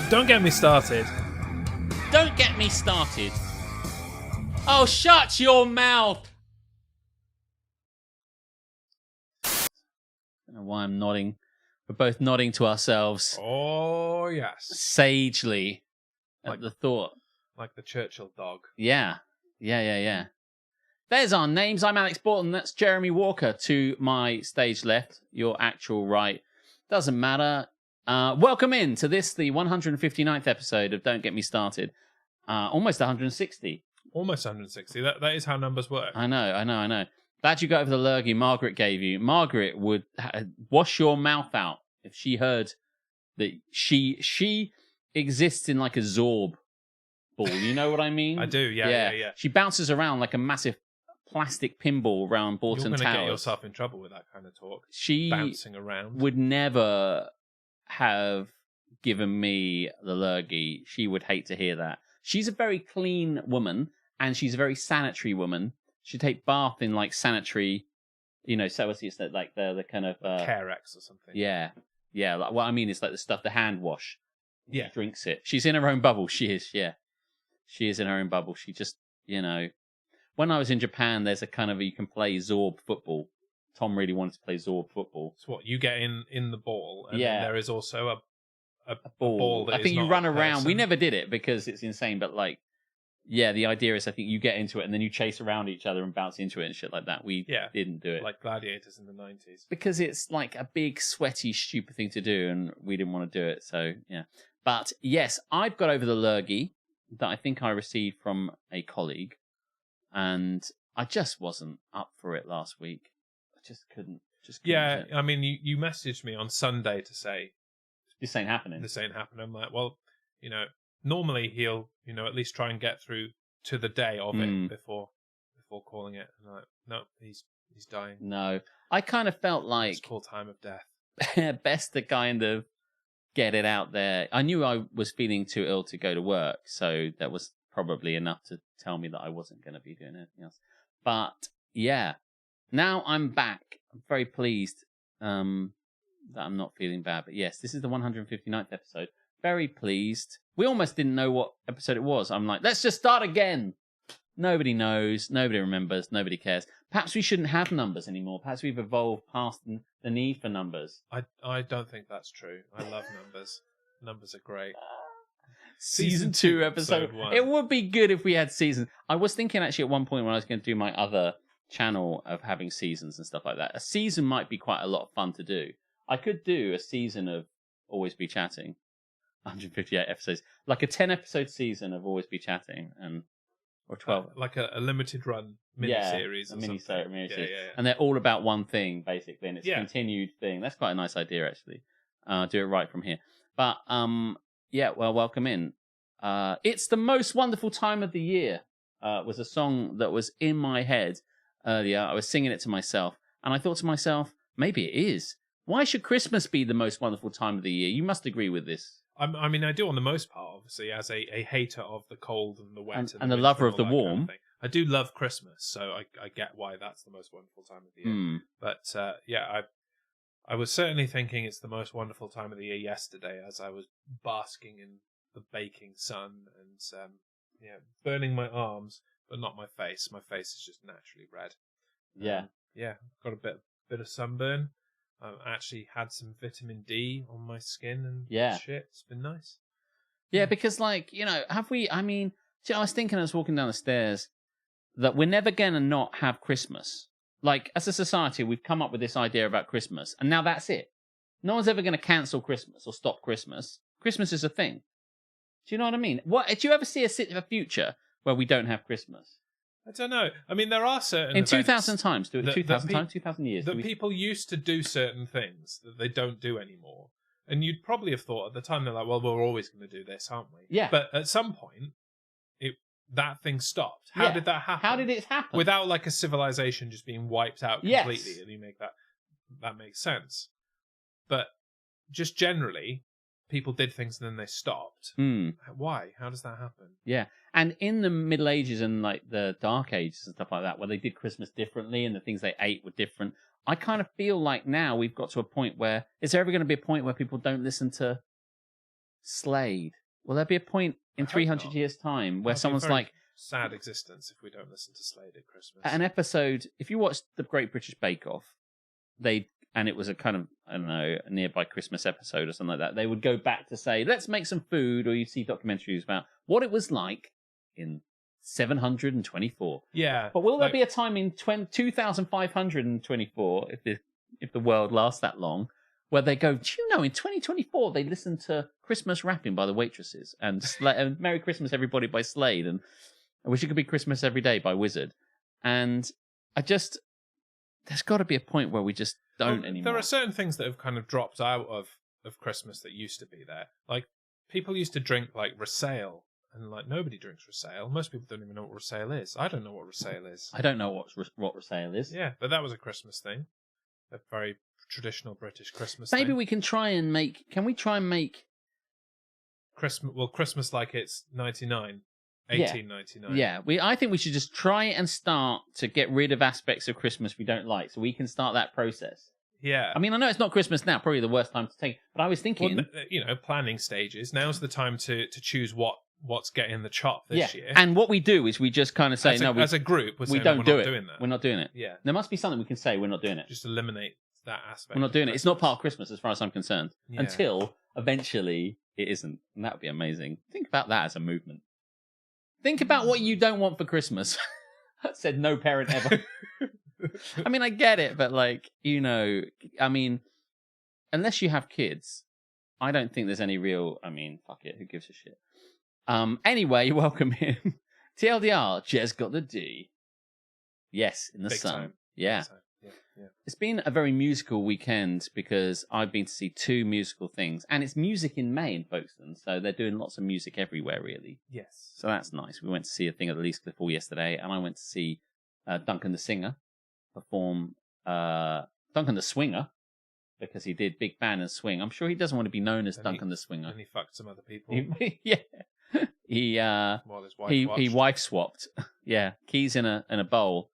Don't get me started. Don't get me started. Oh, shut your mouth. I don't know why I'm nodding. We're both nodding to ourselves Oh, yes. sagely at the thought. Like the Churchill dog. Yeah. There's our names. I'm Alex Borton. That's Jeremy Walker to my stage left. Your actual right. Doesn't matter. Welcome in to this, the 159th episode of Don't Get Me Started. Almost 160. Almost 160. That is how numbers work. I know. Glad you got over the lurgy Margaret gave you. Margaret would wash your mouth out if she heard that she exists in like a Zorb ball. You know what I mean? I do, yeah. She bounces around like a massive plastic pinball around Bolton Towers. You're going to get yourself in trouble with that kind of talk. She bouncing around. Would never have given me the lurgy. She would hate to hear that. She's a very clean woman, and she's a very sanitary woman. She'd take bath in like sanitary, so what's it like the kind of Carex or something. Yeah. Like, what I mean is like the stuff, the hand wash. Yeah, she drinks it. She's in her own bubble. She is. Yeah, she is in her own bubble. She just, When I was in Japan, there's a kind of you can play Zorb football. Tom really wanted to play Zorb football. So what you get in the ball, and then there is also a ball. that I think is you not run a around. person. We never did it because it's insane, but like. Yeah, the idea is I think you get into it and then you chase around each other and bounce into it and shit like that. We didn't do it. Like gladiators in the 90s. Because it's like a big, sweaty, stupid thing to do and we didn't want to do it. So, yeah. But yes, I've got over the lurgy that I think I received from a colleague and I just wasn't up for it last week. I just couldn't. Yeah, I mean, you messaged me on Sunday to say... This ain't happening. I'm like, well, normally he'll, at least try and get through to the day of it before calling it. And I'm like, no, he's dying. No, I kind of felt like it's called time of death. Best to kind of get it out there. I knew I was feeling too ill to go to work, so that was probably enough to tell me that I wasn't going to be doing anything else. But yeah, now I'm back. I'm very pleased that I'm not feeling bad. But yes, this is the 159th episode. Very pleased. We almost didn't know what episode it was. I'm like, let's just start again. Nobody knows. Nobody remembers. Nobody cares. Perhaps we shouldn't have numbers anymore. Perhaps we've evolved past the need for numbers. I don't think that's true. I love numbers. Numbers are great. Season 2, episode 1. It would be good if we had seasons. I was thinking actually at one point when I was going to do my other channel of having seasons and stuff like that. A season might be quite a lot of fun to do. I could do a season of Always Be Chatting. 158 episodes, like a 10-episode season of Always Be Chatting, or 12, like a limited run mini-series, a mini-series, yeah. And they're all about one thing basically, and it's a continued thing. That's quite a nice idea actually. Do it right from here, but welcome in. It's the most wonderful time of the year. Was a song that was in my head earlier. I was singing it to myself, and I thought to myself, maybe it is. Why should Christmas be the most wonderful time of the year? You must agree with this. I mean, I do on the most part, obviously, as a hater of the cold and the wet and the lover of the warm. Kind of I do love Christmas, so I get why that's the most wonderful time of the year. But I was certainly thinking it's the most wonderful time of the year yesterday, as I was basking in the baking sun and burning my arms, but not my face. My face is just naturally red. Got a bit of sunburn. Actually had some vitamin D on my skin and shit. It's been nice. Yeah, because have we, I mean, I was thinking I was walking down the stairs that we're never going to not have Christmas. Like, as a society, we've come up with this idea about Christmas, and now that's it. No one's ever going to cancel Christmas or stop Christmas. Christmas is a thing. Do you know what I mean? Do you ever see a future where we don't have Christmas? I don't know. I mean, there are certain in 2,000 times. Do it 2,000 times, 2,000 years. That people used to do certain things that they don't do anymore, and you'd probably have thought at the time they're like, "Well, we're always going to do this, aren't we?" Yeah. But at some point, that thing stopped. How did that happen? How did it happen? Without like a civilization just being wiped out completely, and you make that makes sense. But just generally, people did things and then they stopped. Why? How does that happen? Yeah. And in the Middle Ages and like the Dark Ages and stuff like that, where they did Christmas differently and the things they ate were different, I kind of feel like now we've got to a point where, is there ever going to be a point where people don't listen to Slade Will there be a point in I hope 300 not. years' time where That'd be a someone's very like, sad existence if we don't listen to Slade at Christmas. at an episode, if you watched the Great British Bake Off, and it was a kind of, I don't know, a nearby Christmas episode or something like that, they would go back to say, let's make some food, or you'd see documentaries about what it was like in 724. Yeah. But will there be a time in 2524, if the world lasts that long, where they go, do you know, in 2024, they listened to Christmas Rapping by the Waitresses and Merry Christmas Everybody by Slade and I Wish It Could Be Christmas Every Day by Wizard. And there's got to be a point where we just don't anymore. There are certain things that have kind of dropped out of Christmas that used to be there. Like, people used to drink, like, Rassail. And, like, nobody drinks Rassail. Most people don't even know what Rassail is. I don't know what Rassail is. I don't know what Rassail is. Yeah, but that was a Christmas thing. A very traditional British Christmas Maybe thing. we can try and make... Can we try and make... Christmas like it's 1899. Yeah, I think we should just try and start to get rid of aspects of Christmas we don't like, so we can start that process. Yeah. I mean, I know it's not Christmas now, probably the worst time to take, but I was thinking... Well, planning stages. Now's the time to choose what's getting the chop this year. And what we do is we just kind of say, as a group, we don't do it. Doing that. We're not doing it. Yeah. There must be something we can say, we're not doing it. Just eliminate that aspect. We're not doing it. It's not part of Christmas as far as I'm concerned. Yeah. Until eventually it isn't. And that would be amazing. Think about that as a movement. Think about what you don't want for Christmas. That said no parent ever. I mean, I get it, but like, I mean, unless you have kids, I don't think there's any real, fuck it, who gives a shit? Anyway, welcome him. TLDR, Jez got the D. Yes, in the Big sun. time. Yeah. Big time. Yeah. It's been a very musical weekend because I've been to see 2 musical things, and it's music in May in Folkestone, so they're doing lots of music everywhere, really. Yes. So that's nice. We went to see a thing at the Leeds Cliff Hall yesterday, and I went to see Duncan the Singer perform Duncan the Swinger, because he did big band and swing. I'm sure he doesn't want to be known as Duncan the Swinger. And he fucked some other people. While his wife he wife swapped. Yeah, keys in a bowl,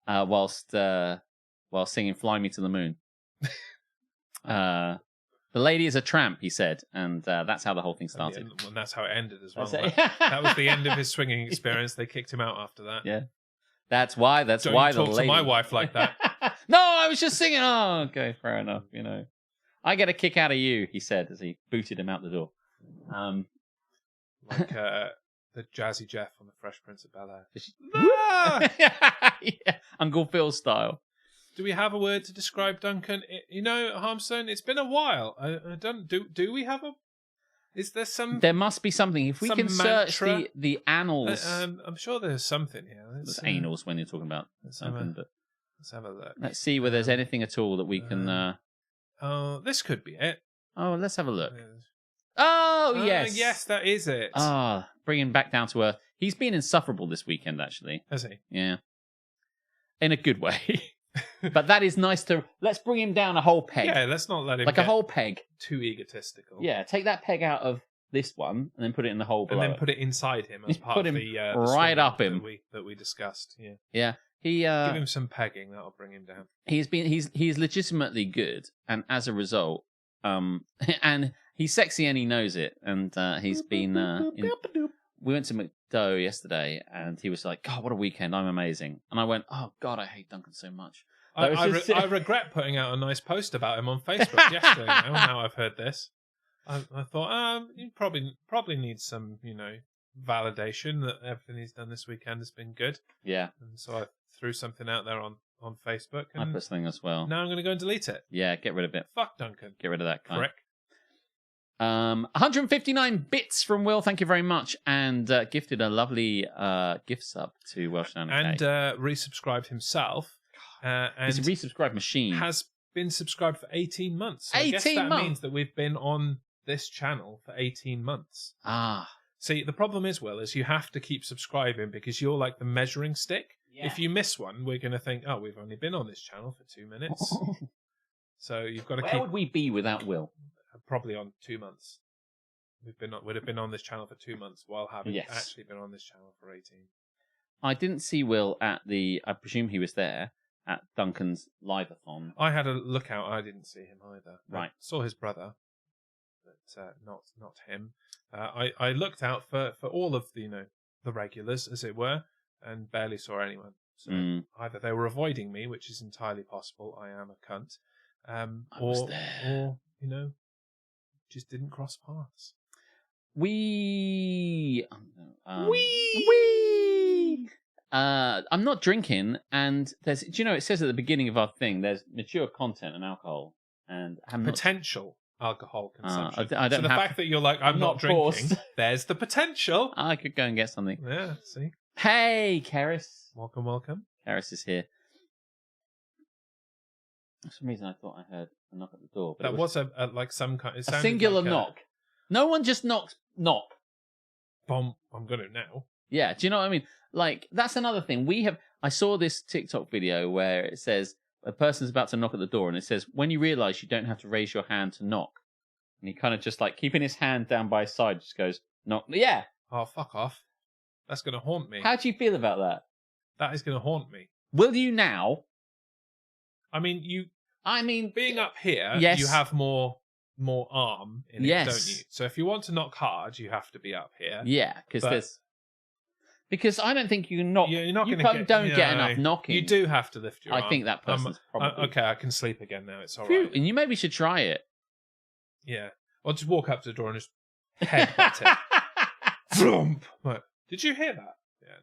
whilst singing "Fly Me to the Moon." The lady is a tramp, he said, and that's how the whole thing started. And that's how it ended as well. That was the end of his swinging experience. They kicked him out after that. Yeah, that's why the lady. Talk to my wife like that. No, I was just singing. Oh, okay, fair enough. I get a kick out of you, he said as he booted him out the door. Like the Jazzy Jeff on the Fresh Prince of Bel-Air. Yeah, Uncle Phil style. Do we have a word to describe Duncan? Harmstone, it's been a while. I don't. Do we have a? Is there some? There must be something. If we can search the annals, I'm sure there's something here. There's annals when you're talking about something, but let's have a look. Let's see whether there's anything at all that we can. Oh, this could be it. Oh, let's have a look. Oh, yes. Yes, that is it. Bring him back down to earth. He's been insufferable this weekend, actually. Has he? Yeah. In a good way. But that is nice to... Let's bring him down a whole peg. Yeah, let's not let him a whole peg. Too egotistical. Yeah, take that peg out of this one and then put it in the hole below. And then put it inside him as part of the right up him that we discussed. Yeah. Yeah. Give him some pegging, that'll bring him down. He's legitimately good, and as a result, and he's sexy and he knows it, and he's been we went to McDo yesterday and he was like, God, what a weekend, I'm amazing. And I went, oh God, I hate Duncan so much. I regret putting out a nice post about him on Facebook yesterday. Now I've heard this. I thought, you probably need some, validation that everything he's done this weekend has been good. Yeah. And so I threw something out there on Facebook. And I put something as well. Now I'm going to go and delete it. Yeah, get rid of it. Fuck Duncan. Get rid of that guy. Correct. 159 bits from Will, thank you very much, and gifted a lovely gift sub to Welsh Down and resubscribed himself. And he's a resubscribed machine. Has been subscribed for 18 months. So 18 I guess that months? means that we've been on this channel for 18 months. Ah. See, the problem is, Will, is you have to keep subscribing because you're like the measuring stick. Yeah. If you miss one, we're going to think, oh, we've only been on this channel for 2 minutes. So you've got to Where would we be without Will? Probably on 2 months. Would have been on this channel for 2 months while having actually been on this channel for 18. I didn't see Will I presume he was there, at Duncan's live-a-thon. I had a look out. I didn't see him either. Right. I saw his brother. not him. I looked out for all of the regulars, as it were, and barely saw anyone. So either they were avoiding me, which is entirely possible. I am a cunt. Or just didn't cross paths. I'm not drinking, and there's. Do you know? It says at the beginning of our thing, there's mature content and alcohol, and potential alcohol consumption. I don't so the fact that you're like, I'm not drinking, there's the potential. I could go and get something. Yeah. See. Hey, Karis. Welcome. Karis is here. For some reason, I thought I heard a knock at the door. But that was a like some kind. A singular knock. No one just knock. Bomb. I'm gonna now. Yeah. Do you know what I mean? Like, that's another thing. I saw this TikTok video where it says a person's about to knock at the door, and it says, when you realize you don't have to raise your hand to knock. And he kind of just like keeping his hand down by his side, just goes, knock. Yeah. Oh, fuck off. That's going to haunt me. How do you feel about that? That is going to haunt me. Will you now? I mean, being up here, yes. You have more arm in yes. it, don't you? So if you want to knock hard, you have to be up here. Yeah, because I don't think you can knock. You're not you don't get enough knocking. You do have to lift your arm. I think that person's probably... Okay, I can sleep again now. It's all right. And you maybe should try it. Yeah. Or just walk up to the door and just headbutt it. Vroom! Right. Did you hear that? Yeah.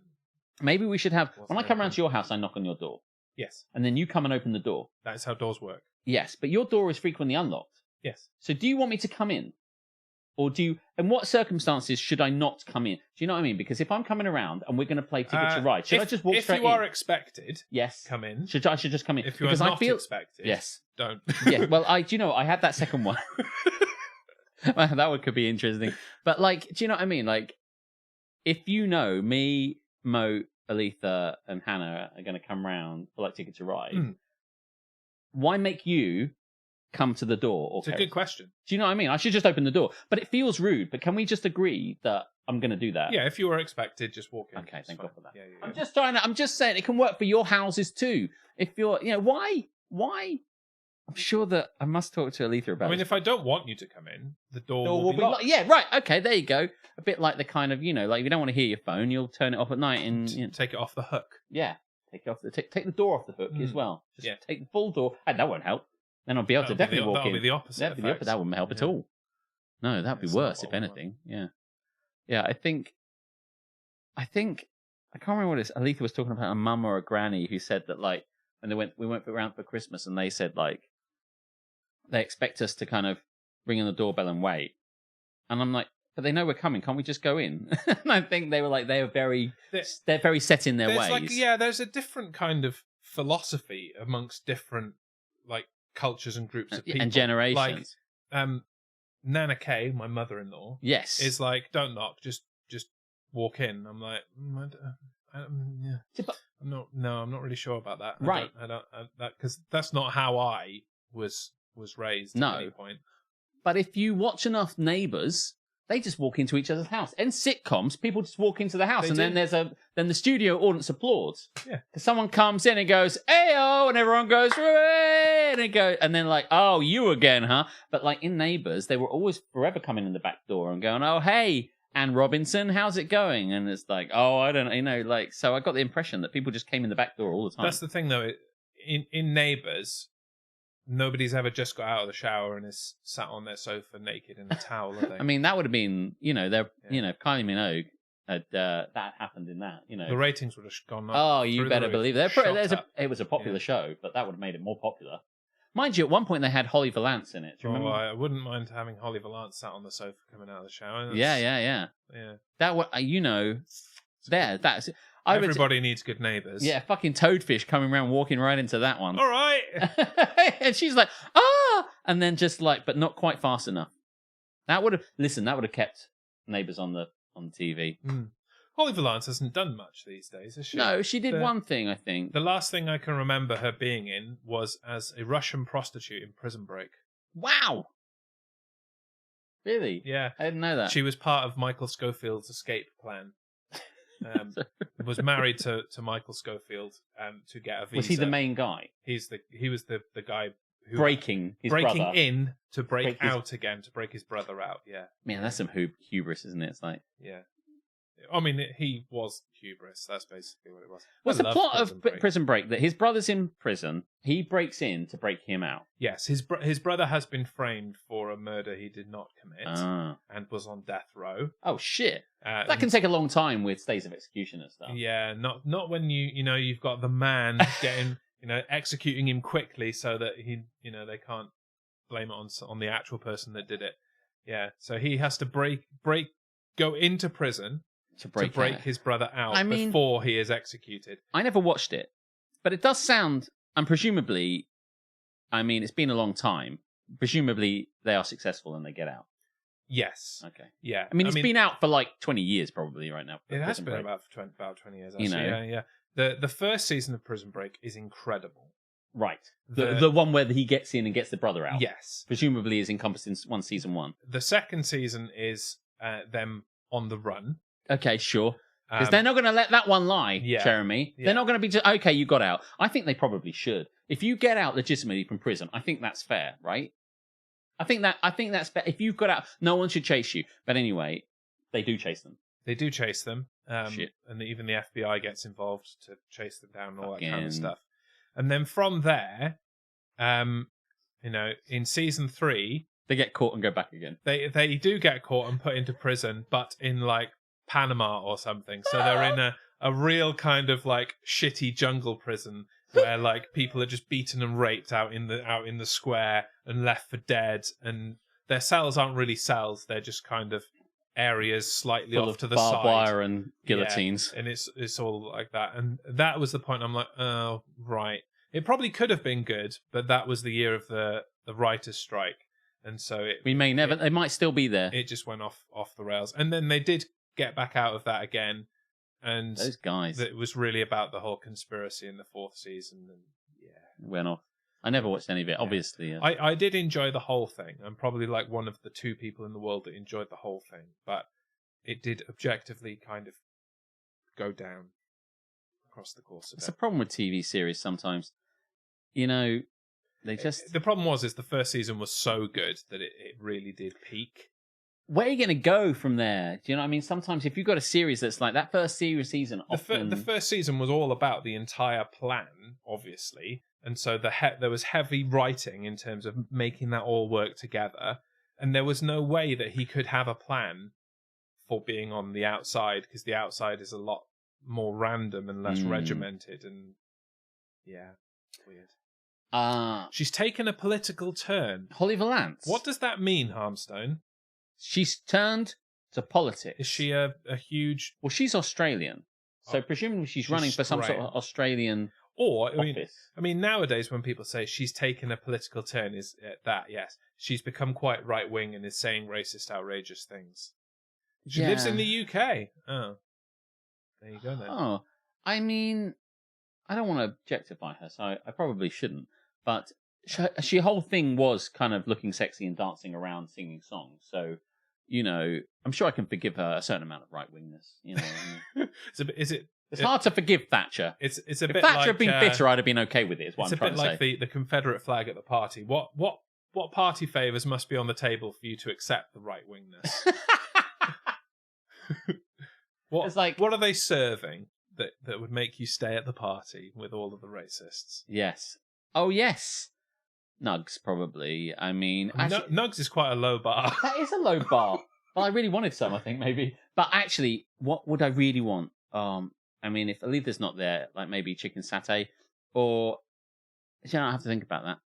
Maybe we should have... When I come around to your house, I knock on your door. Yes. And then you come and open the door. That is how doors work. Yes, but your door is frequently unlocked. Yes. So do you want me to come in? Or do you... In what circumstances should I not come in? Do you know what I mean? Because if I'm coming around and we're going to play Ticket to Ride, should I just walk straight in? If you are expected, yes, come in. I should just come in. If you are not expected, yes, don't. Yeah, well, I had that second one. That one could be interesting. But, like, do you know what I mean? Like, if you know me, Mo, Aletha, and Hannah are going to come round for, like, Ticket to Ride, why make you come to the door? It's a good question. Do you know what I mean? I should just open the door. But it feels rude. But can we just agree that I'm going to do that? Yeah, if you were expected, just walk in. Okay, thank God for that. Yeah. I'm just saying it can work for your houses too. If you're, why? I'm sure that I must talk to Aletha about it. I mean, if I don't want you to come in, the door will be locked. Yeah, right. Okay, there you go. A bit like the kind of, like if you don't want to hear your phone, you'll turn it off at night and... Take it off the hook. Yeah. Take the door off the hook as well. Just take the full door. And that won't help. Then I'll be able to definitely walk in. That'll be the opposite. That wouldn't help at all. No, that'd be worse, if anything. Yeah. Yeah, I think... I can't remember what it is. Aletha was talking about a mum or a granny who said that, like, when we went around for Christmas and they said, like, they expect us to kind of ring on the doorbell and wait. And I'm like, but they know we're coming. Can't we just go in? And I think they were like, they're very set in their ways. Like, there's a different kind of philosophy amongst different, like, cultures and groups of people. And generations. Like, Nana Kay, my mother-in-law, yes, is like, don't knock, just walk in. I'm like, I'm not really sure about that. Right. I don't because that's not how I was raised at any point. But if you watch enough Neighbours, they just walk into each other's house. In sitcoms, people just walk into the house, then the studio audience applauds. Yeah, because someone comes in and goes, "Ayo," and everyone goes, "Hooray!" and then like, "Oh, you again, huh?" But like in Neighbours, they were always forever coming in the back door and going, "Oh, hey, Anne Robinson, how's it going?" And it's like, "Oh, I don't know," like. So I got the impression that people just came in the back door all the time. That's the thing, though. In Neighbours, nobody's ever just got out of the shower and is sat on their sofa naked in a towel, are they? I mean, that would have been, Kylie Minogue had that happened in that, The ratings would have gone up. Oh, you better believe it. It was a popular show, but that would have made it more popular. Mind you, at one point they had Holly Valance in it. Do you remember? I wouldn't mind having Holly Valance sat on the sofa coming out of the shower. Yeah. That was, that's. Everybody needs good neighbours. Yeah, fucking Toadfish coming around, walking right into that one. All right. And she's like, "Ah!" And then just like, but not quite fast enough. That would have kept Neighbours on the TV. Holly Valance hasn't done much these days, has she? No, she did one thing, I think. The last thing I can remember her being in was as a Russian prostitute in Prison Break. Wow. Really? Yeah. I didn't know that. She was part of Michael Schofield's escape plan. Was married to Michael Scofield to get a visa. Was he the main guy? He was the guy breaking his breaking brother. in to break out again, to break his brother out. Yeah, Man, that's some hubris, isn't it? It's like, yeah. I mean, he was hubris. That's basically what it was. What's the plot of Prison Break? That his brother's in prison, he breaks in to break him out. Yes, his brother has been framed for a murder he did not commit and was on death row. Oh shit! That can take a long time with stays of execution and stuff. Yeah, not when you've got the man getting executing him quickly so that they can't blame it on the actual person that did it. Yeah, so he has to go into prison. To break his brother out before he is executed. I never watched it, but it does sound, and presumably, it's been a long time. Presumably, they are successful and they get out. Yes. Okay. Yeah. It's been out for like 20 years probably right now. It has been about 20 years, actually. Yeah. The first season of Prison Break is incredible. Right. The one where he gets in and gets the brother out. Yes. Presumably is encompassed in season one. The second season is them on the run. Okay, sure. Because they're not going to let that one lie, Jeremy. Yeah. They're not going to be okay, you got out. I think they probably should. If you get out legitimately from prison, I think that's fair, right? I think that's fair. If you've got out, no one should chase you. But anyway, they do chase them. They do chase them. And even the FBI gets involved to chase them down and all that kind of stuff. And then from there, in season 3... They get caught and go back again. They do get caught and put into prison, but in like Panama or something. So they're in a real kind of like shitty jungle prison where like people are just beaten and raped out in the square and left for dead, and their cells aren't really cells, they're just kind of areas slightly full off to the barbed side, wire and guillotines. Yeah, and it's all like that. And that was the point. I'm like, oh right, it probably could have been good, but that was the year of the writers' strike, and so they might still be there. It just went off the rails, and then they did get back out of that again, and those guys. It was really about the whole conspiracy in the 4th season, and went off. I never watched any of it, obviously. Yeah. I did enjoy the whole thing. I'm probably like one of the 2 people in the world that enjoyed the whole thing, but it did objectively kind of go down across the course of it. It's a problem with TV series sometimes. They just... The problem is the first season was so good that it really did peak. Where are you going to go from there? Do you know what I mean? Sometimes if you've got a series that's like that first season... The first season was all about the entire plan, obviously. And so there was heavy writing in terms of making that all work together. And there was no way that he could have a plan for being on the outside, because the outside is a lot more random and less regimented. And weird. She's taken a political turn. Holly Valance. What does that mean, Harmstone? She's turned to politics. Is she a huge... Well, she's Australian. So presumably she's running for some sort of Australian office. I mean, nowadays when people say she's taken a political turn, is that, yes. She's become quite right-wing and is saying racist, outrageous things. She lives in the UK. Oh. There you go then. Oh. I mean, I don't want to objectify her, so I probably shouldn't. But her whole thing was kind of looking sexy and dancing around singing songs. So... I'm sure I can forgive her a certain amount of right-wingness. It's hard to forgive Thatcher. It's a if bit Thatcher like, had been bitter, I'd have been okay with it. Is what I'm trying to say. It's a bit like the Confederate flag at the party. What party favours must be on the table for you to accept the right-wingness? What are they serving that would make you stay at the party with all of the racists? Yes. Oh yes. Nugs, probably. I mean... Nugs is quite a low bar. That is a low bar. Well, I really wanted some, I think, maybe. But actually, what would I really want? If Aletha's not there, like maybe chicken satay, or... I have to think about that.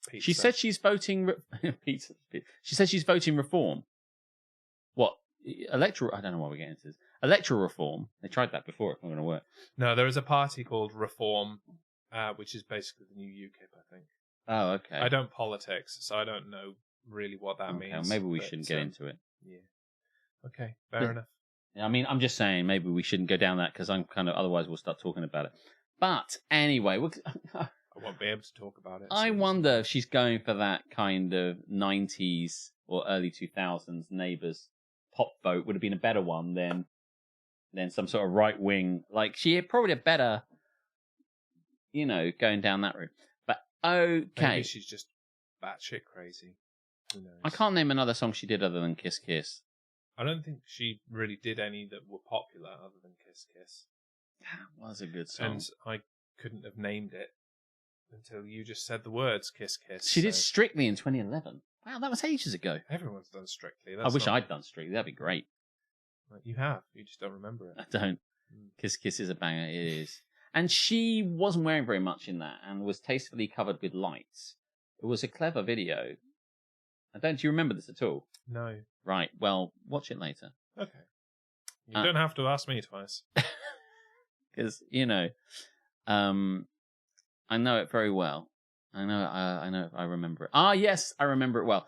Pizza. She said she's voting... Pizza. She said she's voting reform. What? Electoral... I don't know why we're getting into this. Electoral reform. They tried that before. It's not going to work. No, there is a party called Reform, which is basically the new UKIP, I think. Oh, okay. I don't politics, so I don't know really what that means. Maybe we shouldn't get into it. Yeah. Okay, fair enough. I mean, I'm just saying maybe we shouldn't go down that because otherwise we'll start talking about it. But anyway, I won't be able to talk about it. I wonder if she's going for that kind of 90s or early 2000s Neighbours pop vote would have been a better one than some sort of right wing. Like she had probably a better, going down that route. Okay. Maybe she's just batshit crazy. Who knows? I can't name another song she did other than Kiss Kiss. I don't think she really did any that were popular other than Kiss Kiss. That was a good song. And I couldn't have named it until you just said the words Kiss Kiss. She did Strictly in 2011. Wow, that was ages ago. Everyone's done Strictly. I wish I'd done Strictly. That'd be great. You have. You just don't remember it. I don't. Kiss Kiss is a banger. It is. And she wasn't wearing very much in that and was tastefully covered with lights. It was a clever video. Do you remember this at all? No. Right. Well, watch it later. Okay. You don't have to ask me twice. Because, I know it very well. I know. I remember it. Ah, yes, I remember it well.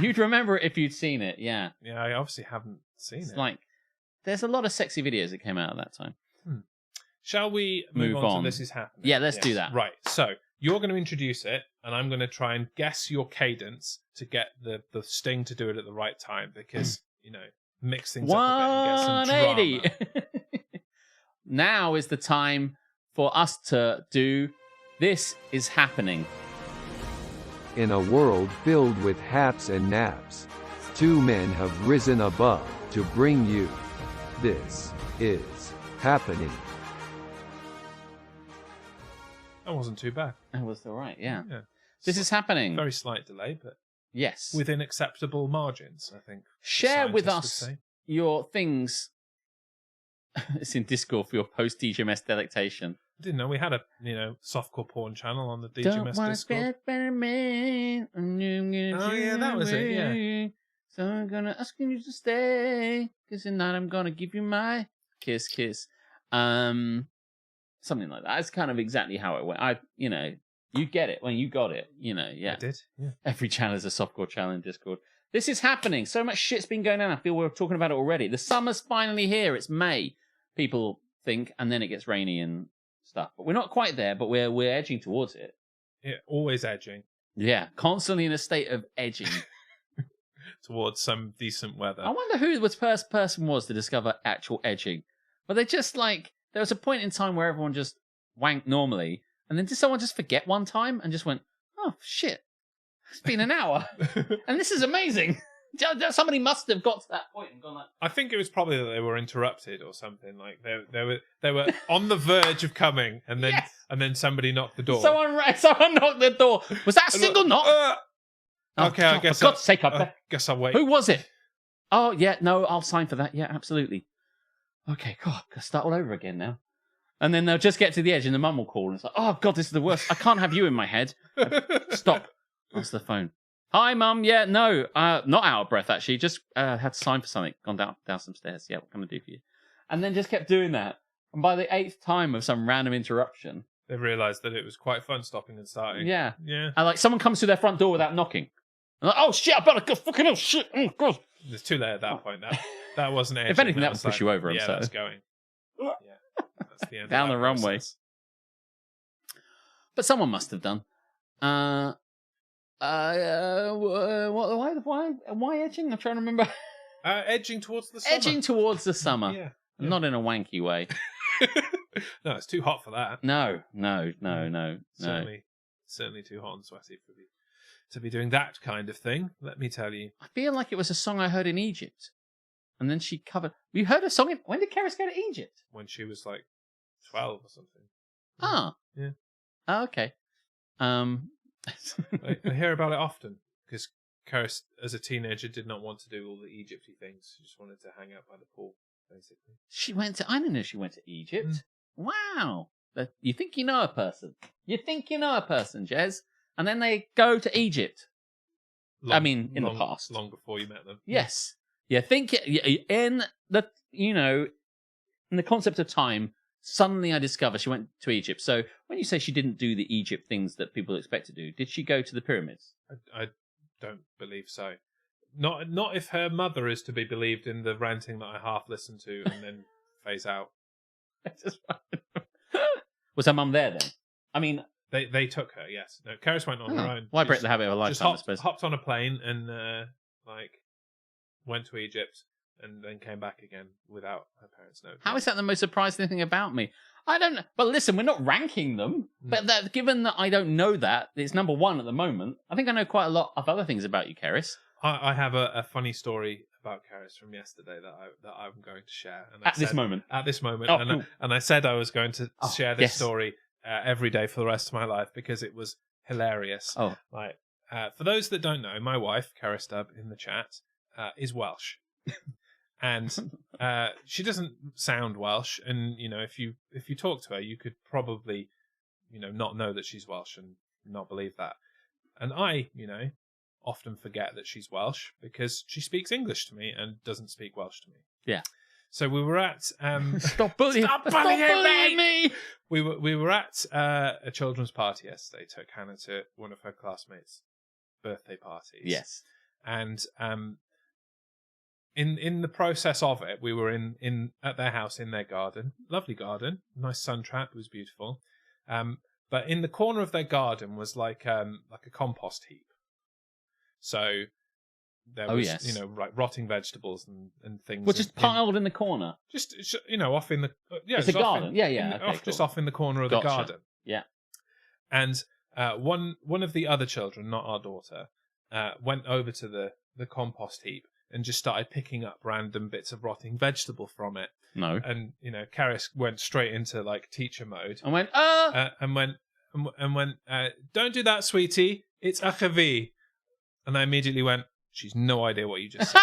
You'd remember it if you'd seen it. Yeah. Yeah, I obviously haven't seen it. Like, there's a lot of sexy videos that came out at that time. Shall we move on to This Is Happening? Yeah, let's do that. Right. So you're going to introduce it, and I'm going to try and guess your cadence to get the Sting to do it at the right time, because mix things up a bit and get some drama. Now is the time for us to do This Is Happening. In a world filled with haps and naps, two men have risen above to bring you This Is Happening. That wasn't too bad. That was all right, yeah. This is happening. Very slight delay, but yes, within acceptable margins, I think. Share with us your things. It's in Discord for your post DGMS delectation. I didn't know we had a softcore porn channel on the DGMS Discord. Oh yeah, that was it. Yeah. So I'm gonna ask you to stay, because tonight I'm gonna give you my kiss, kiss. Something like that. That's kind of exactly how it went. You get it when you got it. Yeah. I did. Yeah. Every channel is a softcore channel in Discord. This is happening. So much shit's been going on. I feel we're talking about it already. The summer's finally here. It's May. People think, and then it gets rainy and stuff. But we're not quite there, but we're edging towards it. Yeah, always edging. Yeah, constantly in a state of edging. Towards some decent weather. I wonder who the first person was to discover actual edging. But they just there was a point in time where everyone just wanked normally, and then did someone just forget one time and just went, oh, shit, it's been an hour, and this is amazing. Somebody must have got to that point and gone like... I think it was probably that they were interrupted or something. Like they were on the verge of coming, and then somebody knocked the door. Someone knocked the door. Was that a single knock? Okay, I guess. For God's sake, I guess I'll wait. Who was it? Oh yeah, no, I'll sign for that. Yeah, absolutely. Okay, God, gotta start all over again now. And then they'll just get to the edge, and the mum will call, and it's like, oh God, this is the worst. I can't have you in my head. Stop. Answer the phone. Hi, Mum. Yeah, no, not out of breath, actually. Just had to sign for something. Gone down some stairs. Yeah, what can I do for you? And then just kept doing that. And by the 8th time of some random interruption... They realised that it was quite fun stopping and starting. Yeah. Yeah. And someone comes to their front door without knocking. And like, oh, shit, I better go fucking hell, shit. Oh, God. It's too late at that point. That wasn't edging. If anything, that would push you over. Yeah, that's going. Yeah. That's the end down of the runway. But someone must have done. Why edging? I'm trying to remember. Edging towards the summer. Edging towards the summer. Yeah. Not in a wanky way. No, it's too hot for that. No. Certainly too hot and sweaty to be doing that kind of thing, let me tell you. I feel like it was a song I heard in Egypt. And then she covered... You heard a song when did Keris go to Egypt? When she was like 12 or something. Ah. Yeah. Oh, okay. I hear about it often, because Keris, as a teenager, did not want to do all the Egypty things. She just wanted to hang out by the pool, basically. I didn't know she went to Egypt. Wow. You think you know a person. Jez. And then they go to Egypt. In the past. Long before you met them. Yes. You think in the concept of time, suddenly I discover she went to Egypt. So when you say she didn't do the Egypt things that people expect to do, did she go to the pyramids? I don't believe so. Not if her mother is to be believed in the ranting that I half listen to and then phase out. Was her mum there then? I mean... They took her, yes. No, Keris went on her own. Why break the habit of a lifetime, I suppose? Hopped on a plane and, went to Egypt and then came back again without her parents knowing. How is that the most surprising thing about me? I don't know. But listen, we're not ranking them. But given that I don't know that, it's number one at the moment. I think I know quite a lot of other things about you, Keris. I have a funny story about Keris from yesterday that I'm going to share. And This moment. At this moment. Oh, and, cool. and I said I was going to share this story every day for the rest of my life because it was hilarious. Oh. Like, for those that don't know, my wife, Keris Stubb, in the chat, is Welsh. And she doesn't sound Welsh, and if you talk to her, you could probably not know that she's Welsh and not believe that. And I often forget that she's Welsh because she speaks English to me and doesn't speak Welsh to me. Yeah. So we were at Stop bullying me. We were at a children's party yesterday. Took Hannah to one of her classmates' birthday parties. Yes. And in the process of it, we were in at their house in their garden, lovely garden, nice sun trap, it was beautiful. But in the corner of their garden was like a compost heap. So there was like rotting vegetables and things. Well, just piled in the corner. Just off in the it's a garden. Just off in the corner of the garden. Yeah. And one of the other children, not our daughter, went over to the compost heap and just started picking up random bits of rotting vegetable from it. No. And Keris went straight into like teacher mode. And went, and went, don't do that, sweetie. It's achavi. And I immediately went, she's no idea what you just said.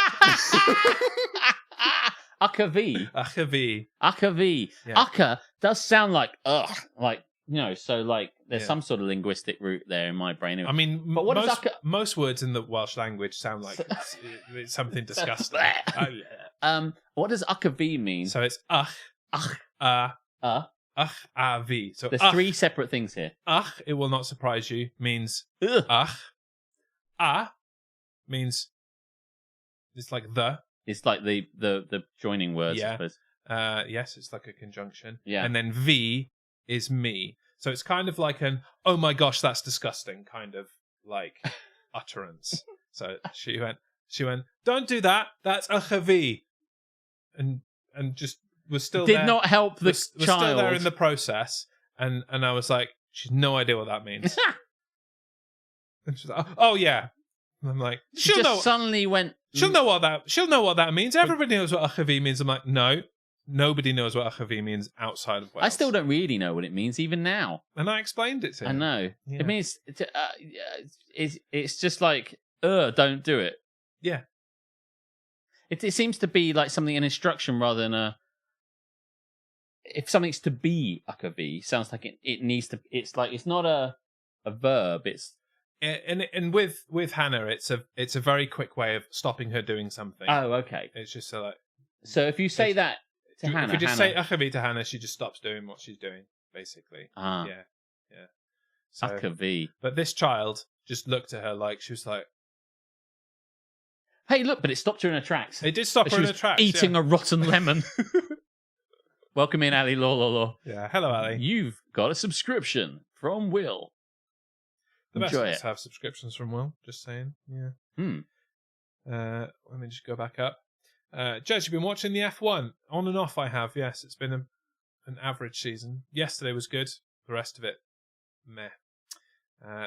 Akavi. Achavi. Akavi. Yeah. Aka does sound like ugh. Like, so like there's some sort of linguistic root there in my brain. I mean, but what most words in the Welsh language sound like it's something disgusting. What does akavi mean? So it's avi. So there's three separate things here. It will not surprise you, means Ugh. Means it's like the. It's like the joining words. Yeah. I suppose. Yes, it's like a conjunction. Yeah. And then V is me. So it's kind of like an, oh my gosh, that's disgusting kind of like utterance. So she went, don't do that. That's achavi. And just was still Did not help the was child. still there in the process. And I was like, she's no idea what that means. And she's like, oh yeah. And I'm like, she just suddenly went. She'll know what that means. Everybody knows what achavi means. I'm like, no, nobody knows what achavi means outside of Wales. I still don't really know what it means even now. And I explained it to him. I know. Yeah. It means it's just like, don't do it. Yeah. It seems to be like something, an instruction rather than if something's to be achavi, sounds like it needs to. It's like it's not a verb. It's. And with Hannah, it's a very quick way of stopping her doing something. Oh, okay. It's just so like. So if you say that to Hannah, if you just say achavi to Hannah, she just stops doing what she's doing, basically. Ah. Yeah. So, achavi. But this child just looked at her like she was like, "Hey, look!" But it stopped her in her tracks. It did stop her in her tracks. Eating a rotten lemon. Welcome in, Ali. Law. Yeah. Hello, Ali. You've got a subscription from Will. The best Enjoy ones it. have subscriptions from Will, just saying. Yeah. Let me just go back up. Jez, you've been watching the F1? On and off I have, yes. It's been an average season. Yesterday was good. The rest of it, meh.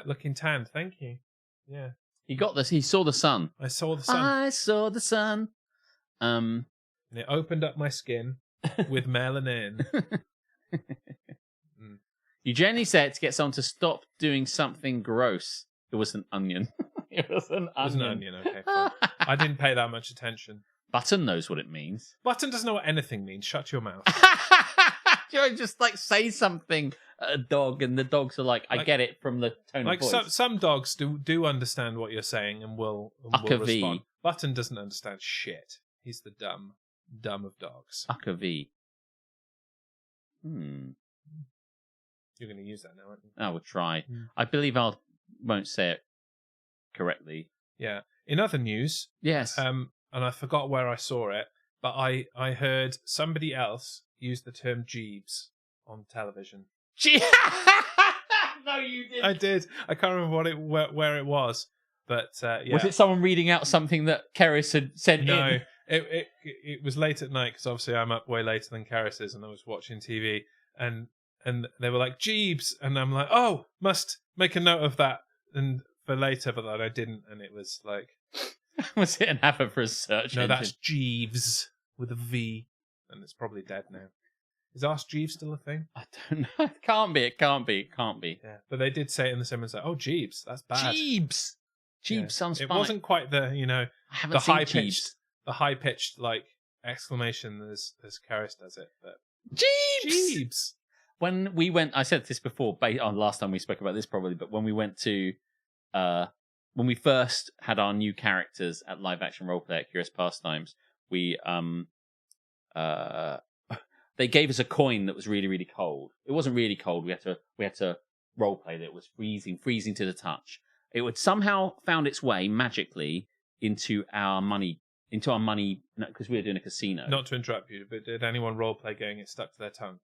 Looking tan, thank you. Yeah. He got this. He saw the sun. I saw the sun. I saw the sun. And it opened up my skin with melanin. You generally say it to get someone to stop doing something gross. It was an onion. It was an onion. Okay, fine. I didn't pay that much attention. Button knows what it means. Button doesn't know what anything means. Shut your mouth. You just like say something at a dog, and the dogs are like, I get it from the tone of voice. Some dogs do understand what you're saying and will respond. Button doesn't understand shit. He's the dumb of dogs. Akavi. You're going to use that now, aren't you? I will try. I believe I won't say it correctly. Yeah. In other news, yes. And I forgot where I saw it, but I heard somebody else use the term Jeeves on television. No, you didn't. I did. I can't remember where it was, but yeah. Was it someone reading out something that Keris had sent in? it was late at night because obviously I'm up way later than Karis is, and I was watching TV, and they were like Jeeves, and I'm like, oh, must make a note of that and for later, but then I didn't, and it was like, was it an advert for a search? No, engine? that's Jeeves with a V, and it's probably dead now. Is Ask Jeeves still a thing? I don't know. It can't be. It can't be. It can't be. Yeah, but they did say it in the Simmons like, oh, Jeeves, that's bad. Jeeves. Jeeves sounds fine. It wasn't quite the I haven't seen the high pitched like exclamation as Karis does it, but Jeeves. When we went, I said this before. Last time we spoke about this probably, but when we went to, when we first had our new characters at Live Action Roleplay at Curious Pastimes, we they gave us a coin that was really, really cold. It wasn't really cold. We had to roleplay that it was freezing to the touch. It would somehow found its way magically into our money, because we were doing a casino. Not to interrupt you, but did anyone roleplay getting it stuck to their tongue?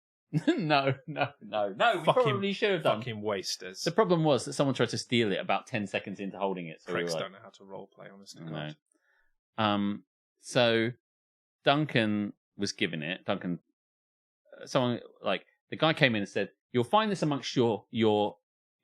No. We probably should have done. Fucking wasters. The problem was that someone tried to steal it about 10 seconds into holding it. So Pricks we were don't know how to roleplay, honestly. So Duncan was given it. Someone like the guy came in and said, "You'll find this amongst your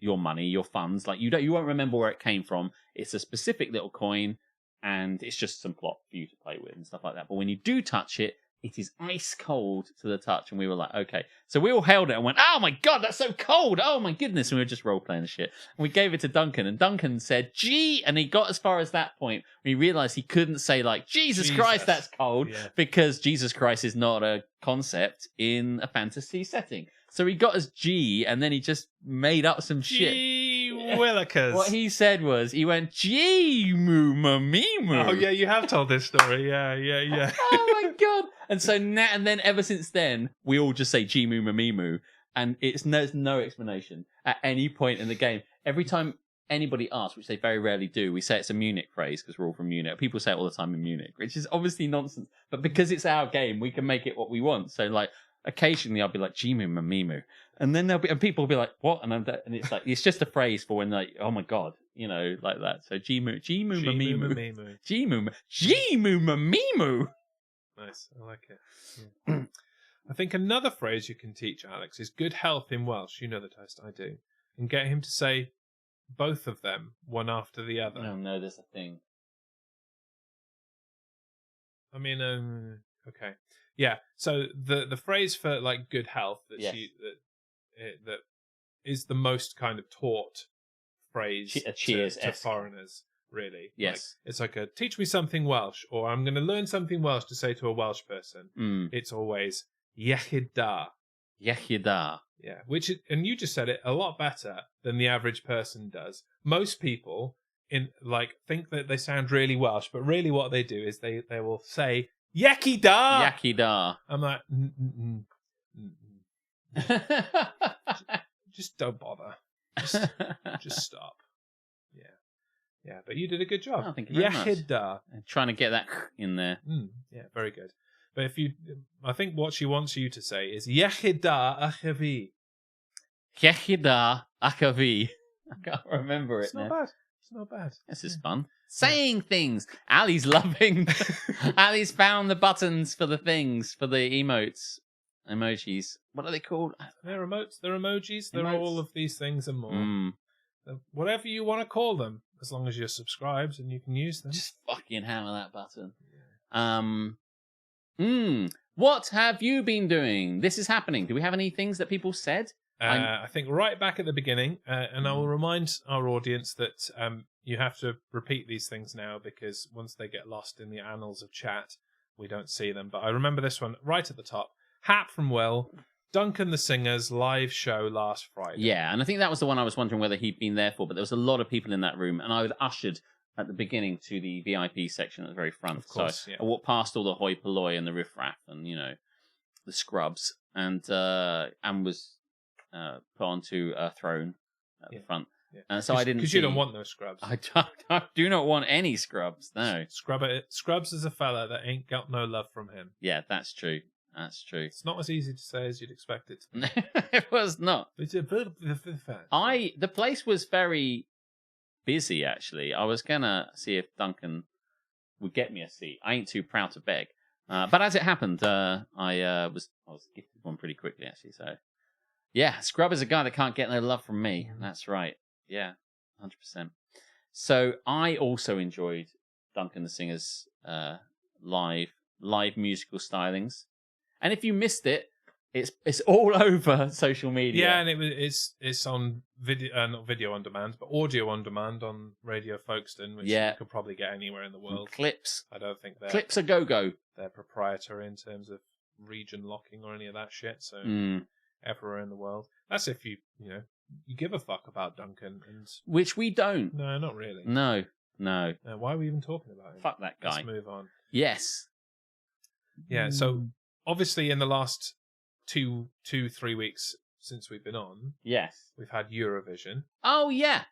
money, your funds. Like you won't remember where it came from. It's a specific little coin, and it's just some plot for you to play with and stuff like that. But when you do touch it, it is ice cold to the touch." And we were like, "Okay." So we all held it and went, "Oh my god, that's so cold! Oh my goodness!" And we were just role playing shit. And we gave it to Duncan, and Duncan said, "Gee," and he got as far as that point. We realized he couldn't say like, Jesus Christ, that's cold," because Jesus Christ is not a concept in a fantasy setting. So he got us G, and then he just made up some shit. Gee willikers. What he said was, he went, "Gee moo ma me moo." Oh yeah, you have told this story. Yeah. Oh my god! And so now, and then ever since then, we all just say "Gee moo ma me moo," and there's no explanation at any point in the game. Every time anybody asks, which they very rarely do, we say it's a Munich phrase because we're all from Munich. People say it all the time in Munich, which is obviously nonsense. But because it's our game, we can make it what we want. So like, occasionally I'll be like "Jimu Mamimu," and then people will be like, "What?" And it's like, it's just a phrase for when like, "Oh my god," like that. So Jimu Mamimu, Jimu Mamimu. Nice, I like it. Yeah. I think another phrase you can teach Alex is "good health" in Welsh. You know the toast, I do, and get him to say both of them one after the other. No, there's a thing. I mean, okay. Yeah, so the phrase for like good health that that is the most kind of taught phrase to foreigners, really. Yes. Like, it's like a teach me something Welsh, or I'm going to learn something Welsh to say to a Welsh person. It's always iechyd da. Iechyd da. Yeah, and you just said it a lot better than the average person does. Most people think that they sound really Welsh, but really what they do is they will say Yaki da! Yaki da. I'm like, just don't bother. Just stop. Yeah. But you did a good job. Oh, thank you very much. Da. Trying to get that in there. Yeah, very good. But I think what she wants you to say is Iechyd da achafi. Iechyd da achafi. I can't remember it now. It's not bad. This is fun. Saying things. Ali's loving. Ali's found the buttons for the things, for the emojis. What are they called? They're emotes. They're emojis. They're all of these things and more. Whatever you want to call them, as long as you're subscribed and you can use them. Just fucking hammer that button. What have you been doing? This is happening. Do we have any things that people said? I think right back at the beginning, and I will remind our audience that you have to repeat these things now because once they get lost in the annals of chat, we don't see them. But I remember this one right at the top. Hap from Will, Duncan the Singer's live show last Friday. Yeah, and I think that was the one I was wondering whether he'd been there for, but there was a lot of people in that room, and I was ushered at the beginning to the VIP section at the very front. Of course, so I walked past all the hoi polloi and the riffraff and, the scrubs, and was put onto a throne at the front. Yeah. And so I didn't because you don't want those scrubs. I do not want any scrubs. No. Scrubs is a fella that ain't got no love from him. Yeah, that's true. That's true. It's not as easy to say as you'd expect it to be. It was not. The place was very busy, actually. I was gonna see if Duncan would get me a seat. I ain't too proud to beg. But as it happened, I was gifted one pretty quickly, actually. So, yeah, Scrub is a guy that can't get no love from me. That's right. Yeah, 100%. So I also enjoyed Duncan the Singer's live musical stylings. And if you missed it, it's all over social media. Yeah, and it's on video, not video on demand, but audio on demand on Radio Folkestone, which you could probably get anywhere in the world. Clips. I don't think Clips are go-go. They're proprietary in terms of region locking or any of that shit. So everywhere in the world. That's if you give a fuck about Duncan, and which we don't. No, not really. No. Why are we even talking about him? Fuck that guy. Let's move on. Yes. Yeah. So obviously, in the last 2-3 weeks since we've been on, yes, we've had Eurovision. Oh yeah.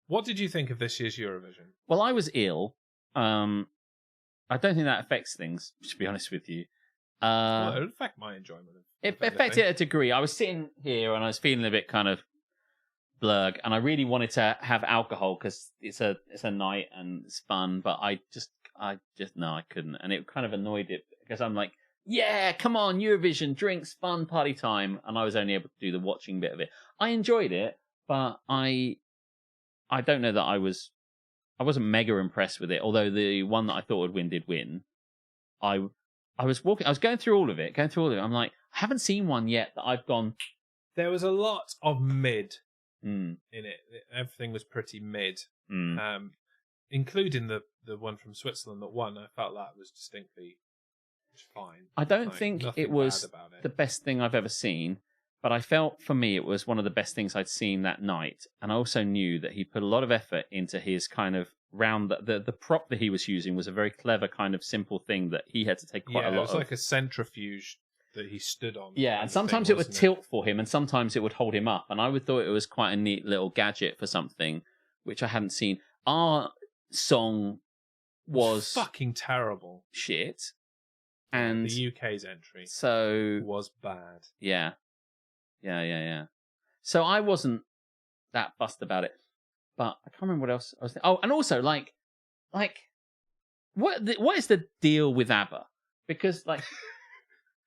What did you think of this year's Eurovision? Well, I was ill. I don't think that affects things, to be honest with you. Well, it would affect my enjoyment. It affected it to a degree. I was sitting here and I was feeling a bit kind of blurg, and I really wanted to have alcohol because it's a night and it's fun, but I couldn't, and it kind of annoyed it because I'm like, yeah, come on, Eurovision, drinks, fun, party time, and I was only able to do the watching bit of it. I enjoyed it, but I don't know that I wasn't mega impressed with it. Although the one that I thought would win did win. I was going through all of it. I'm like, I haven't seen one yet that I've gone. There was a lot of mid in it. Everything was pretty mid, including the one from Switzerland that won. I felt that was distinctly fine. I don't think it was the best thing I've ever seen, but I felt for me it was one of the best things I'd seen that night. And I also knew that he put a lot of effort into his kind of round. The prop that he was using was a very clever kind of simple thing that he had to take quite a lot of. It was like a centrifuge that he stood on. Yeah, and sometimes it would tilt for him, and sometimes it would hold him up. And I would thought it was quite a neat little gadget for something which I hadn't seen. Our song was fucking terrible. Shit. And the UK's entry was bad. Yeah. So I wasn't that fussed about it, but I can't remember what else I was thinking. Oh, and also like, what is the deal with ABBA? Because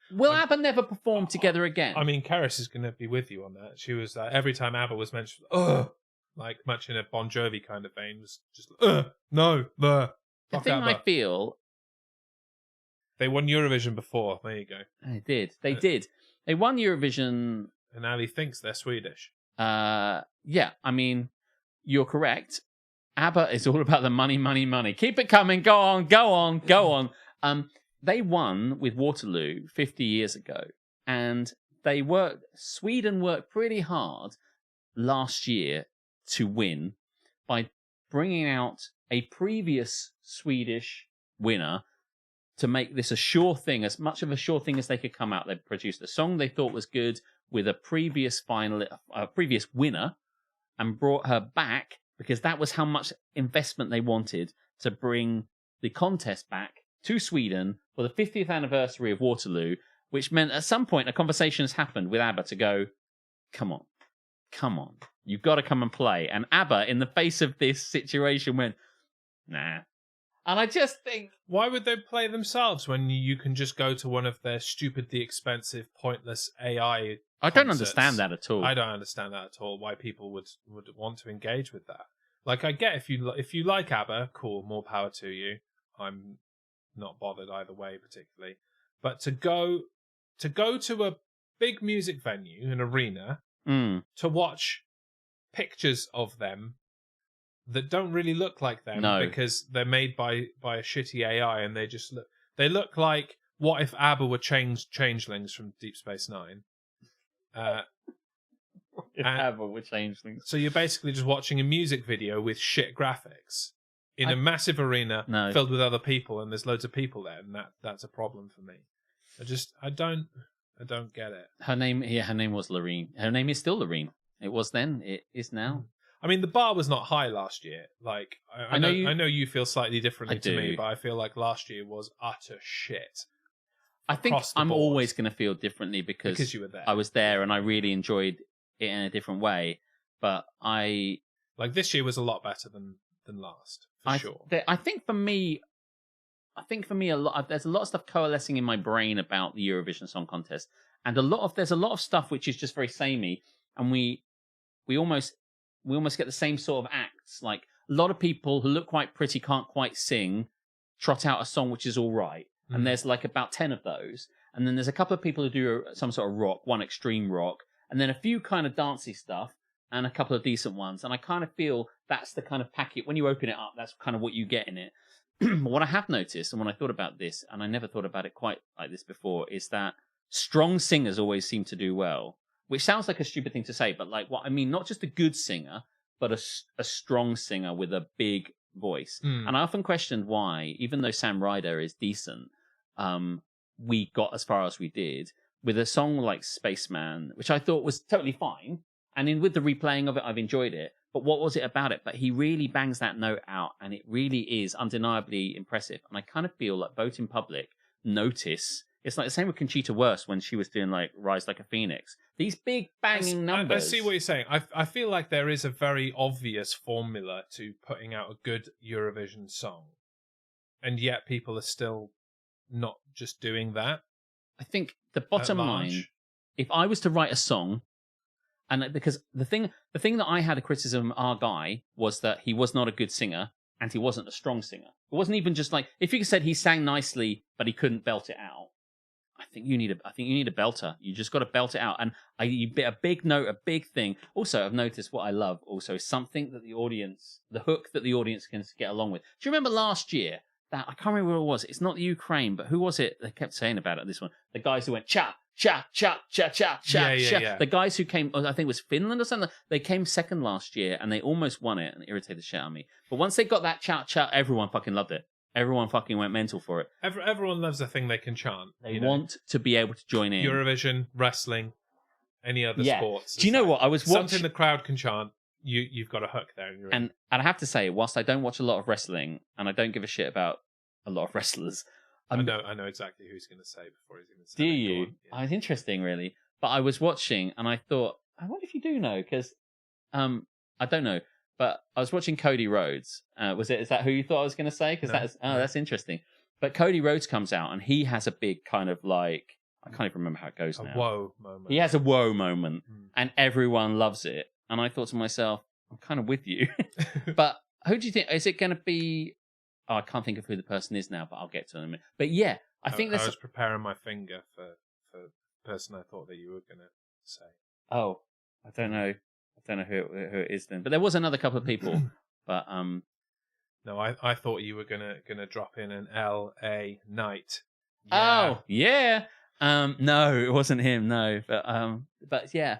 will ABBA never perform together again? I mean, Karis is going to be with you on that. She was every time ABBA was mentioned, much in a Bon Jovi kind of vein, was just no. The thing ABBA. I feel. They won Eurovision before. There you go. They did. They won Eurovision. And Ali thinks they're Swedish. Yeah, I mean, you're correct. ABBA is all about the money. Keep it coming. Go on. They won with Waterloo 50 years ago. And Sweden worked pretty hard last year to win by bringing out a previous Swedish winner to make this a sure thing, as much of a sure thing as they could come out. They produced a song they thought was good with a previous winner, and brought her back because that was how much investment they wanted to bring the contest back to Sweden for the 50th anniversary of Waterloo, which meant at some point a conversation has happened with ABBA to go, come on, you've got to come and play. And ABBA, in the face of this situation, went, nah. And I just think... Why would they play themselves when you can just go to one of their stupidly expensive, pointless AI I don't understand that at all. I don't understand that at all, why people would want to engage with that. Like, I get if you like ABBA, cool, more power to you. I'm not bothered either way, particularly. But to go to a big music venue, an arena, to watch pictures of them that don't really look like them because they're made by a shitty AI, and they look like what if ABBA were changelings from Deep Space Nine. If ABBA were changelings. So you're basically just watching a music video with shit graphics in a massive arena filled with other people, and there's loads of people there, and that's a problem for me. I don't get it. Her name was Loreen. Her name is still Loreen. It was then. It is now. I mean, the bar was not high last year. Like, I know you feel slightly differently to me, but I feel like last year was utter shit. I think I'm always going to feel differently because you were there. I was there and I really enjoyed it in a different way. But like this year was a lot better than last. sure. I think for me, there's a lot of stuff coalescing in my brain about the Eurovision Song Contest, and there's a lot of stuff which is just very samey, and we almost get the same sort of acts. Like a lot of people who look quite pretty can't quite sing, trot out a song which is all right, and there's like about 10 of those, and then there's a couple of people who do some sort of rock, one extreme rock, and then a few kind of dancey stuff, and a couple of decent ones, and I kind of feel that's the kind of packet when you open it up. That's kind of what you get in it. What I have noticed, and when I thought about this, and I never thought about it quite like this before, is that strong singers always seem to do well. Which sounds like a stupid thing to say, but like what I mean, not just a good singer, but a strong singer with a big voice. And I often questioned why, even though Sam Ryder is decent, we got as far as we did with a song like Spaceman, which I thought was totally fine. And with the replaying of it, I've enjoyed it. But what was it about it? But he really bangs that note out, and it really is undeniably impressive. And I kind of feel like voting public notice. It's like the same with Conchita Wurst when she was doing like Rise Like a Phoenix. These big banging numbers. I see what you're saying. I feel like there is a very obvious formula to putting out a good Eurovision song, and yet people are still not just doing that. I think the bottom line, if I was to write a song, and because the thing that I had a criticism of our guy was that he was not a good singer and he wasn't a strong singer. It wasn't even just like if you said he sang nicely but he couldn't belt it out. I think you need a belter. You just got to belt it out. And a big note, a big thing. Also, I've noticed what I love also is something that the hook that the audience can get along with. Do you remember last year that, I can't remember what it was. It's not Ukraine, but who was it? They kept saying about it, this one. The guys who went cha, cha, cha, cha, cha, cha, cha. The guys who came, I think it was Finland or something. They came second last year and they almost won it and it irritated the shit out of me. But once they got that cha, cha, everyone fucking loved it. Everyone fucking went mental for it. Everyone loves a thing they can chant. They want to be able to join in. Eurovision, wrestling, any other sports. Do you know what? I was watching something the crowd can chant. You've got a hook there. And I have to say, whilst I don't watch a lot of wrestling and I don't give a shit about a lot of wrestlers, I know exactly who he's going to say before he's going to say. Do you? Yeah. It's interesting, really. But I was watching and I thought, I wonder if you do know, because I don't know. But I was watching Cody Rhodes. Is that who you thought I was going to say? Because that's interesting. But Cody Rhodes comes out and he has a big kind of like, I can't even remember how it goes now. A whoa moment. He has a whoa moment and everyone loves it. And I thought to myself, I'm kind of with you. But who do you think? Is it going to be? Oh, I can't think of who the person is now, but I'll get to it in a minute. But yeah, I think I was preparing my finger for the person I thought that you were going to say. Oh, I don't know. I don't know who it is then, but there was another couple of people. But no, I thought you were gonna drop in an L.A. Knight. Yeah. Oh yeah, no, it wasn't him. No, but yeah,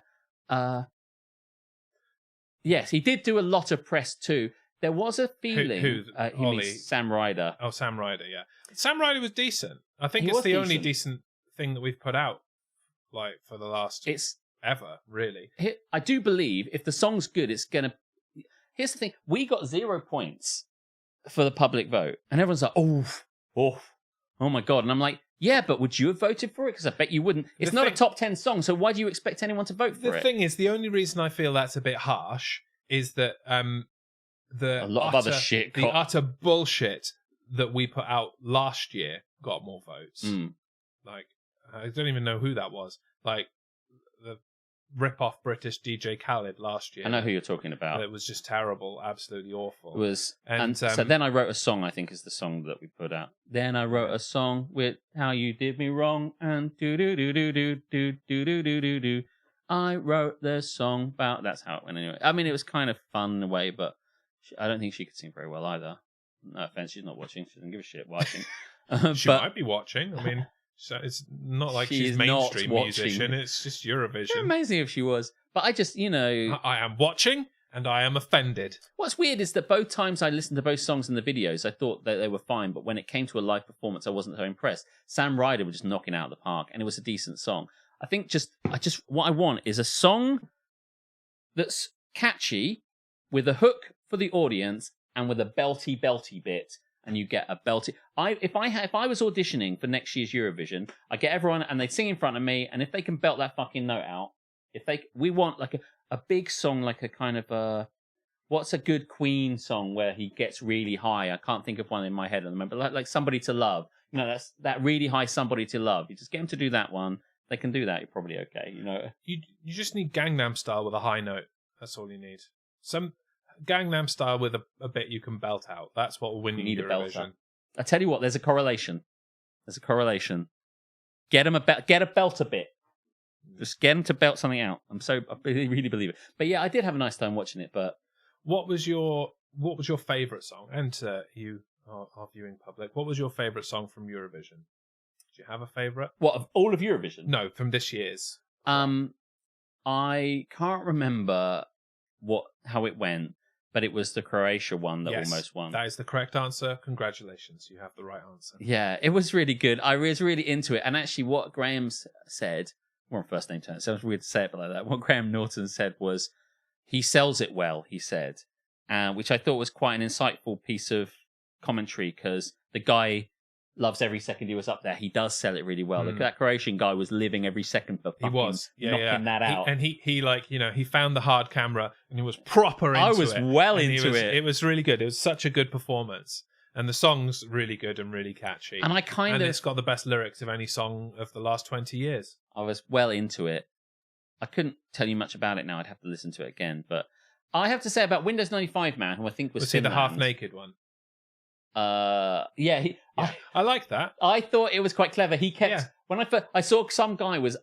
yes, he did do a lot of press too. There was a feeling. Who he means Sam Ryder. Oh, Sam Ryder. Yeah, Sam Ryder was decent. I think it's the only decent thing that we've put out, like for the last. Ever, really. I do believe if the song's good, it's going to... Here's the thing. We got 0 points for the public vote. And everyone's like, oh my God. And I'm like, yeah, but would you have voted for it? Because I bet you wouldn't. It's not a top 10 song, so why do you expect anyone to vote for it? The thing is, the only reason I feel that's a bit harsh is that the utter bullshit that we put out last year got more votes. Like, I don't even know who that was. Like, the rip-off British DJ Khaled last year. I know who you're talking about. It was just terrible, absolutely awful. It was, and so then I wrote a song, I think is the song that we put out. Then I wrote a song with How You Did Me Wrong and do-do-do-do-do-do-do-do-do-do-do. I wrote the song about... That's how it went anyway. I mean, it was kind of fun in a way, but I don't think she could sing very well either. No offense, she's not watching. She doesn't give a shit what I think. She might be watching. I mean... So it's not like she's mainstream musician. It's just Eurovision. It'd be amazing if she was. But I just, I am watching and I am offended. What's weird is that both times I listened to both songs and the videos, I thought that they were fine. But when it came to a live performance, I wasn't so impressed. Sam Ryder was just knocking out of the park and it was a decent song. I think what I want is a song that's catchy with a hook for the audience and with a belty bit. And you get a belty. If I was auditioning for next year's Eurovision, I get everyone and they sing in front of me, and if they can belt that fucking note out, we want like a big song, like a kind of what's a good Queen song where he gets really high? I can't think of one in my head at the moment. But like Somebody to Love. You know, that's that really high Somebody to Love. You just get them to do that one. They can do that. You're probably okay. You know, you just need Gangnam Style with a high note. That's all you need. Some Gangnam Style with a bit you can belt out. That's what will win you Eurovision. I tell you what, there's a correlation. Get a belt a bit. Just get them to belt something out. I really believe it. But yeah, I did have a nice time watching it. But what was your favourite song? And you, our viewing public, what was your favourite song from Eurovision? Do you have a favourite? What, of all of Eurovision? No, from this year's. I can't remember how it went, but it was the Croatia one that almost won. That is the correct answer. Congratulations, you have the right answer. Yeah, it was really good. I was really into it. And actually what Graham said, we're on first name terms, so it's weird to say it like that. What Graham Norton said was, he sells it well, he said, which I thought was quite an insightful piece of commentary, because the guy loves every second he was up there. He does sell it really well. That Croatian guy was living every second for fucking knocking that out. He like, you know, he found the hard camera and he was proper into it. I was well into it. It was really good. It was such a good performance. And the song's really good and really catchy. And it's got the best lyrics of any song of the last 20 years. I was well into it. I couldn't tell you much about it now. I'd have to listen to it again. But I have to say about Windows 95 Man, who I think was he the half-naked one? Yeah. I like that. I thought it was quite clever. He kept when I saw some guy was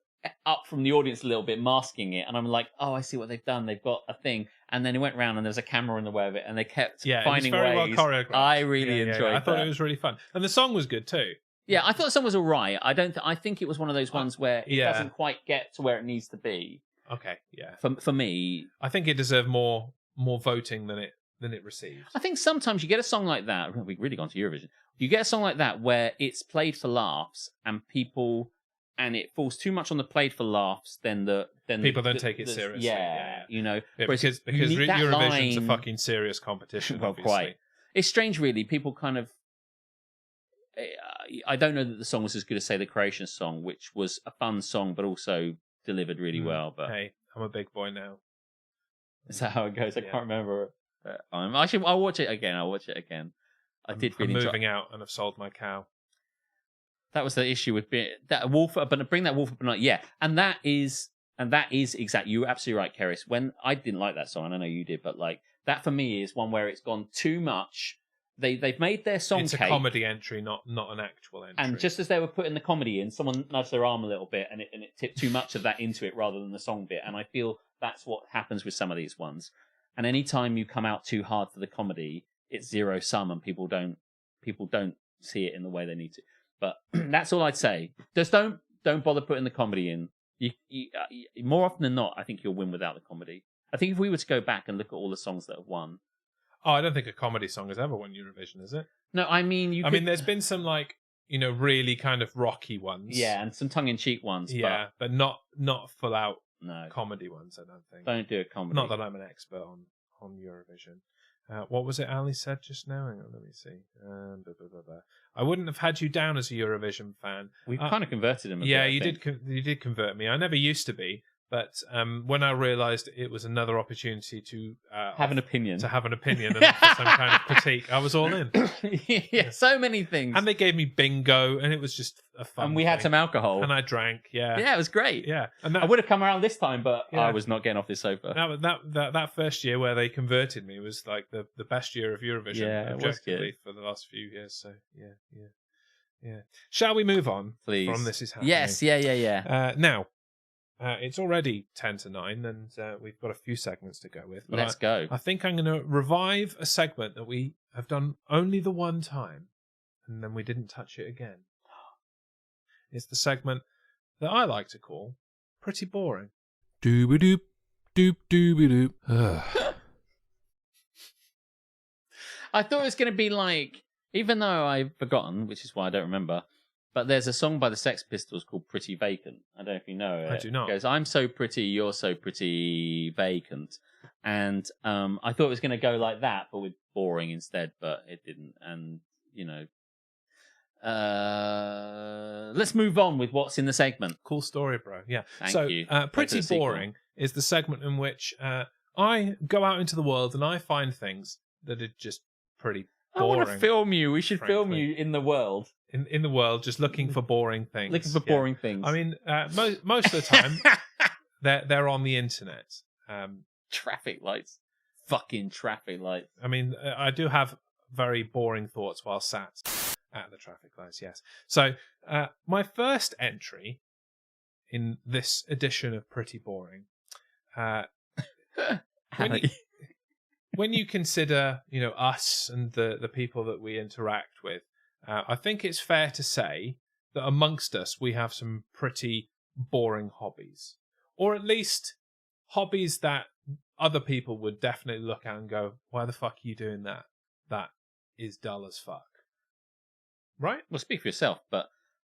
up from the audience a little bit masking it, and I'm like, oh, I see what they've done. They've got a thing, and then he went round and there was a camera in the way of it, and they kept finding it was very ways. well choreographed. I really enjoyed it. I thought it was really fun, and the song was good too. Yeah, I thought the song was all right. I think it was one of those ones where it doesn't quite get to where it needs to be. Okay, yeah. For me, I think it deserved more voting than it received. I think sometimes you get a song like that. We've really gone to Eurovision. You get a song like that where it's played for laughs, and it falls too much on the played for laughs. Then people don't take it seriously. Yeah, you know, because Eurovision's a fucking serious competition. Well, quite. It's strange, really. People kind of. I don't know that the song was as good as, say, the Croatian song, which was a fun song, but also delivered really well. But hey, I'm a big boy now. Is that how it goes? I can't remember. Actually, I'll watch it again. I'm moving out and I've sold my cow. That was the issue with that wolf, but bring that wolf up at night. Yeah, and that is exactly. You were absolutely right, Keris. When I didn't like that song, and I know you did, but like that for me is one where it's gone too much. They've made their song. It's a comedy entry, not an actual entry. And just as they were putting the comedy in, someone nudged their arm a little bit, and it tipped too much of that into it rather than the song bit. And I feel that's what happens with some of these ones. And any time you come out too hard for the comedy, it's zero sum, and people don't see it in the way they need to. But that's all I'd say. Just don't bother putting the comedy in. You more often than not, I think you'll win without the comedy. I think if we were to go back and look at all the songs that have won. Oh, I don't think a comedy song has ever won Eurovision, is it? No, I mean there's been some like, you know, really kind of rocky ones. Yeah, and some tongue-in-cheek ones. Yeah, but not full out no comedy ones. I don't think. Don't do a comedy. Not that I'm an expert on Eurovision. What was it Ali said just now? Hang on, let me see. I wouldn't have had you down as a Eurovision fan. We've kind of converted him. You did convert me. I never used to be, but when I realised it was another opportunity to have an opinion, and offer some kind of critique, I was all in. Yeah, so many things. And they gave me bingo, and it was just a fun. And we had some alcohol, and I drank. Yeah, yeah, it was great. Yeah, and I would have come around this time, but I was not getting off this sofa. That first year where they converted me was like the best year of Eurovision, objectively, for the last few years. So yeah. Shall we move on, please? From This Is Happening. Yes, yeah. Now. It's already 10 to 9, and we've got a few segments to go with. But Let's go. I think I'm going to revive a segment that we have done only the one time, and then we didn't touch it again. It's the segment that I like to call Pretty Boring. Dooby-doop, doop-dooby-doop. I thought it was going to be like, even though I've forgotten, which is why I don't remember, but there's a song by the Sex Pistols called Pretty Vacant. I don't know if you know it. I do not. It goes, I'm so pretty, you're so pretty vacant. And I thought it was going to go like that, but with boring instead, but it didn't. And, you know, let's move on with what's in the segment. Cool story, bro. Yeah. Thank you. Pretty Boring is the segment in which I go out into the world and I find things that are just pretty boring. I want to film you. We should film frankly. you in the world. In the world, just looking for boring things. Looking for boring things. I mean, most of the time, they're on the internet. Traffic lights. Fucking traffic lights. I mean, I do have very boring thoughts while sat at the traffic lights, yes. So, my first entry in this edition of Pretty Boring, when you consider, us and the people that we interact with, I think it's fair to say that amongst us, we have some pretty boring hobbies. Or at least hobbies that other people would definitely look at and go, why the fuck are you doing that? That is dull as fuck. Right? Well, speak for yourself, but...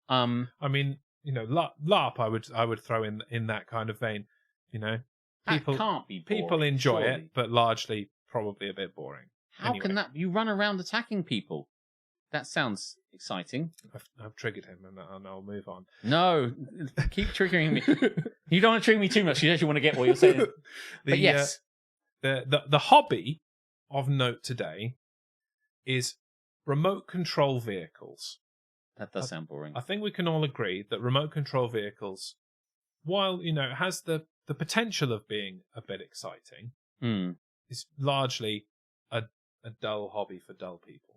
I mean, LARP I would throw in that kind of vein. People, that can't be boring, people enjoy surely. it, but largely probably a bit boring. How can that... You run around attacking people. That sounds exciting. I've triggered him, and I'll move on. No, keep triggering me. You don't want to trigger me too much. You actually want to get what you're saying. But yes. The hobby of note today is remote control vehicles. That does sound boring. I think we can all agree that remote control vehicles, while, it has the potential of being a bit exciting, is largely a dull hobby for dull people.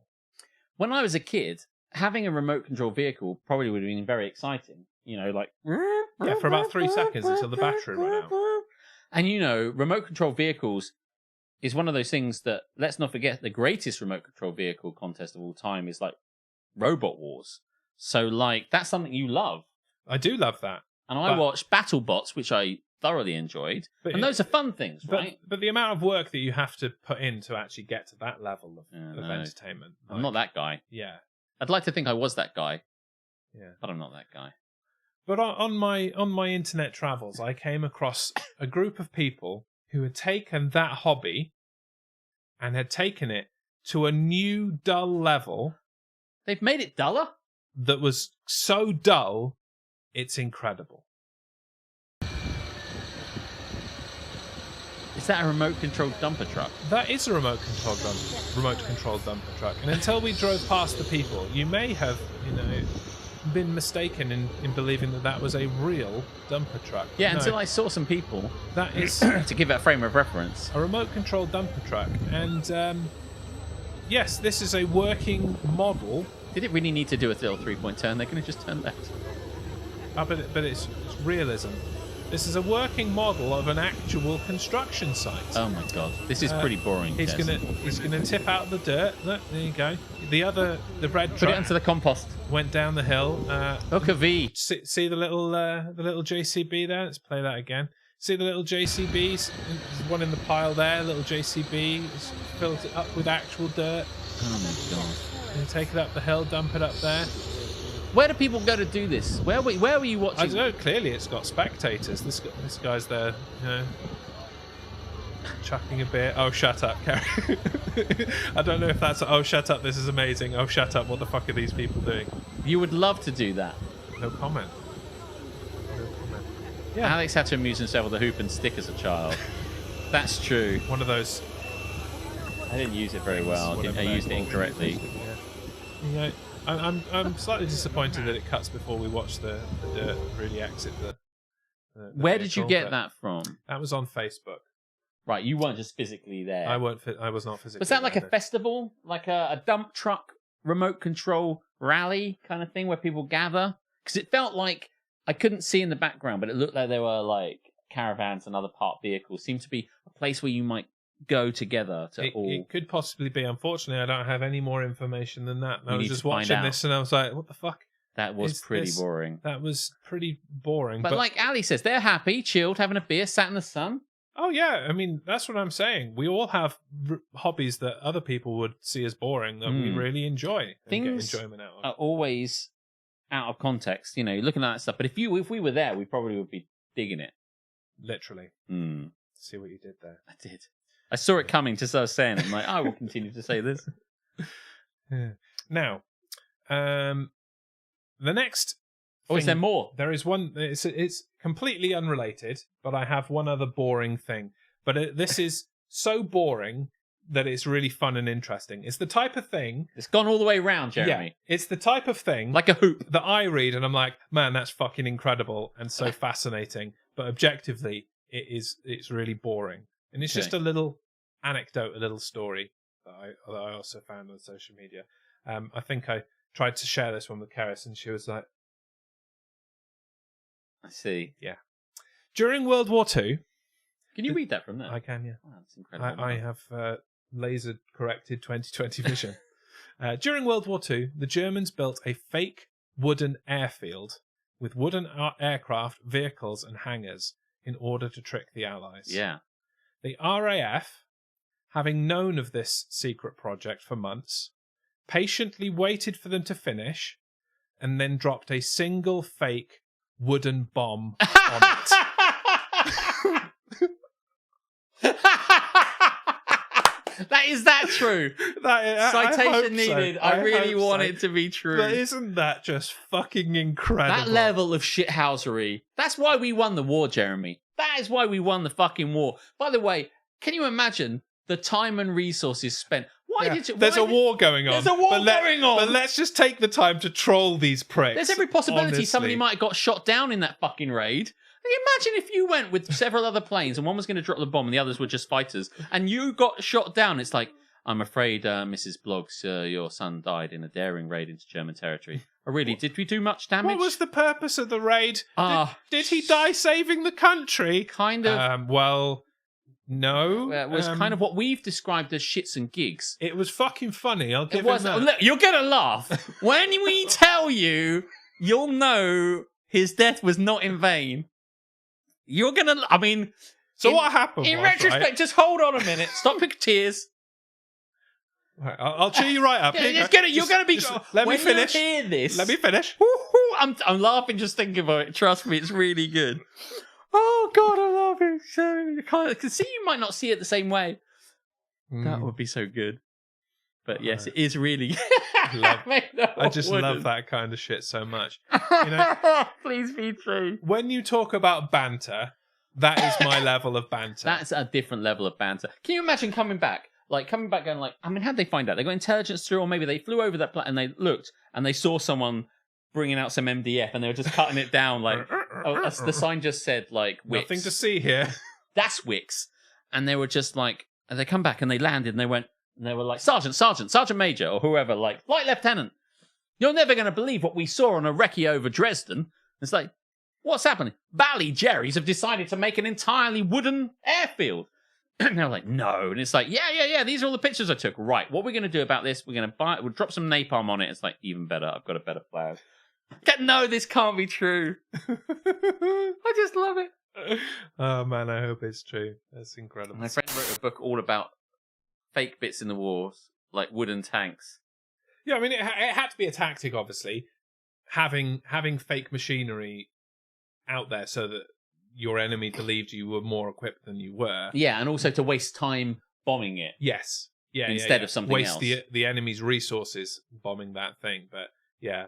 When I was a kid, having a remote control vehicle probably would have been very exciting. Like... Yeah, for about 3 seconds until the battery ran out. And, remote control vehicles is one of those things that, let's not forget, the greatest remote control vehicle contest of all time is, Robot Wars. So, that's something you love. I do love that. And I watched BattleBots, which I thoroughly enjoyed. And those are fun things, right? But the amount of work that you have to put in to actually get to that level of entertainment. I'm not that guy. Yeah. I'd like to think I was that guy. Yeah. But I'm not that guy. But on my internet travels, I came across a group of people who had taken that hobby and had taken it to a new dull level. They've made it duller? That was so dull, it's incredible. Is that a remote-controlled dumper truck? That is a remote-controlled dumper truck. And until we drove past the people, you may have, been mistaken in believing that was a real dumper truck. Yeah, until I saw some people. That is... to give that frame of reference. A remote-controlled dumper truck. And, yes, this is a working model. Did it really need to do a little three-point turn? They could have just turned left. But it's realism. This is a working model of an actual construction site. Oh my god, this is pretty boring. He's gonna tip out the dirt. Look, there you go. The red truck. Put it into the compost. Went down the hill. Hook a V. See the little JCB there? Let's play that again. See the little JCBs? There's one in the pile there. Little JCB. It's filled it up with actual dirt. Oh my god. And take it up the hill, dump it up there. Where do people go to do this? Where were you watching? I don't know. Clearly, it's got spectators. This guy's there, chucking a beer. Oh, shut up, Carrie. I don't know if that's. Oh, shut up. This is amazing. Oh, shut up. What the fuck are these people doing? You would love to do that. No comment. Yeah. Alex had to amuse himself with a hoop and stick as a child. That's true. One of those. I didn't use it very well. I used it incorrectly. Yeah. I'm slightly disappointed that it cuts before we watch the dirt really exit the Where did you get that from? That was on Facebook. Right, you weren't just physically there. I was not physically. Was that like there. A festival, like a dump truck remote control rally kind of thing where people gather? Because it felt like I couldn't see in the background, but it looked like there were like caravans and other parked vehicles. Seemed to be a place where you might go together to all. It could possibly be. Unfortunately, I don't have any more information than that. I was just watching this and I was like, what the fuck? That was pretty boring. That was pretty boring. But like Ali says, they're happy, chilled, having a beer, sat in the sun. Oh, yeah. I mean, that's what I'm saying. We all have hobbies that other people would see as boring that we really enjoy and get enjoyment out of. Are always out of context. Looking at that stuff. But if we were there, we probably would be digging it. Literally. See what you did there. I did. I saw it coming just as I was saying it. I'm like, I will continue to say this. Yeah. Now, the next... is there more? There is one... It's completely unrelated, but I have one other boring thing. But this is so boring that it's really fun and interesting. It's the type of thing... It's gone all the way round, Jeremy. Yeah, it's the type of thing... Like a hoop. That I read and I'm like, man, that's fucking incredible and so fascinating. But objectively, it's really boring. And it's just a little anecdote, a little story that I also found on social media. I think I tried to share this one with Karis and she was like... I see. Yeah. During World War II... Can you read that from there? I can, yeah. Oh, that's incredible. I have laser-corrected 20/20 vision. During World War II, the Germans built a fake wooden airfield with wooden aircraft, vehicles, and hangars in order to trick the Allies. Yeah. The RAF, having known of this secret project for months, patiently waited for them to finish and then dropped a single fake wooden bomb on it. Is that true? Citation needed. So. I really want it to be true. But isn't that just fucking incredible? That level of shithousery. That's why we won the war, Jeremy. That is why we won the fucking war. By the way, can you imagine the time and resources spent? There's a war going on. There's a war going on. But let's just take the time to troll these pricks. There's every possibility honestly. Somebody might have got shot down in that fucking raid. Imagine if you went with several other planes and one was going to drop the bomb and the others were just fighters and you got shot down. It's like, I'm afraid, Mrs. Bloggs, your son died in a daring raid into German territory. Oh, really? Did we do much damage? What was the purpose of the raid? Did he die saving the country? Kind of. Well, no. It was kind of what we've described as shits and gigs. It was fucking funny. I'll give him that. Look, you're going to laugh. When we tell you, you'll know his death was not in vain. You're going to... I mean... So what happened in retrospect, right? Just hold on a minute. Stop picking tears. Right, I'll cheer you right up. You're going to be... Let me finish. You hear this, let me finish. I'm laughing just thinking about it. Trust me, it's really good. Oh, God, I love it. So, I can see you might not see it the same way. That would be so good. But yes, it is really... I just love that kind of shit so much. You know, please be true. When you talk about banter, that is my level of banter. That's a different level of banter. Can you imagine coming back going like, I mean, how'd they find out? They got intelligence through, or maybe they flew over that planet and they looked and they saw someone bringing out some MDF and they were just cutting it down like, the sign just said like, Wix. Nothing to see here. That's Wix. And they were just like, and they come back and they landed and they went, and they were like, Sergeant Major, or whoever, like, Flight Lieutenant, you're never going to believe what we saw on a recce over Dresden. It's like, what's happening? Bally Jerry's have decided to make an entirely wooden airfield. And they're like, no. And it's like, yeah, these are all the pictures I took. Right, what we're going to do about this, we'll drop some napalm on it. It's like, even better, I've got a better plan. No, this can't be true. I just love it. Oh, man, I hope it's true. That's incredible. My friend wrote a book all about fake bits in the wars, like wooden tanks. Yeah, I mean, it had to be a tactic, obviously, having fake machinery out there so that your enemy believed you were more equipped than you were. Yeah, and also to waste time bombing it. Yes. Yeah, instead of something else. Waste the enemy's resources bombing that thing. But yeah,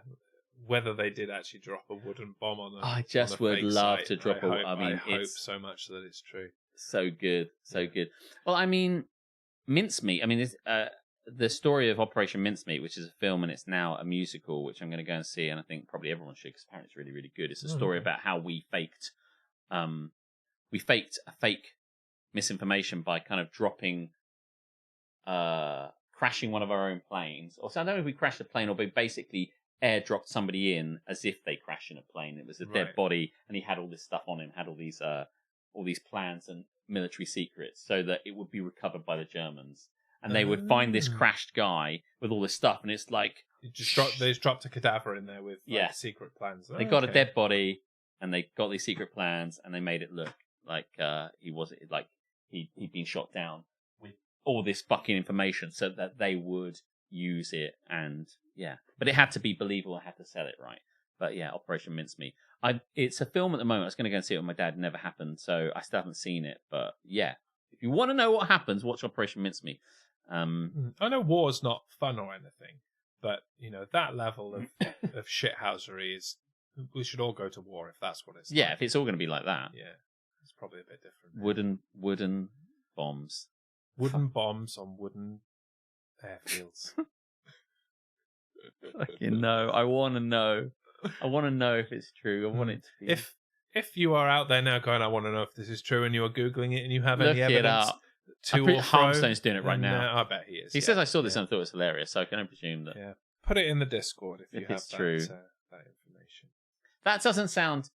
whether they did actually drop a wooden bomb on them. I just would love to drop I hope so much that it's true. So good. So good. Well, I mean, Mincemeat. I mean, the story of Operation Mincemeat, which is a film and it's now a musical, which I'm going to go and see, and I think probably everyone should because apparently it's really, really good. It's a story about how we faked a fake misinformation by kind of crashing one of our own planes. Or so I don't know if we crashed a plane or we basically airdropped somebody in as if they crashed in a plane. It was a dead body, and he had all this stuff on him, had all these plans and military secrets, so that it would be recovered by the Germans. And they would find this crashed guy with all this stuff, and it's like they just dropped a cadaver in there with secret plans. They got a dead body, and they got these secret plans, and they made it look like he'd been shot down with all this fucking information, so that they would use it. And but it had to be believable. I had to sell it right. But yeah, Operation Mincemeat. It's a film at the moment. I was going to go and see it with my dad. It never happened, so I still haven't seen it. But yeah, if you want to know what happens, watch Operation Mincemeat. I know war's not fun or anything, but that level of shithousery is. We should all go to war if that's what it's. Yeah, if it's all going to be like that. Yeah, it's probably a bit different. Wooden bombs. Wooden bombs on wooden airfields. Fucking no. I want to know. I want to know if it's true. I want it to be. If you are out there now going, I want to know if this is true, and you are Googling it and you have any Look it evidence up. to or fro, Harmstone's doing it right now. I bet he is. He says I saw this and I thought it was hilarious, so I can only presume that. Yeah. Put it in the Discord if you have it's true. That information. That doesn't sound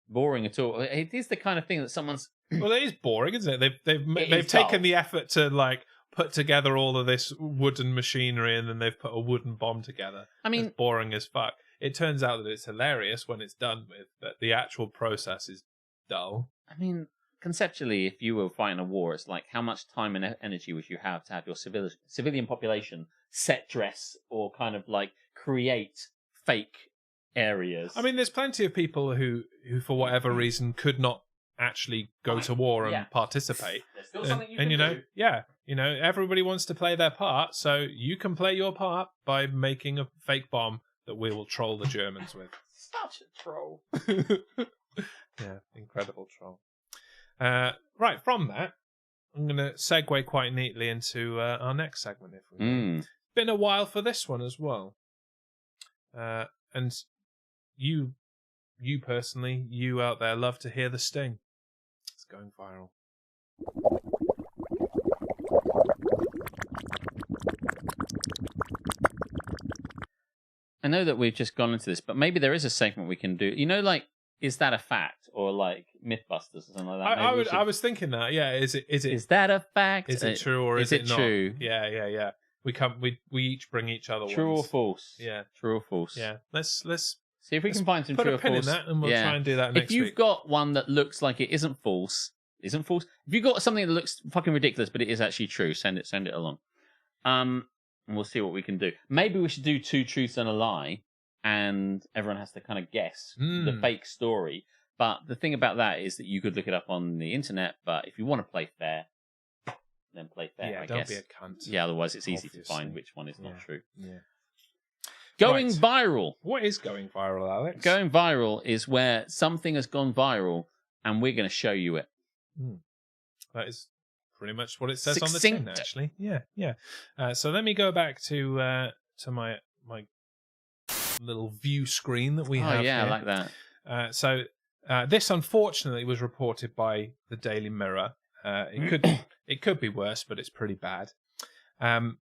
boring at all. It is the kind of thing that someone's. Well, it is boring, isn't it? They've taken the effort to like put together all of this wooden machinery, and then they've put a wooden bomb together. I mean, it's boring as fuck. It turns out that it's hilarious when it's done with, but the actual process is dull. I mean, conceptually, if you were fighting a war, it's like how much time and energy would you have to have your civilian population set dress or kind of like create fake areas? I mean, there's plenty of people who for whatever reason could not actually go to war and participate. There's still something you can do. Everybody wants to play their part, so you can play your part by making a fake bomb that we will troll the Germans with. Such a troll. Yeah, incredible troll. Right, from that, I'm going to segue quite neatly into our next segment. If we may. Been a while for this one as well. And you personally, you out there, love to hear the sting. It's going viral. I know that we've just gone into this, but maybe there is a segment we can do. You know, like, is that a fact? Or like Mythbusters or something like that? I was thinking that, yeah. Is that a fact? Is it true or is it not? True? Yeah. We each bring each other true ones. Or false? Yeah. True or false? Yeah. Let's see if we can find some put true a or pin false. in that, and we'll try and do that next week. If you've got one that looks like it isn't false. If you've got something that looks fucking ridiculous, but it is actually true, send it along. And we'll see what we can do. Maybe we should do 2 truths and a lie, and everyone has to kind of guess the fake story. But the thing about that is that you could look it up on the internet, but if you want to play fair, then play fair, yeah, I don't guess. be a cunt. Yeah, otherwise it's easy to find which one is not true. Yeah. Going viral. What is going viral, Alex? Going viral is where something has gone viral, and we're going to show you it. That is pretty much what it says on the tin, actually. Yeah. So let me go back to my little view screen that we have. Oh yeah, here. I like that. So this unfortunately was reported by the Daily Mirror. It could be worse, but it's pretty bad. I'll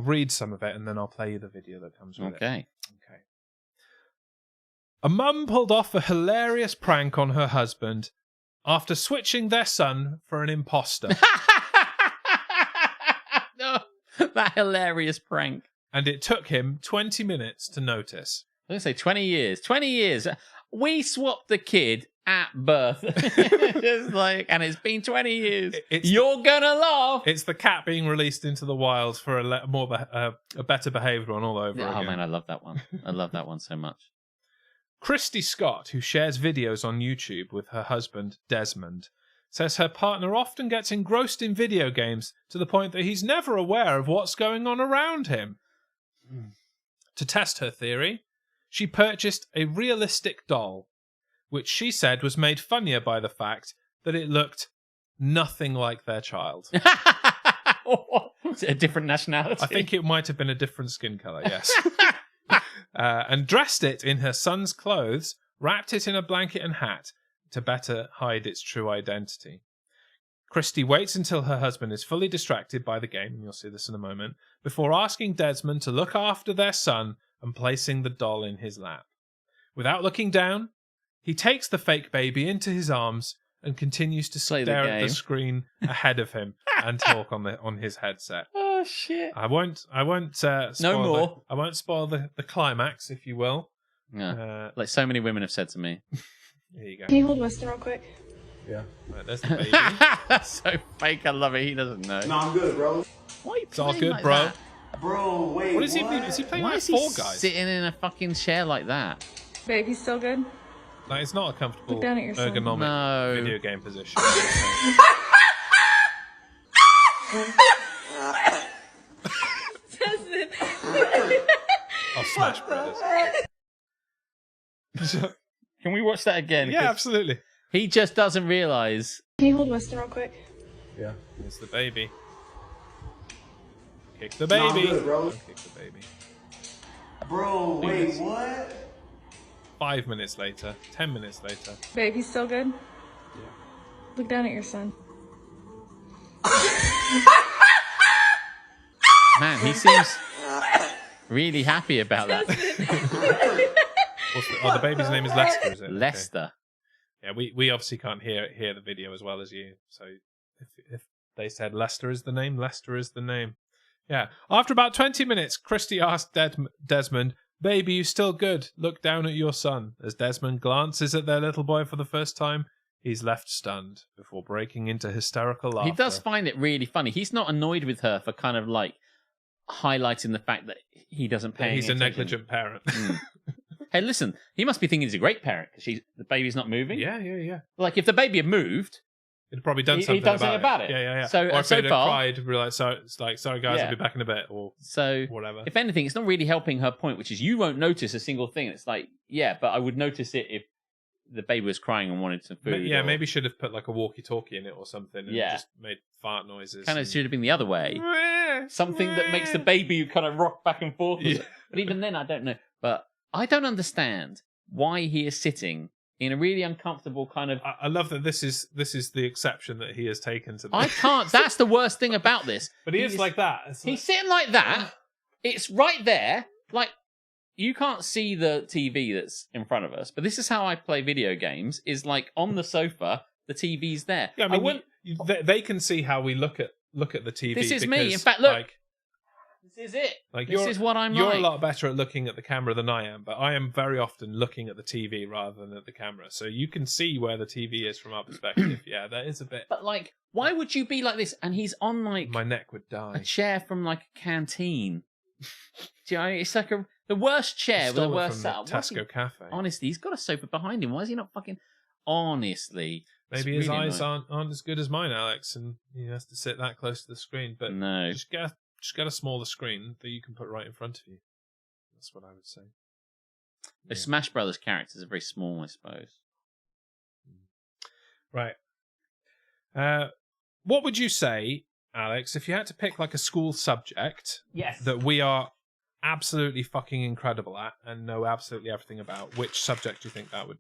read some of it and then I'll play you the video that comes with it. Okay. A mum pulled off a hilarious prank on her husband after switching their son for an imposter. No, that hilarious prank. And it took him 20 minutes to notice. I'm going to say 20 years. 20 years. We swapped the kid at birth. Just like, and it's been 20 years. You're going to laugh. It's the cat being released into the wild for a better behaved one all over again. Oh, man, I love that one. I love that one so much. Christy Scott, who shares videos on YouTube with her husband, Desmond, says her partner often gets engrossed in video games to the point that he's never aware of what's going on around him. To test her theory, she purchased a realistic doll, which she said was made funnier by the fact that it looked nothing like their child. Is it a different nationality? I think it might have been a different skin colour, yes. And dressed it in her son's clothes, wrapped it in a blanket and hat to better hide its true identity. Christy waits until her husband is fully distracted by the game, and you'll see this in a moment, before asking Desmond to look after their son and placing the doll in his lap. Without looking down, he takes the fake baby into his arms and continues to stare at the screen ahead of him and talk on his headset. Oh shit! I won't spoil no more. I won't spoil the climax, if you will. Yeah. Like so many women have said to me. Here you go. Can you hold Weston real quick? Yeah. Right, there's the baby. That's so fake. I love it. He doesn't know. No, I'm good, bro. Why are you it's all good, like bro. That? Bro, wait. What is he? Is he playing Why like is Fall he Guys? sitting in a fucking chair like that? Babe, he's still good? Like, it's not a comfortable Look down at your son. ergonomic video game position. I'll smash brothers. Can we watch that again? Yeah, absolutely. He just doesn't realise Can you hold Weston real quick? Yeah. It's the baby. Kick the baby. Nah, I'm good, bro. Don't kick the baby. Bro, wait, what? 5 minutes later. 10 minutes later. Babe, he's still good? Yeah. Look down at your son. Man, he seems really happy about that. The baby's name is Lester, is it? Lester. Okay. Yeah, we obviously can't hear the video as well as you. So if they said Lester is the name, Lester is the name. Yeah. After about 20 minutes, Christy asked Desmond, "Baby, you still good? Look down at your son." As Desmond glances at their little boy for the first time, he's left stunned before breaking into hysterical laughter. He does find it really funny. He's not annoyed with her for kind of like highlighting the fact that he doesn't pay He's any a attention. negligent parent. Hey, listen, he must be thinking he's a great parent because the baby's not moving. Yeah. Like if the baby had moved, It'd probably done something he'd done something about it. Yeah. So, or if so it had far, cried, be like, sorry guys, Yeah. I'll be back in a bit, or so whatever. if anything, it's not really helping her point, which is you won't notice a single thing. It's like, yeah, but I would notice it if the baby was crying and wanted some food. Yeah, or, maybe should have put like a walkie-talkie in it or something, and Yeah. just made fart noises. kind of and... should have been the other way. Something that makes the baby kind of rock back and forth. Yeah. But even then, I don't know. But I don't understand why he is sitting in a really uncomfortable kind of. I love that this is the exception that he has taken to this. I can't. That's the worst thing about this. But he is like that. It's He's sitting like that. It's right there. Like you can't see the TV that's in front of us. But this is how I play video games. Is like on the sofa, the TV's there. Yeah, I mean, they can see how we look at the TV. This is because, me. In fact, look. Like, This is it. Like this is what I'm You're like. a lot better at looking at the camera than I am, but I am very often looking at the TV rather than at the camera. So you can see where the TV is from our perspective. Yeah, that is a bit. But like, why would you be like this? And he's on like My neck would a die. chair from like a canteen. Do you know? It's like the worst chair with the Stole it worst from setup. the What's he- Tesco cafe. Honestly, he's got a sofa behind him. Why is he not fucking? Honestly, Maybe it's his really eyes annoying. aren't as good as mine, Alex, and he has to sit that close to the screen. But No. just get a smaller screen that you can put right in front of you. That's what I would say. The Yeah. Smash Brothers characters are very small, I suppose. Right. What would you say, Alex, if you had to pick like a school subject Yes. that we are absolutely fucking incredible at and know absolutely everything about, which subject do you think that would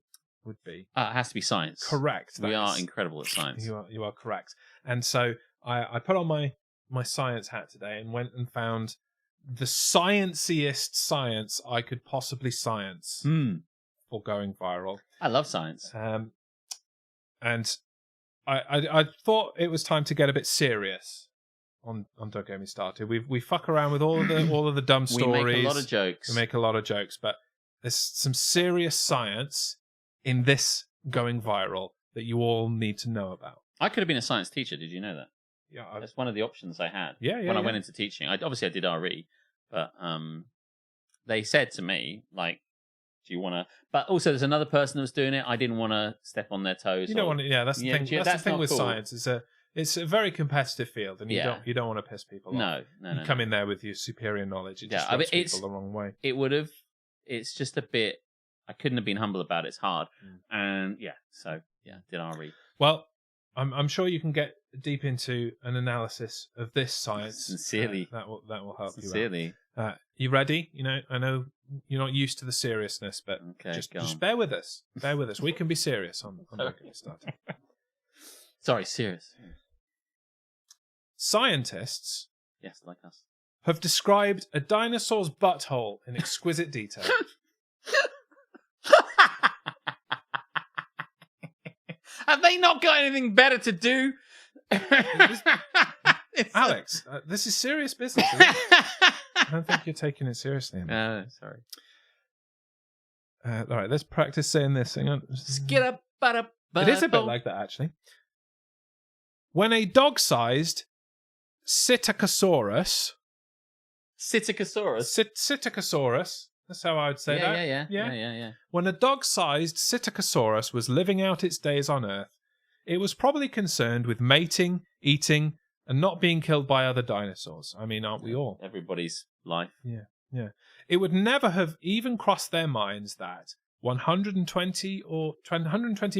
be? It has to be science. Correct. We that are is- incredible at science. You are correct. And so I put on my science hat today and went and found the scienciest science I could possibly science for going viral. I love science. And I thought it was time to get a bit serious on Don't Get Me Started. We fuck around with all of the dumb stories. We make a lot of jokes. We make a lot of jokes, but there's some serious science in this going viral that you all need to know about. I could have been a science teacher. Did you know that? Yeah, That's one of the options I had. Yeah, when I yeah. went into teaching. Obviously I did RE, but they said to me, like, do you want to... But also there's another person that was doing it. I didn't want to step on their toes. You don't want to, yeah, that's the thing. Yeah, That's the thing not with cool. science. It's a very competitive field, and you Yeah. don't want to piss people off. No. You come in there with your superior knowledge. It just Yeah, I rubs mean, people the wrong way. It would have... It's just a bit... I couldn't have been humble about it. It's hard. And yeah, so yeah, did RE. Well, I'm sure you can get deep into an analysis of this science. Sincerely. That will help Sincerely. you out. You ready? I know you're not used to the seriousness, but Okay, just go on. bear with us. Bear with us. We can be serious on Don't Get Me Started. Sorry, serious. Scientists Yes, like us. have described a dinosaur's butthole in exquisite detail. Have they not got anything better to do? Alex, this is serious business. Isn't it? I don't think you're taking it seriously. Sorry. All right, let's practice saying this. Hang on. It is a bit like that, actually. When a dog-sized Psittacosaurus, Psittacosaurus, that's how I would say that. Yeah. When a dog-sized Psittacosaurus was living out its days on Earth, it was probably concerned with mating, eating, and not being killed by other dinosaurs. I mean, aren't we all? Everybody's life. Yeah. It would never have even crossed their minds that 120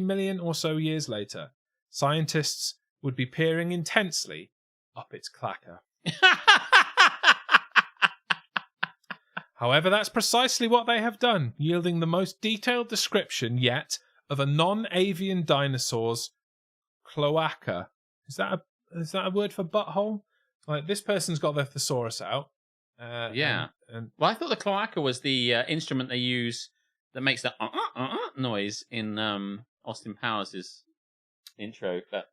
million or so years later, scientists would be peering intensely up its clacker. However, that's precisely what they have done, yielding the most detailed description yet of a non-avian dinosaur's cloaca. Is that a word for butthole? Like, this person's got their thesaurus out. Yeah. And Well, I thought the cloaca was the instrument they use that makes the noise in Austin Powers' intro. But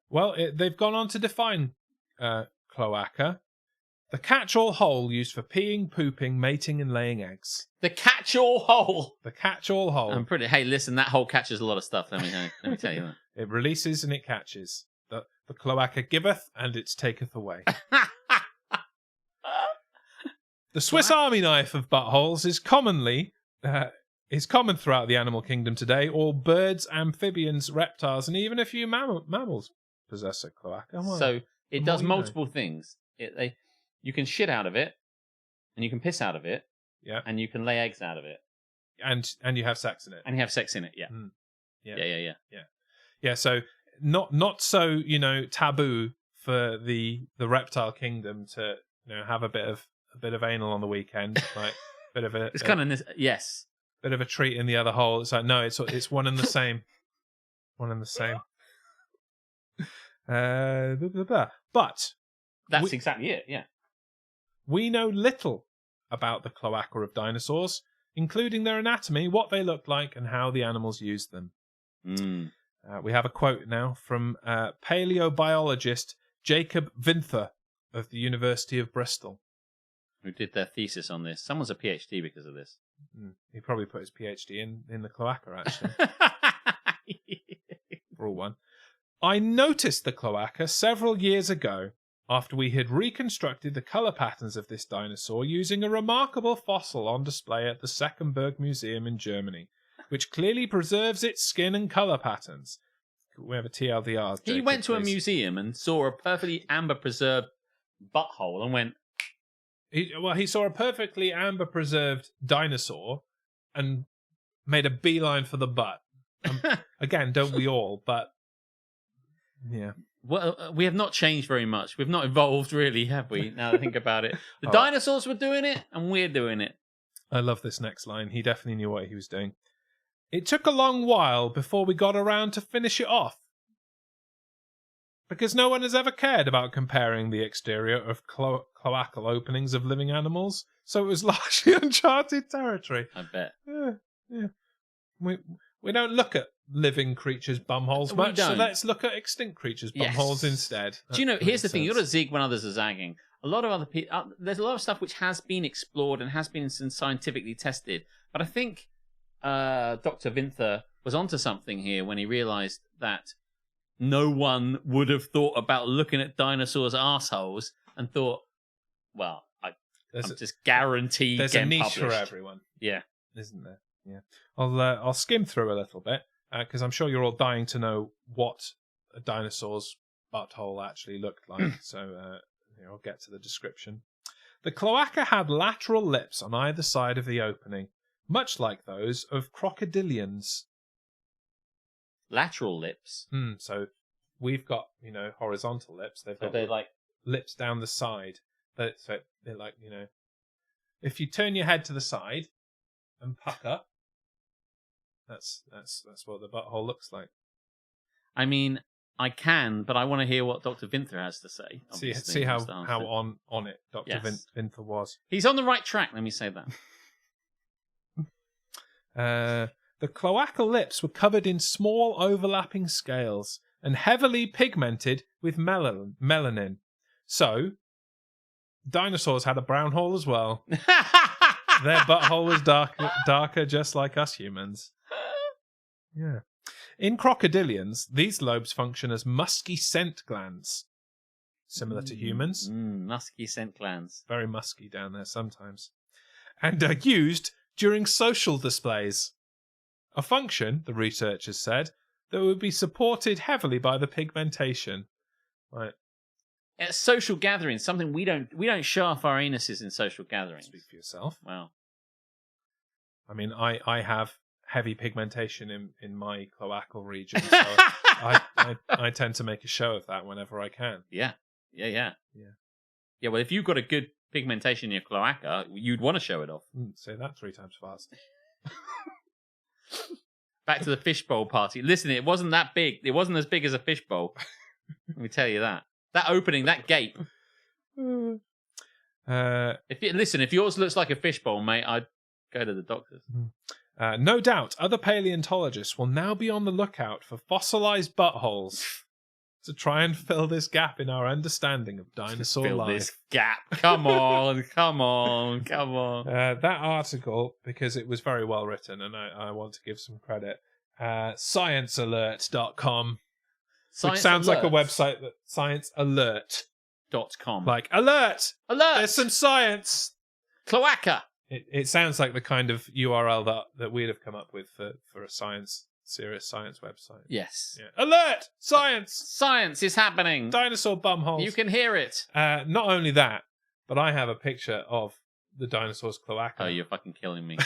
they've gone on to define cloaca. The catch-all hole used for peeing, pooping, mating, and laying eggs. the catch-all hole. The catch-all hole. Hey, listen, that hole catches a lot of stuff. Let me tell you that. It releases and it catches. The cloaca giveth and it taketh away. The Swiss Army knife of buttholes is common throughout the animal kingdom today. All birds, amphibians, reptiles, and even a few mammals possess a cloaca. Well, So it does multiple things. You can shit out of it, and you can piss out of it, yeah, and you can lay eggs out of it, and you have sex in it, and you have sex in it. Yeah, yeah. So not so taboo for the reptile kingdom to have a bit of anal on the weekend, like bit of a. It's kind of yes. Bit of a treat in the other hole. It's like, no, it's one and the same. One and the same. But that's exactly it. Yeah. We know little about the cloaca of dinosaurs, including their anatomy, what they looked like, and how the animals used them. We have a quote now from paleobiologist Jacob Vinther of the University of Bristol, who did their thesis on this. Someone's a PhD because of this. He probably put his PhD in the cloaca, actually. For all one. I noticed the cloaca several years ago after we had reconstructed the colour patterns of this dinosaur using a remarkable fossil on display at the Seckenberg Museum in Germany, which clearly preserves its skin and colour patterns. We have a TLDR. He went to a museum and saw a perfectly amber-preserved butthole and went... He saw a perfectly amber-preserved dinosaur and made a beeline for the butt. Again, don't we all? But, yeah. Well, we have not changed very much. We've not evolved, really, have we? Now that I think about it. The dinosaurs were doing it, and we're doing it. I love this next line. He definitely knew what he was doing. It took a long while before we got around to finish it off. Because no one has ever cared about comparing the exterior of cloacal openings of living animals, so it was largely uncharted territory. I bet. Yeah. We don't look at living creatures' bumholes much, so let's look at extinct creatures' bumholes instead. Do you know, here's the thing, you've got to zig when others are zagging. A lot of other people, there's a lot of stuff which has been explored and has been scientifically tested, but I think Dr. Vinther was onto something here when he realised that no one would have thought about looking at dinosaurs' arseholes and thought, well, I'm just guaranteed there's a niche published for everyone. Yeah. Isn't there? Yeah. I'll skim through a little bit, because I'm sure you're all dying to know what a dinosaur's butthole actually looked like. So I'll get to the description. The cloaca had lateral lips on either side of the opening, much like those of crocodilians. Lateral lips? So we've got, horizontal lips. They're like lips down the side. So they're like, if you turn your head to the side and puck up, that's what the butthole looks like. I mean, I can, but I want to hear what Dr. Vinther has to say. See how on it Dr. Vinther was. He's on the right track, let me say that. The cloacal lips were covered in small overlapping scales and heavily pigmented with melanin. So, dinosaurs had a brown hole as well. Their butthole was darker, just like us humans. Yeah. In crocodilians, these lobes function as musky scent glands, similar to humans. Musky scent glands. Very musky down there sometimes. And are used during social displays. A function, the researchers said, that would be supported heavily by the pigmentation. Right. At social gatherings, something we don't show off our anuses in social gatherings. Speak for yourself. Wow. I mean, I have heavy pigmentation in my cloacal region, so I tend to make a show of that whenever I can. Yeah. Well, if you've got a good pigmentation in your cloaca, you'd want to show it off. Say that 3 times fast. Back to the fishbowl party. Listen, it wasn't that big. It wasn't as big as a fishbowl. Let me tell you that. That opening, that gape. If yours looks like a fishbowl, mate, I'd go to the doctors. No doubt, other paleontologists will now be on the lookout for fossilized buttholes to try and fill this gap in our understanding of dinosaur Fill life. this gap. Come on. That article, because it was very well written, and I want to give some credit, sciencealert.com, which sounds like a website that sciencealert.com. Like, alert! There's some science! Cloaca! It sounds like the kind of URL that we'd have come up with for a serious science website. Yes. Yeah. Alert! Science! Science is happening! Dinosaur bumholes. You can hear it. Not only that, but I have a picture of the dinosaur's cloaca. Oh, you're fucking killing me.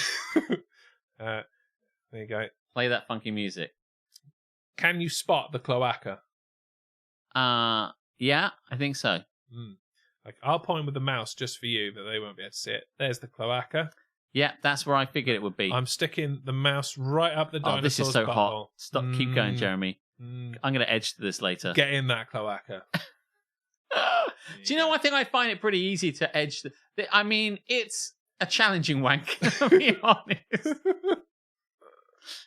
There you go. Play that funky music. Can you spot the cloaca? Yeah, I think so. Like, I'll point with the mouse just for you, but they won't be able to see it. There's the cloaca. Yeah, that's where I figured it would be. I'm sticking the mouse right up the dinosaur's this is so butthole. hot. Stop, keep going, Jeremy. I'm going to edge to this later. Get in that cloaca. Do you know, I think I find it pretty easy to edge. I mean, it's a challenging wank, to be honest.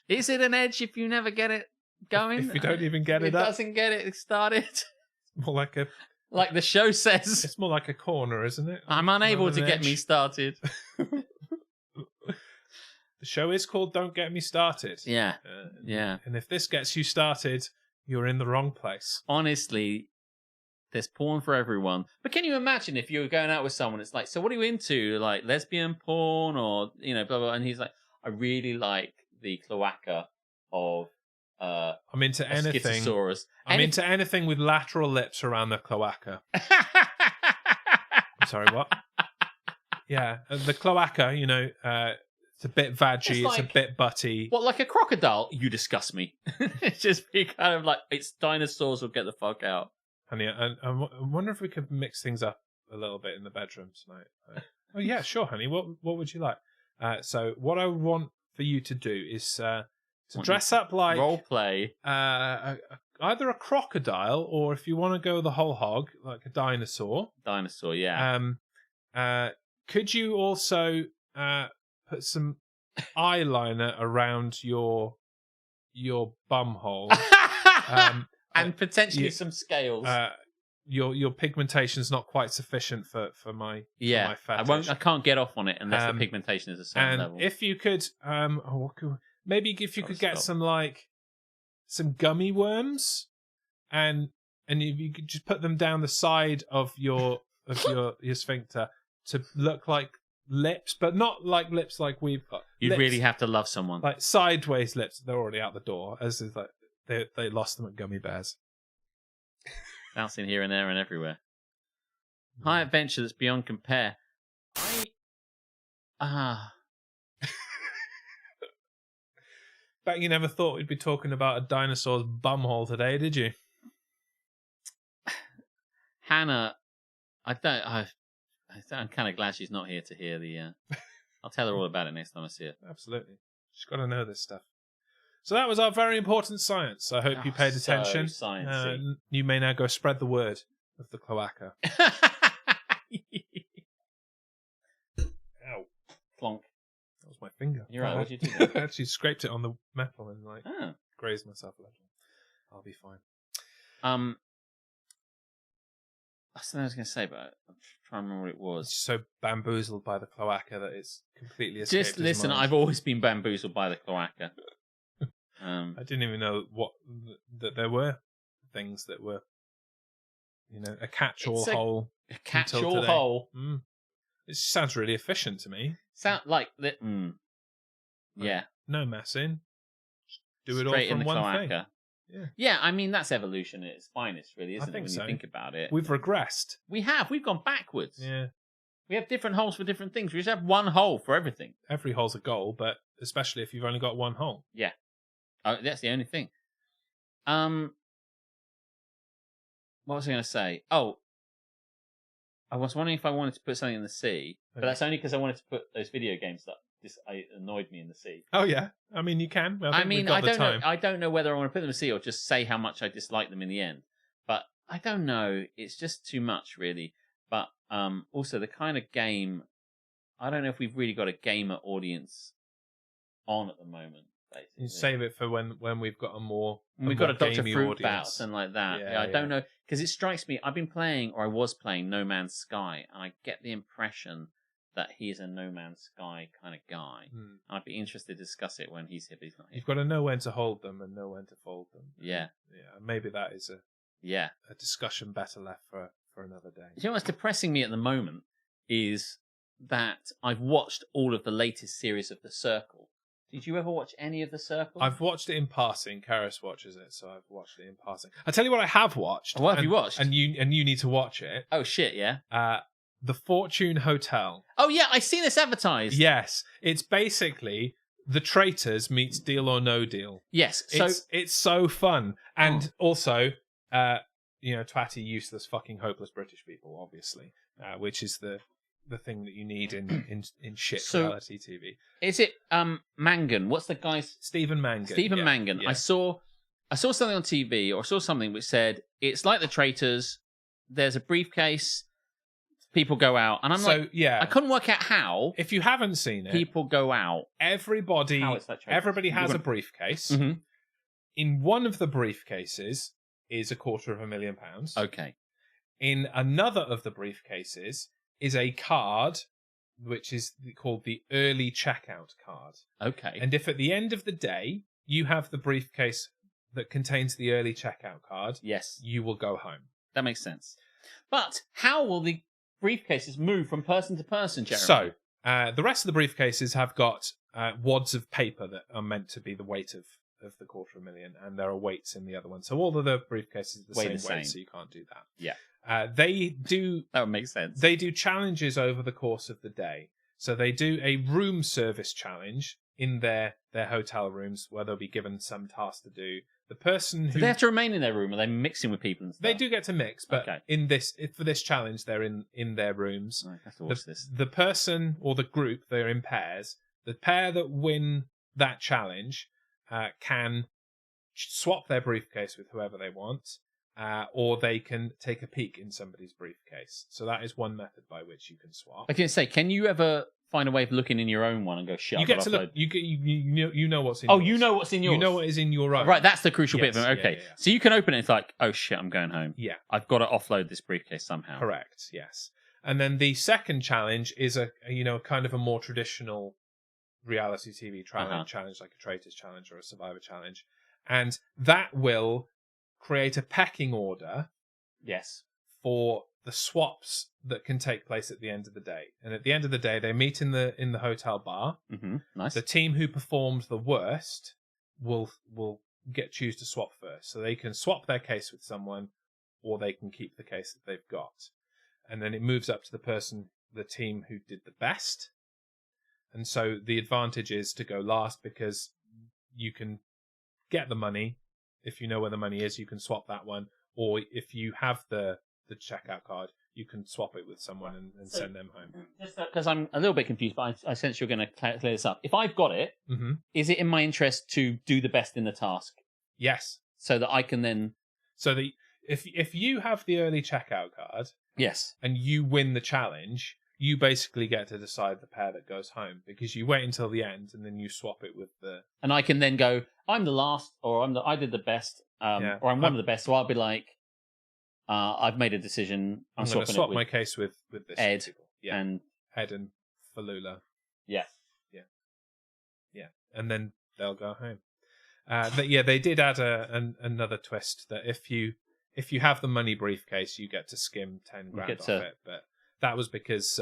Is it an edge if you never get it going? If you don't even get it up? It doesn't get it started? More like a... Like the show says. It's more like a corner, isn't it? I'm unable to get me started. The show is called Don't Get Me Started. Yeah. Yeah. And if this gets you started, you're in the wrong place. Honestly, there's porn for everyone. But can you imagine if you were going out with someone, it's like, so what are you into? Like lesbian porn or, blah, blah. And he's like, I really like the cloaca of I'm into anything. Schizosaurus. I'm into anything with lateral lips around the cloaca. I'm sorry, what? Yeah, the cloaca, it's a bit vaggy, it's a bit butty. What, like a crocodile? You disgust me. It's just be kind of like, it's dinosaurs will get the fuck out. Honey, I wonder if we could mix things up a little bit in the bedroom tonight. Oh yeah, sure, honey. What would you like? So what I want for you to do is to dress up like role play. Either a crocodile, or if you want to go the whole hog, like a dinosaur. Dinosaur, yeah. Could you also put some eyeliner around your bum hole? And potentially some scales. Your pigmentation's not quite sufficient for my for my fetish. I can't get off on it unless the pigmentation is a certain level. And if you could, maybe if you could get some gummy worms, and if you could just put them down the side of your sphincter to look like lips, but not like lips like we've got. You'd really have to love someone. Like sideways lips. They're already out the door. As is like they lost them at Gummy Bears. Bouncing here and there and everywhere. High adventure that's beyond compare. Bet you never thought we'd be talking about a dinosaur's bumhole today, did you? Hannah, I'm kind of glad she's not here to hear the... I'll tell her all about it next time I see her. Absolutely. She's got to know this stuff. So that was our very important science. I hope you paid attention. So sciencey. You may now go spread the word of the cloaca. Ow. Plonk. That was my finger. You're right, what did you do? I actually scraped it on the metal and grazed myself a little. I'll be fine. That's something I was going to say, but I'm trying to remember what it was. It's so bamboozled by the cloaca that it's completely escaped Just his listen, mind. I've always been bamboozled by the cloaca. I didn't even know that there were things that were, a catch-all hole. A catch-all hole. It sounds really efficient to me. Sound like that. Yeah. No messing. Just do it Straight all from in the one cloaca. thing. Yeah, I mean, that's evolution at its finest, really, isn't it, when you think about it? We've regressed. We have. We've gone backwards. Yeah. We have different holes for different things. We just have one hole for everything. Every hole's a goal, but especially if you've only got one hole. Yeah. Oh, that's the only thing. What was I going to say? Oh, I was wondering if I wanted to put something in the sea, but that's only because I wanted to put those video games that annoyed me in the sea. Oh yeah, I mean you can. I mean, I don't know. I don't know whether I want to put them in the sea or just say how much I dislike them in the end. But I don't know. It's just too much, really. But also the kind of game. I don't know if we've really got a gamer audience on at the moment. Basically. You save it for when we've got we've got a Dr. Fruit audience. bouts and like that. Yeah, I don't know, because it strikes me. I've been playing, or I was playing, No Man's Sky, and I get the impression that he's a No Man's Sky kind of guy. I'd be interested to discuss it when he's here, but he's not here. You've got to know when to hold them and know when to fold them. Yeah. Maybe that is a discussion better left for another day. You know what's depressing me at the moment is that I've watched all of the latest series of The Circle. Did you ever watch any of The Circle? I've watched it in passing. Karis watches it, so I've watched it in passing. I'll tell you what I have watched. What have you watched? And you need to watch it. Oh, shit, yeah. The Fortune Hotel. Oh, yeah, I see this advertised. Yes. It's basically The Traitors meets Deal or No Deal. Yes. So it's so fun. And also, twatty, useless, fucking hopeless British people, obviously, which is the thing that you need in shit reality TV. Is it Mangan? What's the guy's Stephen Mangan? Stephen Mangan. Yeah. I saw something on TV, or saw something which said it's like The Traitors. There's a briefcase. People go out, and I couldn't work out how. If you haven't seen it, people go out. Everybody has a briefcase. Mm-hmm. In one of the briefcases is £250,000. Okay. In another of the briefcases is a card, which is called the early checkout card. Okay. And if at the end of the day you have the briefcase that contains the early checkout card, yes, you will go home. That makes sense. But how will the briefcases move from person to person, Jeremy? So, the rest of the briefcases have got wads of paper that are meant to be the weight of the $250,000, and there are weights in the other one. So all of the briefcases are the same weight, so you can't do that. Yeah. They do... That would make sense. They do challenges over the course of the day. So they do a room service challenge in their hotel rooms where they'll be given some task to do. The person who... Do they have to remain in their room? Or are they mixing with people and stuff? They do get to mix, but for this challenge, they're in their rooms. I have to watch this. The person or the group, they're in pairs. The pair that win that challenge can swap their briefcase with whoever they want, or they can take a peek in somebody's briefcase. So that is one method by which you can swap. I can say, can you ever find a way of looking in your own one and go, shit, you get to look. You know what's in. Oh, yours. you know what's in yours. You know what is in your own. Right, that's the crucial bit of it. Okay, yeah. So you can open it. It's like, oh shit, I'm going home. Yeah, I've got to offload this briefcase somehow. Correct. Yes. And then the second challenge is a kind of a more traditional reality TV challenge, like a Traitors challenge or a Survivor challenge, and that will create a pecking order. Yes. For the swaps that can take place at the end of the day. And at the end of the day, they meet in the hotel bar. Mm-hmm. Nice. The team who performed the worst will choose to swap first. So they can swap their case with someone, or they can keep the case that they've got. And then it moves up to the team who did the best. And so the advantage is to go last because you can get the money. If you know where the money is, you can swap that one. Or if you have the checkout card, you can swap it with someone and send them home. Just because I'm a little bit confused, but I sense you're going to clear this up. If I've got it, is it in my interest to do the best in the task? Yes. So that I can then... So if you have the early checkout card... Yes. And you win the challenge, you basically get to decide the pair that goes home, because you wait until the end and then you swap it with the... And I can then go, I'm the last, or I did the best, or I'm one of the best, so I'll be like... I've made a decision. I'm going to swap my case with this Ed and Ed and Falula. Yeah. And then they'll go home. They did add another twist that if you have the money briefcase, you get to skim 10 grand off it. But that was because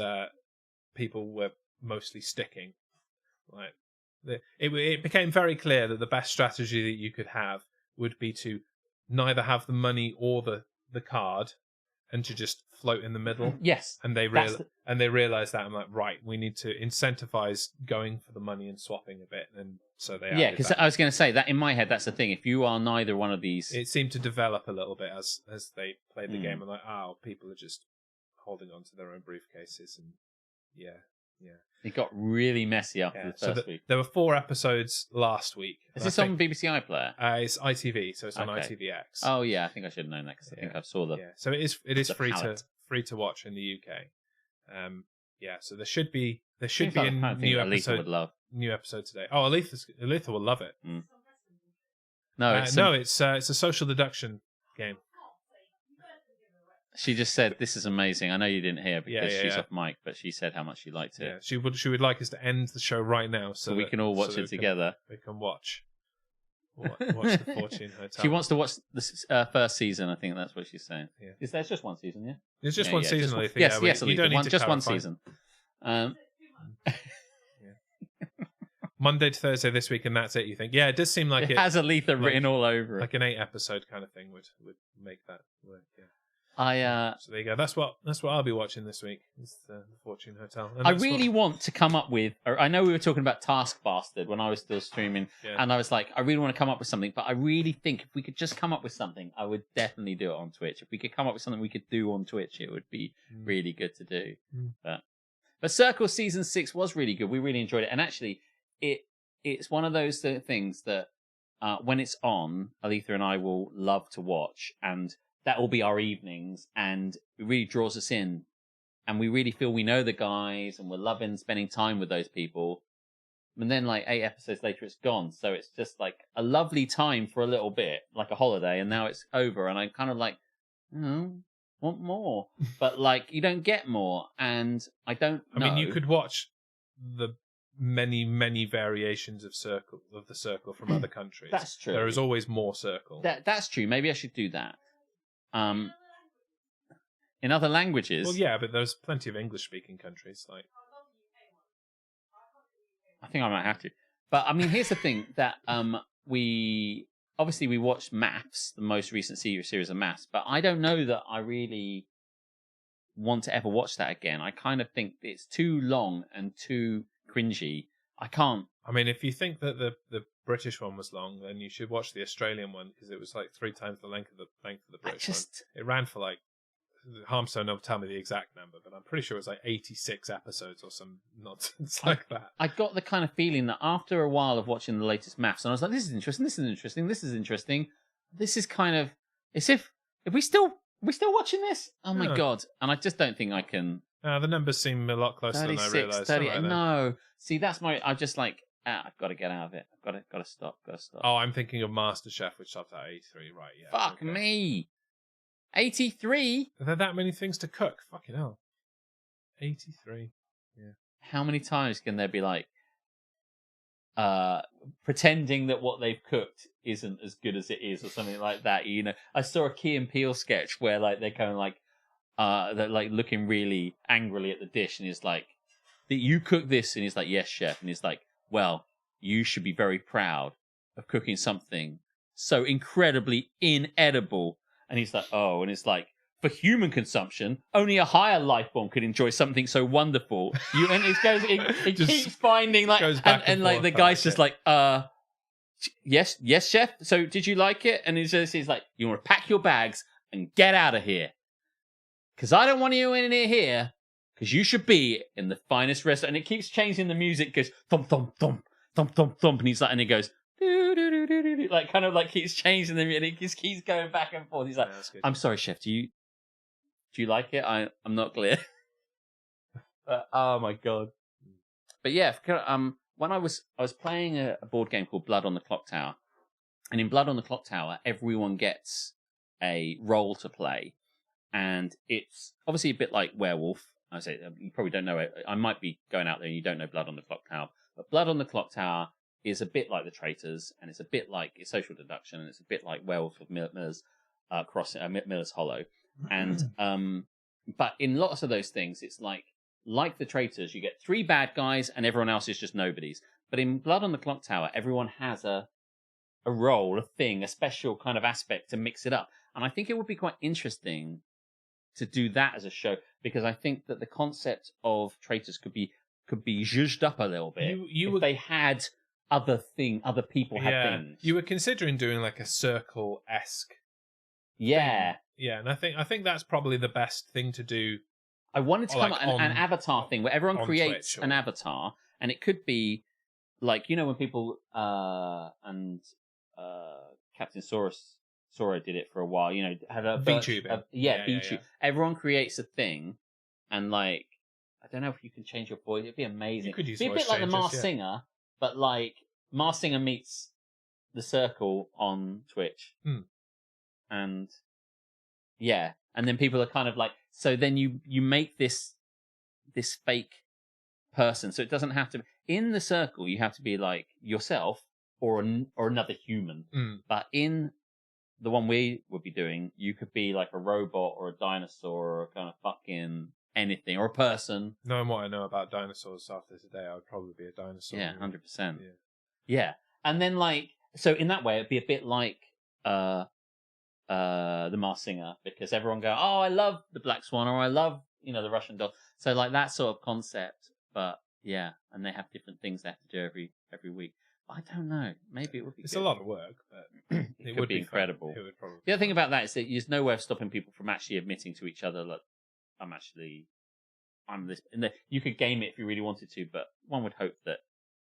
people were mostly sticking. Like it became very clear that the best strategy that you could have would be to neither have the money or the card, and to just float in the middle. Yes. And they realize that. I'm like, right, we need to incentivize going for the money and swapping a bit. And so they Yeah, because I was going to say that in my head, that's the thing. If you are neither one of these... It seemed to develop a little bit as they played the game. I'm like, people are just holding on to their own briefcases. And yeah. It got really messy after the first week. There were 4 episodes last week. Is this on BBC iPlayer? It's ITV, so it's on ITVX. Oh yeah, I think I should have known that because I think I saw the. Yeah, so it is free to watch in the UK. So there should be a new episode. New episode today. Oh, Aletha will love it. Mm. No, it's a social deduction game. She just said, "This is amazing." I know you didn't hear because she's off mic, but she said how much she liked it. Yeah, she would like us to end the show right now so we can all watch it together. We can watch the Fortune Hotel. She wants to watch the first season. I think that's what she's saying. Yeah. Is there just one season? Yeah, there's just one season. Alethea. Yes, Alethea. You don't need to just one clarify. season. Monday to Thursday this week, and that's it. You think? Yeah, it does seem like it has Aletha written all over it. Like an 8-episode kind of thing would make that work. Yeah. So there you go. That's what I'll be watching this week. Is the Fortune Hotel. And I really want to come up with. Or I know we were talking about Task Bastard when I was still streaming, and I was like, I really want to come up with something. But I really think if we could just come up with something, I would definitely do it on Twitch. If we could come up with something we could do on Twitch, it would be really good to do. But Circle Season 6 was really good. We really enjoyed it, and actually, it's one of those things that when it's on, Aletha and I will love to watch, and that will be our evenings, and it really draws us in, and we really feel we know the guys, and we're loving spending time with those people. And then, like 8 episodes later, it's gone. So it's just like a lovely time for a little bit, like a holiday, and now it's over, and I'm kind of like, want more, but like you don't get more, and I don't know. I mean, you could watch the many variations of the circle from other countries. That's true. There is always more circle. That's true. Maybe I should do that. In other languages. Well, yeah, but there's plenty of English-speaking countries. Like, I think I might have to. But I mean, here's the thing: that we watched Maths, the most recent series of Maths, but I don't know that I really want to ever watch that again. I kind of think it's too long and too cringy. I can't. I mean, if you think that the British one was long, then you should watch the Australian one because it was like 3 times the length of the British one. It ran for like, Harmstone will tell me the exact number, but I'm pretty sure it was like 86 episodes or some nonsense like that. I got the kind of feeling that after a while of watching the latest Maths, and I was like, this is interesting, this is interesting, this is interesting. This is kind of as if we still watching this? Oh my god! And I just don't think I can. The numbers seem a lot closer than I realised. 38. No, see, that's my. I'm just like, I've got to get out of it. I've got to stop. Oh, I'm thinking of MasterChef, which stopped at 83. Right? Yeah. Fuck me. 83. Are there that many things to cook? Fucking hell. 83. Yeah. How many times can there be like, pretending that what they've cooked isn't as good as it is, or something like that? You know, I saw a Key and Peele sketch where like they're kind of like. They're like looking really angrily at the dish, and he's like, "That you cook this?" And he's like, "Yes, chef." And he's like, "Well, you should be very proud of cooking something so incredibly inedible." And he's like, "Oh," and it's like, "For human consumption, only a higher life form could enjoy something so wonderful." And it keeps finding like, and like the guy's just like, yes, chef. So did you like it? And he's like, "You want to pack your bags and get out of here. Because I don't want you in here, because you should be in the finest restaurant." And it keeps changing the music, goes thump, thump, thump, thump, thump, thump. And he's like, and it goes, doo, doo, doo, doo, doo, like kind of like keeps changing the music. And it just keeps going back and forth. He's like, "I'm sorry, chef, do you like it? I'm not clear." But, oh my God. But yeah, when I was playing a board game called Blood on the Clock Tower. And in Blood on the Clock Tower, everyone gets a role to play. And it's obviously a bit like Werewolf. I say you probably don't know it. I might be going out there and you don't know Blood on the Clock Tower. But Blood on the Clock Tower is a bit like The Traitors, and it's a bit like Social Deduction, and it's a bit like Werewolf of Miller's Miller's Hollow. And but in lots of those things, it's like The Traitors, you get 3 bad guys and everyone else is just nobodies. But in Blood on the Clock Tower, everyone has a role, a thing, a special kind of aspect to mix it up. And I think it would be quite interesting to do that as a show, because I think that the concept of traitors could be zhuzhed up a little bit if they had other people had things. You were considering doing like a circle-esque. Yeah. Thing. Yeah, and I think that's probably the best thing to do. I wanted to come up an avatar thing where everyone creates an avatar, and it could be like, when people and Captain Sora did it for a while, had a VTuber. VTuber. Everyone creates a thing, and like, I don't know if you can change your voice. It'd be amazing. You could use It'd be a bit like the Masked Singer, but like Masked Singer meets the Circle on Twitch. And yeah, and then people are kind of like, so then you make this fake person, so it doesn't have to in the Circle. You have to be like yourself or another human. But in the one we would be doing, you could be like a robot or a dinosaur or a kind of fucking anything, or a person. Knowing what I know about dinosaurs after today, I would probably be a dinosaur. Yeah, 100%. Yeah, and then like, so in that way, it'd be a bit like the Masked Singer, because everyone go, oh, I love the Black Swan, or I love the Russian doll. So like that sort of concept, but yeah, and they have different things they have to do every week. I don't know. Maybe it would be. It's good. a lot of work, but it would be incredible. It would probably. The other thing about that is that there's no way of stopping people from actually admitting to each other, look, I'm this. And you could game it if you really wanted to, but one would hope that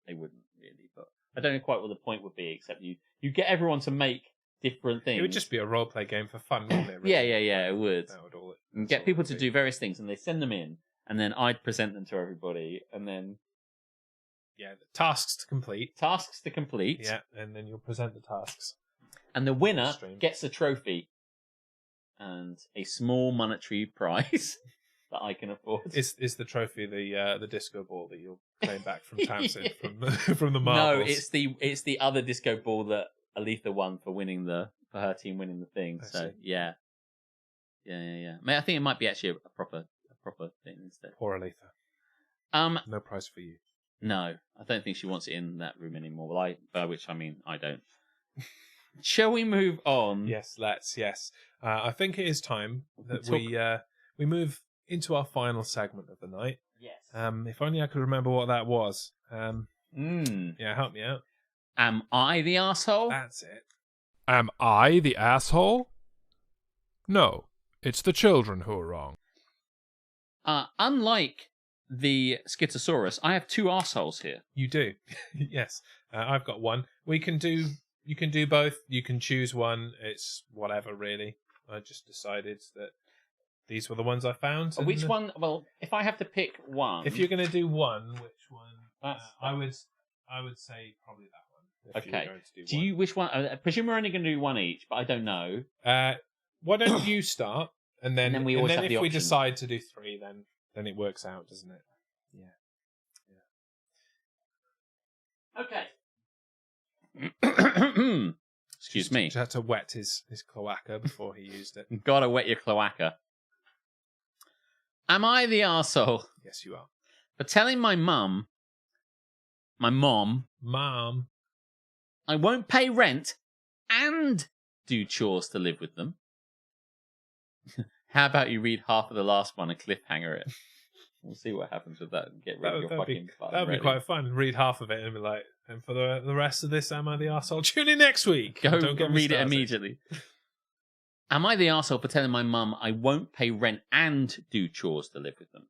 they wouldn't really. But I don't know quite what the point would be, except you get everyone to make different things. It would just be a role play game for fun, wouldn't it? Really? Yeah, it would. That would all. And get people to do various things, and they send them in, and then I'd present them to everybody, and then. Yeah, the tasks to complete. Yeah, and then you'll present the tasks. And the winner gets a trophy and a small monetary prize that I can afford. Is the trophy the disco ball that you'll claim back from Tamsin from the marbles? No, it's the other disco ball that Aletha won for her team winning the thing. So yeah. Mate, I think it might be actually a proper thing instead. Poor Aletha. No prize for you. No, I don't think she wants it in that room anymore. By which I mean I don't. Shall we move on? Yes, let's. Yes, I think it is time that we move into our final segment of the night. Yes. If only I could remember what that was. Yeah, help me out. Am I the asshole? That's it. Am I the asshole? No, it's the children who are wrong. Unlike the Schizosaurus, I have two arseholes here. You do. Yes. I've got one. You can do both. You can choose one. It's whatever, really. I just decided that these were the ones I found. Which one? Well, if I have to pick one. If you're going to do one, which one? I would say probably that one. Okay. Do you which one? I presume we're only going to do one each, but I don't know. Why don't you start, and then we always have the if we option. decide to do three, then it works out, doesn't it? Okay. Excuse me. Just had to wet his cloaca before he used it. Gotta wet your cloaca. Am I the arsehole? Yes, you are. For telling my mom, I won't pay rent and do chores to live with them. How about you read half of the last one and cliffhanger it? We'll see what happens with that and get rid of your fucking button. That'd be quite fun. Read half of it and be like, and for the rest of this, am I the arsehole? Tune in next week. Don't read it immediately. Am I the arsehole for telling my mum I won't pay rent and do chores to live with them?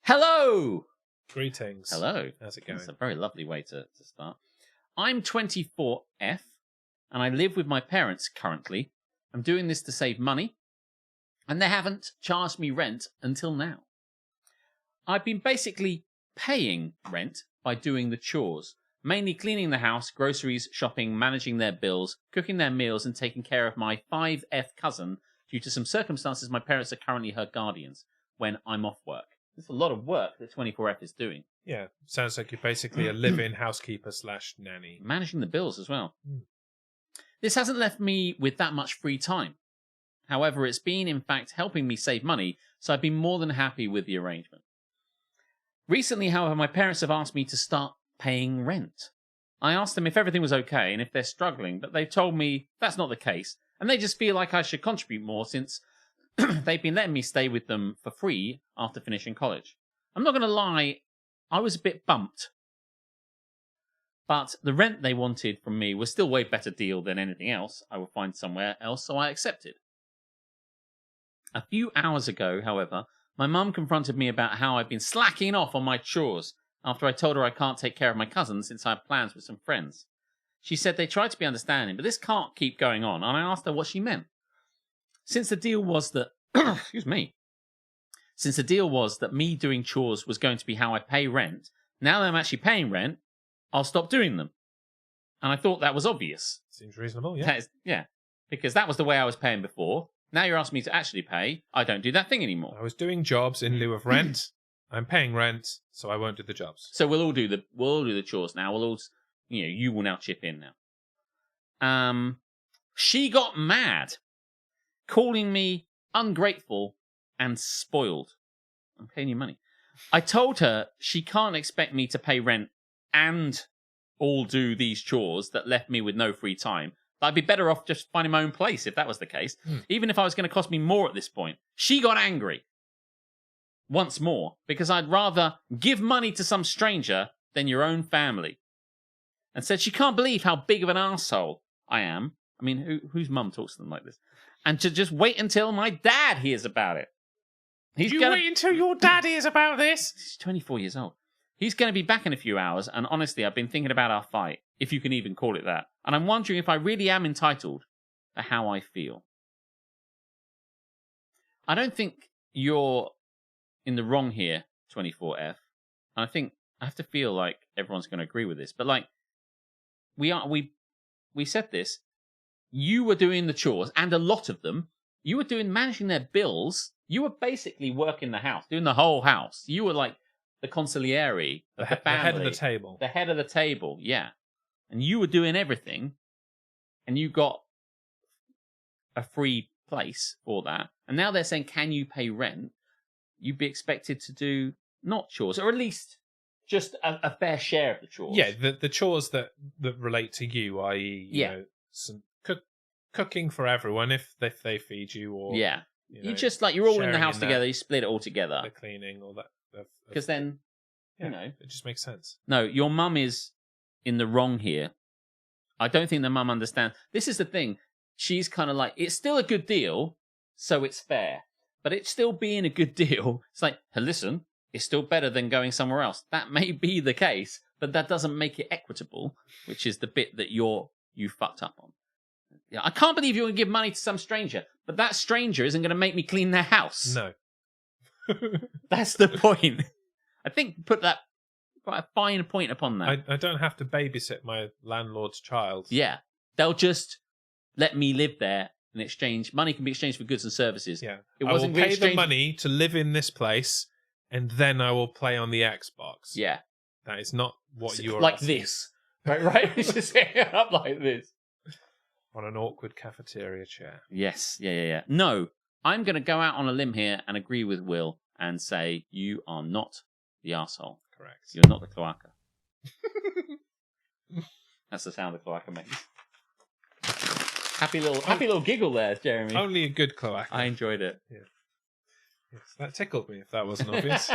Hello! Greetings. Hello. How's it going? That's a very lovely way to start. I'm 24F, and I live with my parents currently. I'm doing this to save money, and they haven't charged me rent until now. I've been basically paying rent by doing the chores, mainly cleaning the house, groceries, shopping, managing their bills, cooking their meals, and taking care of my 5F cousin due to some circumstances my parents are currently her guardians when I'm off work. There's a lot of work that 24F is doing. Yeah, sounds like you're basically a live-in housekeeper / nanny. Managing the bills as well. This hasn't left me with that much free time. However, it's been, in fact, helping me save money, so I've been more than happy with the arrangement. Recently, however, my parents have asked me to start paying rent. I asked them if everything was okay and if they're struggling, but they've told me that's not the case, and they just feel like I should contribute more since they've been letting me stay with them for free after finishing college. I'm not going to lie, I was a bit bumped. But the rent they wanted from me was still way better deal than anything else I would find somewhere else, so I accepted. A few hours ago, however, my mum confronted me about how I've been slacking off on my chores after I told her I can't take care of my cousin since I have plans with some friends. She said they tried to be understanding, but this can't keep going on, and I asked her what she meant. Since the deal was that... excuse me. Since the deal was that me doing chores was going to be how I pay rent, now that I'm actually paying rent, I'll stop doing them. And I thought that was obvious. Seems reasonable, yeah. Yeah, because that was the way I was paying before. Now you're asking me to actually pay. I don't do that thing anymore. I was doing jobs in lieu of rent. I'm paying rent, so I won't do the jobs. So we'll all do the chores now. We'll all, you will now chip in now. She got mad, calling me ungrateful and spoiled. I'm paying you money. I told her she can't expect me to pay rent and all do these chores that left me with no free time. But I'd be better off just finding my own place if that was the case. Even if I was going to cost me more at this point. She got angry. Once more. Because I'd rather give money to some stranger than your own family. And said she can't believe how big of an arsehole I am. I mean, whose mum talks to them like this? And to just wait until my dad hears about it. Wait until your dad hears about this? He's 24 years old. He's going to be back in a few hours, and honestly, I've been thinking about our fight, if you can even call it that. And I'm wondering if I really am entitled to how I feel. I don't think you're in the wrong here, 24F. And I think I have to feel like everyone's going to agree with this. But like, we said this. You were doing the chores, and a lot of them. You were managing their bills. You were basically working the house, doing the whole house. You were like the consigliere of the family. The head of the table. The head of the table, yeah. And you were doing everything, and you got a free place for that. And now they're saying, can you pay rent? You'd be expected to do not chores, or at least just a fair share of the chores. Yeah, the chores that relate to you, i.e., you know, some cooking for everyone if they feed you, or you just like you're all in the house together. You split it all together. The cleaning, all that. Because then, it just makes sense. No, your mum is in the wrong here. I don't think the mum understands. This is the thing. She's kind of like, it's still a good deal, so it's fair. But it's still being a good deal. It's like, hey, listen, it's still better than going somewhere else. That may be the case, but that doesn't make it equitable, which is the bit that you fucked up on. Yeah, I can't believe you're going to give money to some stranger, but that stranger isn't going to make me clean their house. No. That's the point. I think put quite a fine point upon that. I don't have to babysit my landlord's child. Yeah. They'll just let me live there in exchange. Money can be exchanged for goods and services. Yeah. I will pay the money to live in this place, and then I will play on the Xbox. Yeah. That is not what you are like asking. This. Right? It's just up like this. On an awkward cafeteria chair. Yes. Yeah. No, I'm going to go out on a limb here and agree with Will and say you are not the arsehole. Correct. You're not the cloaca. That's the sound the cloaca makes. Happy little giggle there, Jeremy. Only a good cloaca. I enjoyed it. Yeah. Yes, that tickled me, if that wasn't obvious.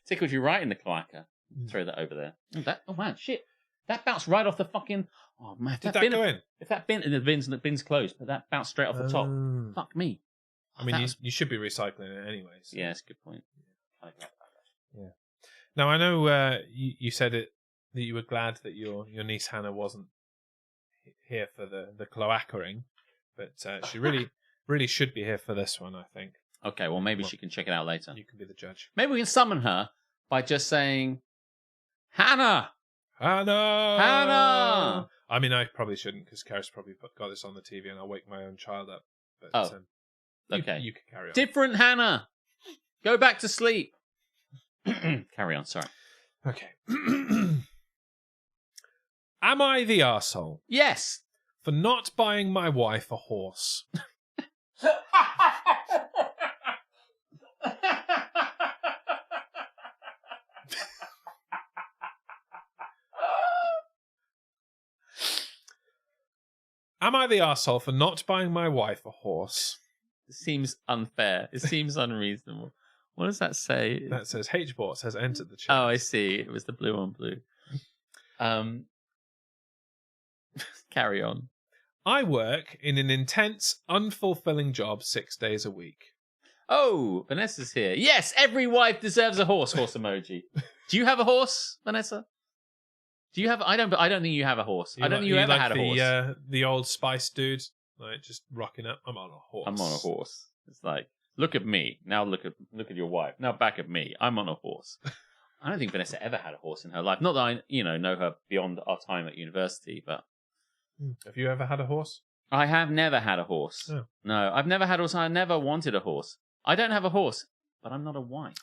Tickled you right in the cloaca. Throw that over there. Oh man, shit. That bounced right off the fucking... Oh man. Did that go in? If that bin... The bin's closed, but that bounced straight off the top. Fuck me. I mean, you should be recycling it anyways. Yeah, that's a good point. Yeah. Now, I know you said that you were glad that your niece Hannah wasn't here for the cloacaing, but she really should be here for this one, I think. Okay, well, maybe she can check it out later. You can be the judge. Maybe we can summon her by just saying, Hannah! Hannah! Hannah! I mean, I probably shouldn't, because Karis probably got this on the TV and I'll wake my own child up. But, okay. You can carry on. Different Hannah! Go back to sleep. Carry on, sorry. Okay. Am I the arsehole? Yes. For not buying my wife a horse? Am I the arsehole for not buying my wife a horse? It seems unfair. It seems unreasonable. What does that say? That says HBOT has entered the chat. Oh, I see. It was the blue on blue. Carry on. I work in an intense, unfulfilling job 6 days a week. Oh, Vanessa's here. Yes, every wife deserves a horse. Horse emoji. Do you have a horse, Vanessa? Do you have? I don't think you have a horse. I don't think you ever had a horse. The old Spice dude, like just rocking up. I'm on a horse. I'm on a horse. It's like, look at me. Now look at your wife. Now back at me. I'm on a horse. I don't think Vanessa ever had a horse in her life. Not that I, know her beyond our time at university, but. Have you ever had a horse? I have never had a horse. Oh. No, I've never had a horse. I never wanted a horse. I don't have a horse, but I'm not a wife.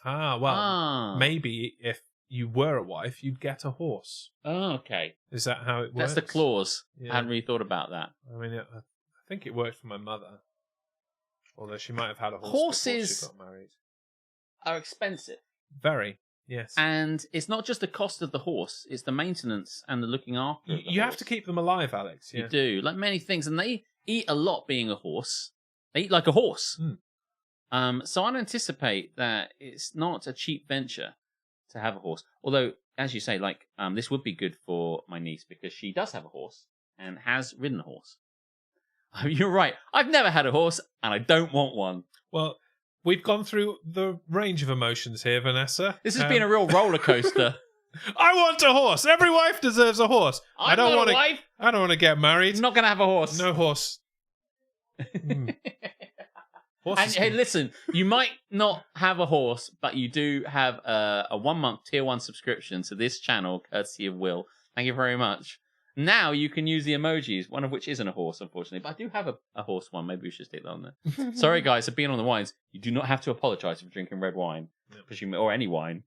Maybe if you were a wife, you'd get a horse. Oh, okay. Is that how it works? That's the clause. Yeah. I hadn't really thought about that. I mean, I think it worked for my mother. Although she might have had a horse Horses before she got married. Are expensive. Very, yes. And it's not just the cost of the horse, it's the maintenance and the looking after. You have to keep them alive, Alex. Yeah. You do, like many things. And they eat a lot being a horse. They eat like a horse. So I'd anticipate that it's not a cheap venture to have a horse. Although, as you say, this would be good for my niece because she does have a horse and has ridden a horse. You're right. I've never had a horse and I don't want one. Well, we've gone through the range of emotions here, Vanessa. This has been a real roller coaster. I want a horse. Every wife deserves a horse. I don't want a wife. I don't want to get married. I'm not going to have a horse. No horse. And hey, listen, you might not have a horse, but you do have a 1 month tier 1 subscription to this channel, courtesy of Will. Thank you very much. Now you can use the emojis, one of which isn't a horse, unfortunately, but I do have a horse one. Maybe we should stick that on there. Sorry, guys, for being on the wines. You do not have to apologise for drinking red wine, or any wine,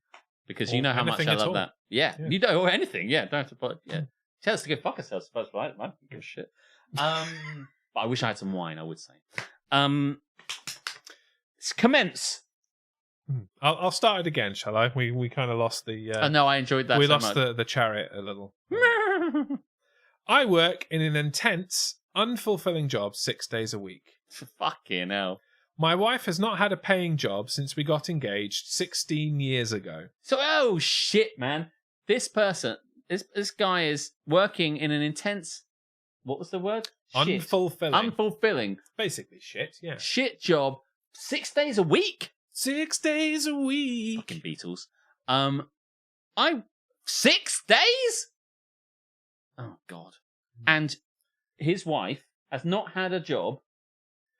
because you know how much I love that. Yeah, you don't, or anything. Yeah, don't have to apologise. Yeah, tell us to go fuck ourselves. But I don't give a shit. But I wish I had some wine. I would say. Commence. I'll start it again, shall I? We kind of lost the. No, I enjoyed that. We lost the chariot a little. I work in an intense, unfulfilling job 6 days a week. Fucking hell. My wife has not had a paying job since we got engaged 16 years ago. So, oh shit, man! This person, this guy is working in an intense. What was the word? Shit. Unfulfilling. Basically, shit. Yeah. Shit job. 6 days a week. 6 days a week. Fucking Beatles. 6 days? Oh, God. And his wife has not had a job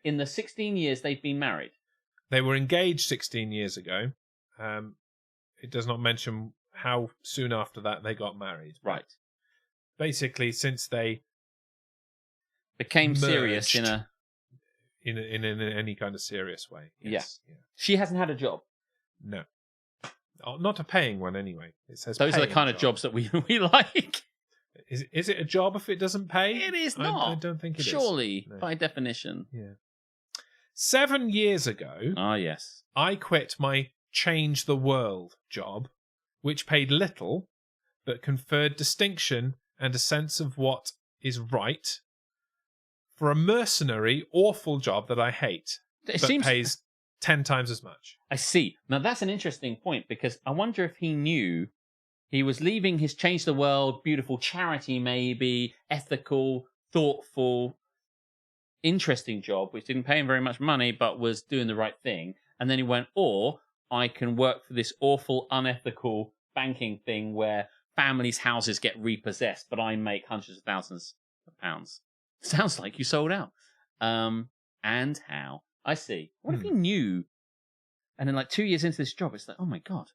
in the 16 years they've been married. They were engaged 16 years ago. It does not mention how soon after that they got married. Right. Basically, since they became serious in any kind of serious way. Yes. Yeah. She hasn't had a job. No. Not a paying one, anyway. It says those are the kind of jobs that we like. Is it a job if it doesn't pay? It is not. I don't think it is. Surely, by definition. Yeah. 7 years ago, yes, I quit my Change the World job, which paid little, but conferred distinction and a sense of what is right, for a mercenary, awful job that I hate, pays 10 times as much. I see. Now, that's an interesting point, because I wonder if he knew he was leaving his Change the World, beautiful charity maybe, ethical, thoughtful, interesting job, which didn't pay him very much money, but was doing the right thing. And then he went, or I can work for this awful, unethical banking thing where families' houses get repossessed, but I make hundreds of thousands of pounds. Sounds like you sold out. And how? I see. What if he knew? And then 2 years into this job, it's like, oh my God,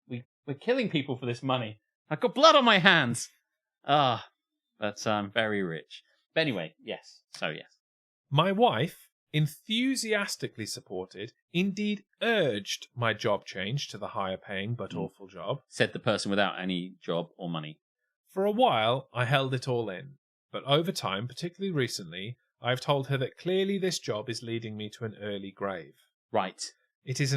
we're killing people for this money. I've got blood on my hands. But I'm very rich. But anyway, yes. So yes. My wife enthusiastically supported, indeed urged my job change to the higher paying but awful job. Said the person without any job or money. For a while, I held it all in. But over time, particularly recently, I've told her that clearly this job is leading me to an early grave. Right. It is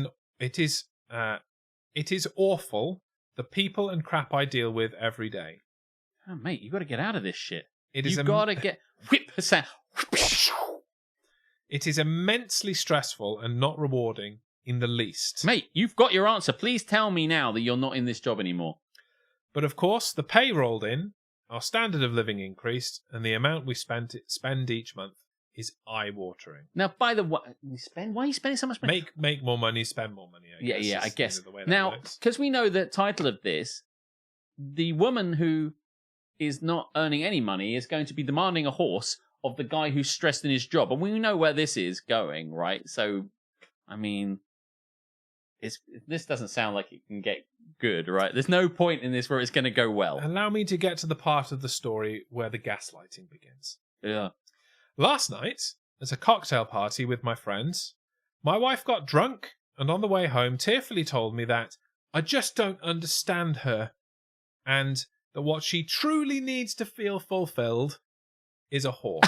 awful, the people and crap I deal with every day. Oh, mate, you got to get out of this shit. You've got to get... Whip us out. It is immensely stressful and not rewarding in the least. Mate, you've got your answer. Please tell me now that you're not in this job anymore. But of course, the pay rolled in, our standard of living increased, and the amount we spend each month is eye-watering. Now, by the way, why are you spending so much money? Make more money, spend more money. I guess. The way that now, works. because we know the title of this, the woman who is not earning any money is going to be demanding a horse of the guy who's stressed in his job. And we know where this is going, right? So, I mean, this doesn't sound like it can get good, right? There's no point in this where it's going to go well. Allow me to get to the part of the story where the gaslighting begins. Yeah. Last night, at a cocktail party with my friends, my wife got drunk and on the way home tearfully told me that I just don't understand her and that what she truly needs to feel fulfilled is a horse.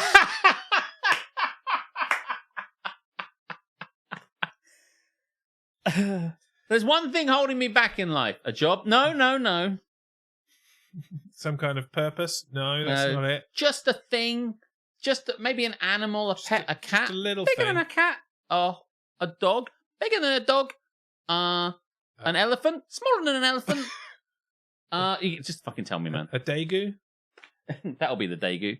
There's one thing holding me back in life. A job? No. Some kind of purpose? No, that's not it. Just a thing. Just maybe an animal, a pet, a cat. Just a little bigger thing. than a cat. Oh, a dog. Bigger than a dog. An elephant. Smaller than an elephant. You can just fucking tell me, man. A daegu? That'll be the daegu.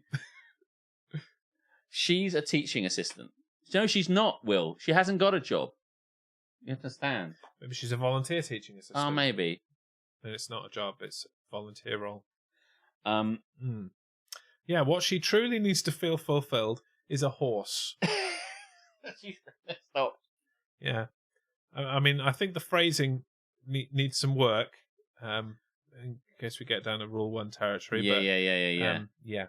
She's a teaching assistant. No, she's not, Will. She hasn't got a job. You understand? Maybe she's a volunteer teaching assistant. Oh, maybe. And it's not a job, it's a volunteer role. Hmm. Yeah, what she truly needs to feel fulfilled is a horse. Stop. Yeah. I mean, I think the phrasing needs some work, in case we get down to Rule 1 territory. Yeah. Yeah.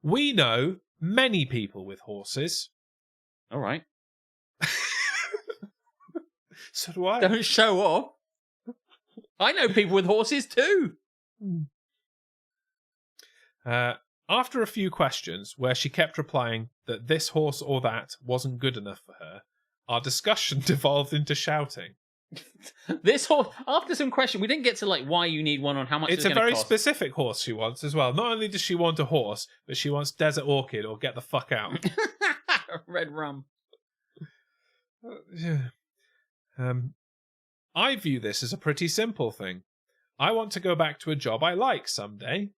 We know many people with horses. All right. So do I. Don't show off. I know people with horses too. After a few questions where she kept replying that this horse or that wasn't good enough for her, our discussion devolved into shouting. This horse, after some question, we didn't get to like why you need one on how much it's it's a very cost. specific horse she wants as well. Not only does she want a horse, but she wants Desert Orchid or Get the Fuck Out. Red rum. I view this as a pretty simple thing. I want to go back to a job I like someday.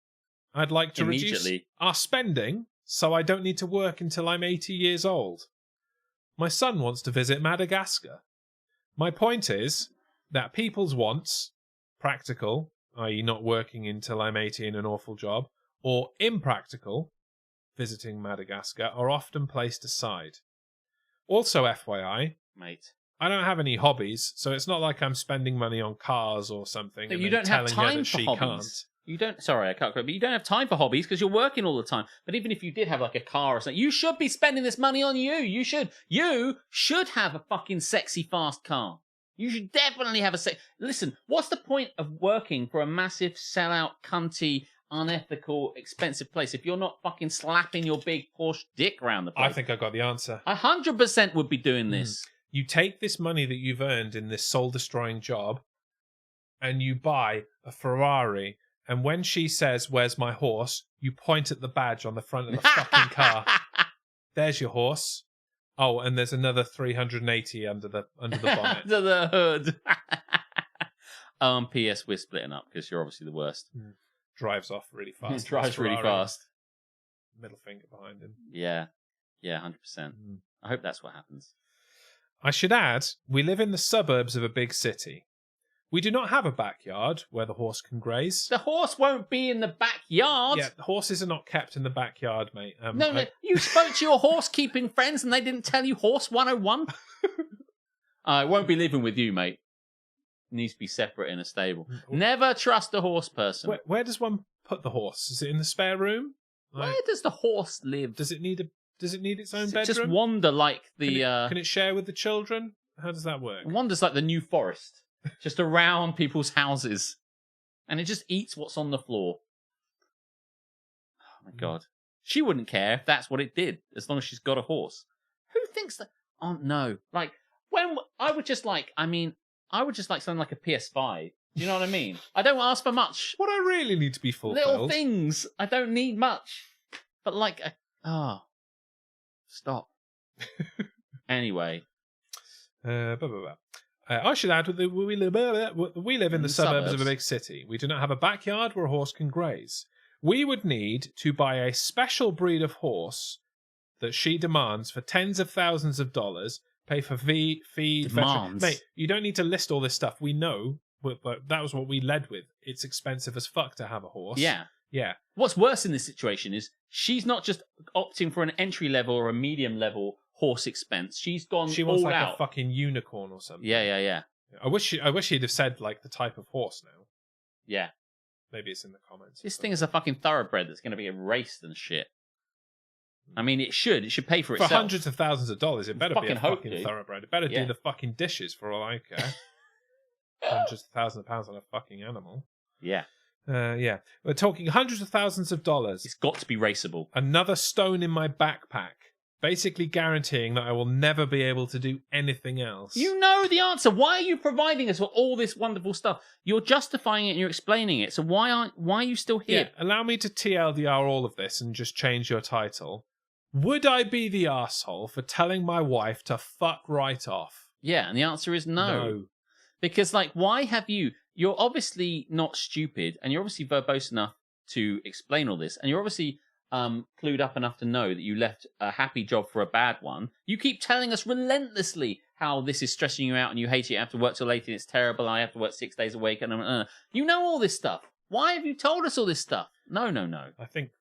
I'd like to reduce our spending so I don't need to work until I'm 80 years old. My son wants to visit Madagascar. My point is that people's wants, practical, i.e. not working until I'm 80 in an awful job, or impractical, visiting Madagascar, are often placed aside. Also, FYI, mate, I don't have any hobbies, so it's not like I'm spending money on cars or something. No, and you then don't have telling her time that for she hobbies. can't. You don't. Sorry, I can't. But you don't have time for hobbies because you're working all the time. But even if you did have like a car or something, you should be spending this money on you. You should. You should have a fucking sexy fast car. You should definitely have a Listen, what's the point of working for a massive sellout, cunty, unethical, expensive place if you're not fucking slapping your big Porsche dick around the place? I think I got the answer. 100% would be doing this. You take this money that you've earned in this soul-destroying job, and you buy a Ferrari. And when she says, "Where's my horse?" you point at the badge on the front of the fucking car. There's your horse. Oh, and there's another 380 under the bonnet. Under the hood. P.S. We're splitting up because you're obviously the worst. Drives off really fast. Drives really fast. Middle finger behind him. Yeah, 100%. I hope that's what happens. I should add, we live in the suburbs of a big city. We do not have a backyard where the horse can graze. The horse won't be in the backyard. Yeah, horses are not kept in the backyard, mate. No, you spoke to your horse-keeping friends and they didn't tell you Horse 101? I won't be living with you, mate. It needs to be separate in a stable. Never trust a horse person. Where does one put the horse? Is it in the spare room? Where does the horse live? Does it need its own bedroom? Just wander like the... Can it share with the children? How does that work? It wanders like the New Forest. Just around people's houses. And it just eats what's on the floor. Oh my God. She wouldn't care if that's what it did, as long as she's got a horse. Who thinks that? Oh no. Like, when I would just like something like a PS5. Do you know what I mean? I don't ask for much. What I really need to be fulfilled. Little things. I don't need much. But like, stop. Anyway. I should add that we live in the suburbs of a big city. We do not have a backyard where a horse can graze. We would need to buy a special breed of horse that she demands for tens of thousands of dollars, pay for feed, mate, you don't need to list all this stuff. We know, but that was what we led with. It's expensive as fuck to have a horse. Yeah. Yeah. What's worse in this situation is she's not just opting for an entry level or a medium level horse expense. She's gone She wants all like out. a fucking unicorn or something. Yeah. I wish he'd have said like the type of horse now. Yeah. Maybe it's in the comments. This thing is a fucking thoroughbred that's going to be raced and shit. I mean, it should pay for itself. For hundreds of thousands of dollars, it better be a fucking thoroughbred. It better do the fucking dishes for all I care. Hundreds of thousands of pounds on a fucking animal. Yeah. Yeah. We're talking hundreds of thousands of dollars. It's got to be raceable. Another stone in my backpack. Basically guaranteeing that I will never be able to do anything else. You know the answer. Why are you providing us with all this wonderful stuff? You're justifying it and you're explaining it. So why are you still here? Yeah, allow me to TLDR all of this and just change your title. Would I be the arsehole for telling my wife to fuck right off? Yeah, and the answer is no. Because, like, why have you... You're obviously not stupid, and you're obviously verbose enough to explain all this, and you're obviously clued up enough to know that you left a happy job for a bad one. You keep telling us relentlessly how this is stressing you out and you hate it. You have to work till late and it's terrible. I have to work 6 days a week. And you know all this stuff. Why have you told us all this stuff? No. I think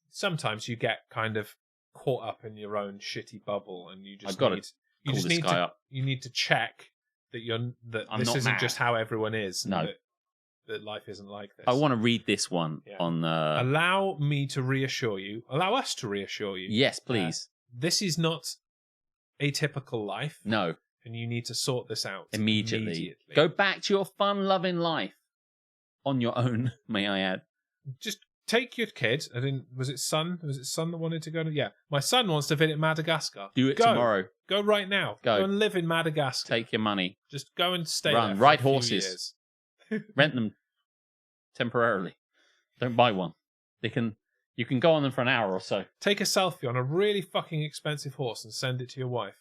sometimes you get kind of caught up in your own shitty bubble, and you just you need to check that this isn't just how everyone is. No. That life isn't like this. I want to read this one on... Allow me to reassure you. Allow us to reassure you. Yes, please. This is not a typical life. No. And you need to sort this out immediately. Go back to your fun-loving life. On your own, may I add. Just take your kid. Was it son? Was it son that wanted to go to... Yeah. My son wants to visit Madagascar. Do it tomorrow. Go right now. Go and live in Madagascar. Take your money. Just go and stay there. Ride horses. Years. Rent them temporarily. Don't buy one. You can go on them for an hour or so. Take a selfie on a really fucking expensive horse and send it to your wife.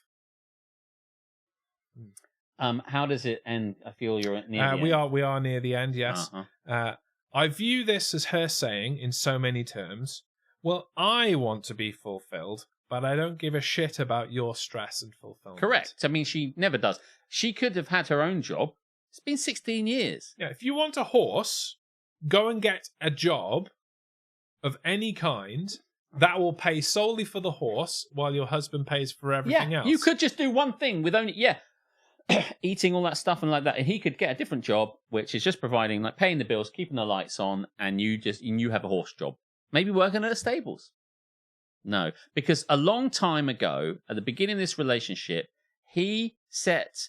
How does it end? I feel you're near the end. We are near the end, yes. Uh-huh. I view this as her saying, in so many terms, well, I want to be fulfilled, but I don't give a shit about your stress and fulfillment. Correct. I mean, she never does. She could have had her own job. It's been 16 years. Yeah, if you want a horse, go and get a job of any kind that will pay solely for the horse while your husband pays for everything else. You could just do one thing with only, eating all that stuff and like that. And he could get a different job, which is just providing, like paying the bills, keeping the lights on, and you have a horse job. Maybe working at the stables. No, because a long time ago, at the beginning of this relationship, he set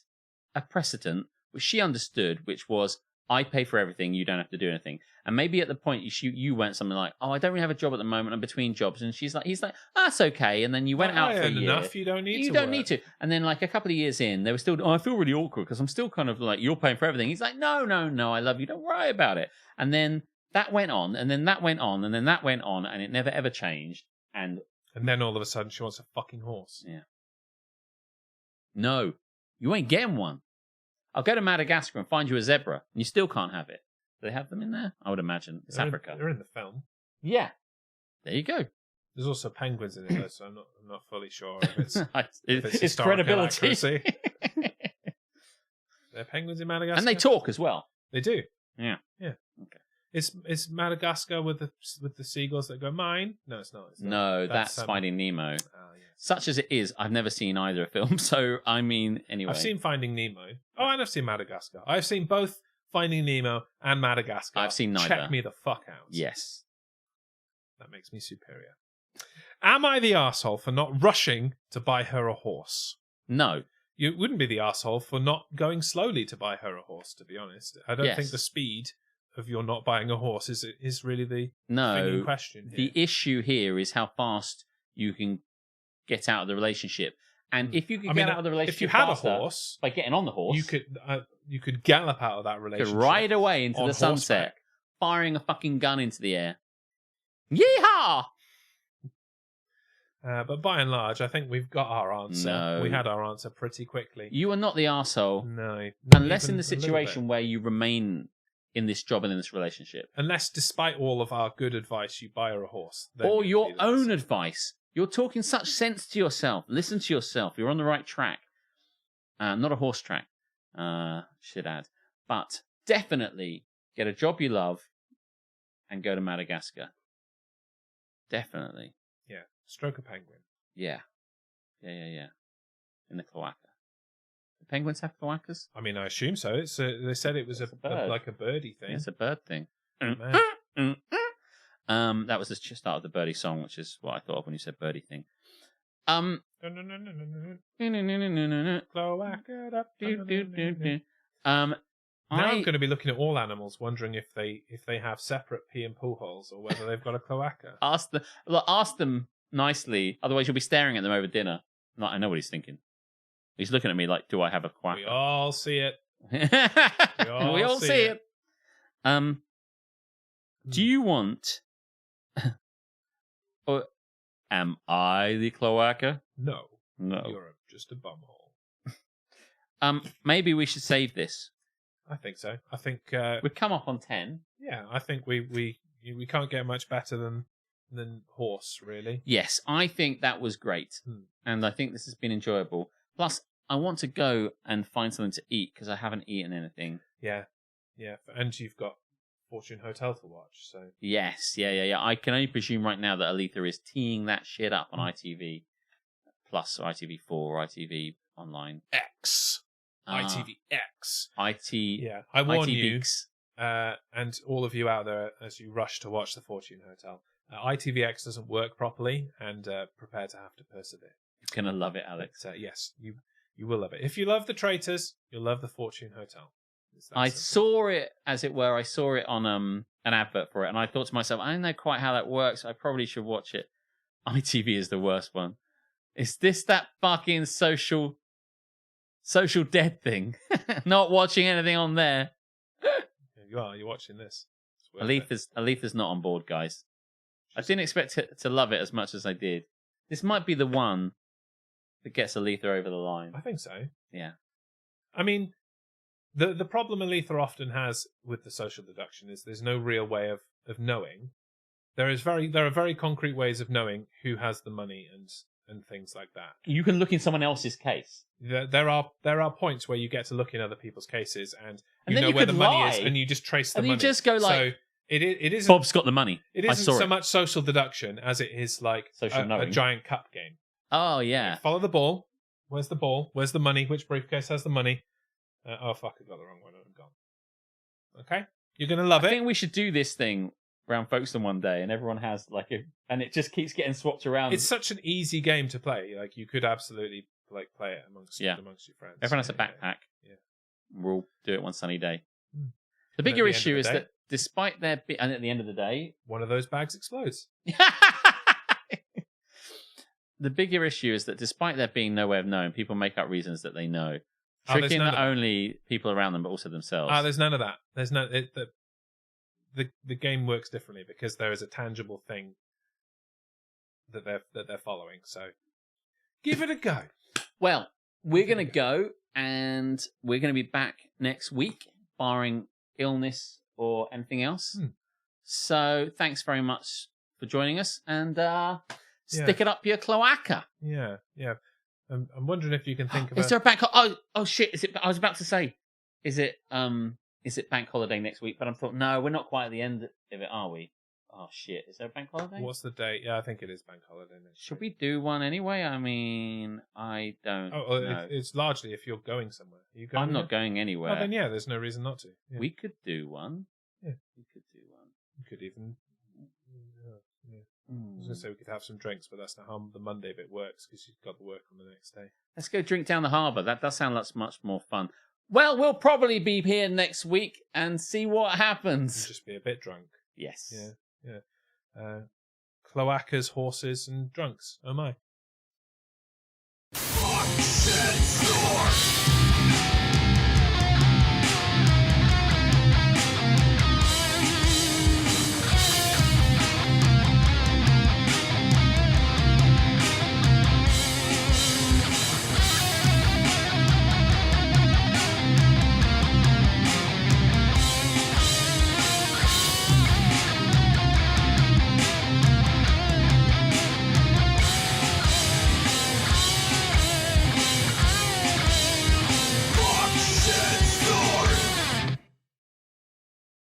a precedent which she understood, which was, I pay for everything, you don't have to do anything. And maybe at the point you went something like, oh, I don't really have a job at the moment, I'm between jobs. And he's like, that's okay. And then you went out for a year. Enough, you don't need to. And then like a couple of years in, they were still, I feel really awkward because I'm still kind of like, you're paying for everything. He's like, no, I love you, don't worry about it. And then that went on, and then that went on, and then that went on, and it never ever changed. And then all of a sudden she wants a fucking horse. Yeah. No, you ain't getting one. I'll go to Madagascar and find you a zebra, and you still can't have it. Do they have them in there? I would imagine. It's Africa. They're in the film. Yeah. There you go. There's also penguins in it, though, so I'm not fully sure if it's it's credibility. They're penguins in Madagascar. And they talk as well. They do. Yeah. Yeah. Okay. It's Madagascar with the seagulls that go mine? No, it's not. No, that's Finding Nemo. Oh, yes. Such as it is, I've never seen either film. So, I mean, anyway. I've seen Finding Nemo. Oh, and I've seen Madagascar. I've seen both Finding Nemo and Madagascar. I've seen neither. Check me the fuck out. Yes. That makes me superior. Am I the arsehole for not rushing to buy her a horse? No. You wouldn't be the arsehole for not going slowly to buy her a horse, to be honest. I don't think the speed of your not buying a horse is really the thing in question here. The issue here is how fast you can get out of the relationship. And if you could get out of the relationship if you had a horse, by getting on the horse, you could gallop out of that relationship. You could ride away into the sunset, firing a fucking gun into the air. Yeehaw! But by and large, I think we've got our answer. No. We had our answer pretty quickly. You are not the arsehole. No. Unless in the situation where you remain in this job and in this relationship. Unless, despite all of our good advice, you buy her a horse. Then Or you'd your do this. own advice. You're talking such sense to yourself. Listen to yourself. You're on the right track. Not a horse track, should add. But definitely get a job you love and go to Madagascar. Definitely. Yeah. Stroke a penguin. Yeah. In the cloaca. Do penguins have cloacas? I mean, I assume so. It's they said it was like a birdie thing. Yeah, it's a bird thing. Man. That was the start of the birdie song, which is what I thought of when you said birdie thing. Now I'm going to be looking at all animals, wondering if they have separate pee and poo holes or whether they've got a cloaca. Ask them nicely, otherwise you'll be staring at them over dinner. I know what he's thinking. He's looking at me like, do I have a quack? We all see it. We all see it. Do you want... or am I the cloaca? No. No. You're just a bumhole. Maybe we should save this. I think so. I think... We've come up on 10. Yeah, I think we can't get much better than horse, really. Yes, I think that was great. And I think this has been enjoyable. Plus, I want to go and find something to eat because I haven't eaten anything. Yeah. And you've got Fortune Hotel to watch, so... Yes, yeah. I can only presume right now that Aletha is teeing that shit up on ITV Plus or ITV4 or ITV Online. X. ITVX. Yeah, I warn you, ITVX. and all of you out there as you rush to watch the Fortune Hotel, ITVX doesn't work properly, and prepare to have to persevere. You're going to love it, Alex. But, yes, you will love it. If you love The Traitors, you'll love the Fortune Hotel. I saw it, as it were, I saw it on an advert for it, and I thought to myself, I don't know quite how that works. I probably should watch it. ITV is the worst one. Is this that fucking social dead thing? Not watching anything on there. You are. You're watching this. Aletha's not on board, guys. I didn't expect to love it as much as I did. This might be the one that gets Aletha over the line. I think so. Yeah. I mean, the problem Aletha often has with the social deduction is there's no real way of knowing. There are very concrete ways of knowing who has the money and things like that. You can look in someone else's case. There are points where you get to look in other people's cases and you then know you where could the money lie. is, and you just trace the money. And you just go like, so it isn't. Bob's got the money. It isn't so much social deduction as it is like a giant cup game. Oh yeah. Follow the ball. Where's the ball? Where's the money? Which briefcase has the money? Oh fuck! I got the wrong one. I'm gone. Okay, you're gonna love it. I think we should do this thing around Folkestone one day, and everyone has and it just keeps getting swapped around. It's such an easy game to play. Like you could absolutely play it amongst your friends. Everyone has a backpack. Yeah. We'll do it one sunny day. The bigger issue is that despite and at the end of the day, one of those bags explodes. The bigger issue is that despite there being no way of knowing, people make up reasons that they know, tricking not only people around them but also themselves. There's none of that. There's no. The game works differently because there is a tangible thing that they're following. So give it a go. Well, we're going to go, and we're going to be back next week, barring illness or anything else. So thanks very much for joining us, and stick it up your cloaca. Yeah. I'm wondering if you can think of. Is there a bank? Oh shit! Is it? I was about to say, is it bank holiday next week? But I thought, no, we're not quite at the end of it, are we? Oh shit! Is there a bank holiday? What's the date? Yeah, I think it is bank holiday next week. Should we do one anyway? I mean, I don't know. It's largely if you're going somewhere. Are you going I'm not going anywhere. Oh, then yeah, there's no reason not to. Yeah. We could do one. Yeah. We could do one. We could even. I was going to say we could have some drinks, but that's not how the Monday bit works because you've got to work on the next day. Let's go drink down the harbour. That does sound much more fun. Well, we'll probably be here next week and see what happens. You'll just be a bit drunk. Yes. Yeah. Cloacas, horses, and drunks. Oh my.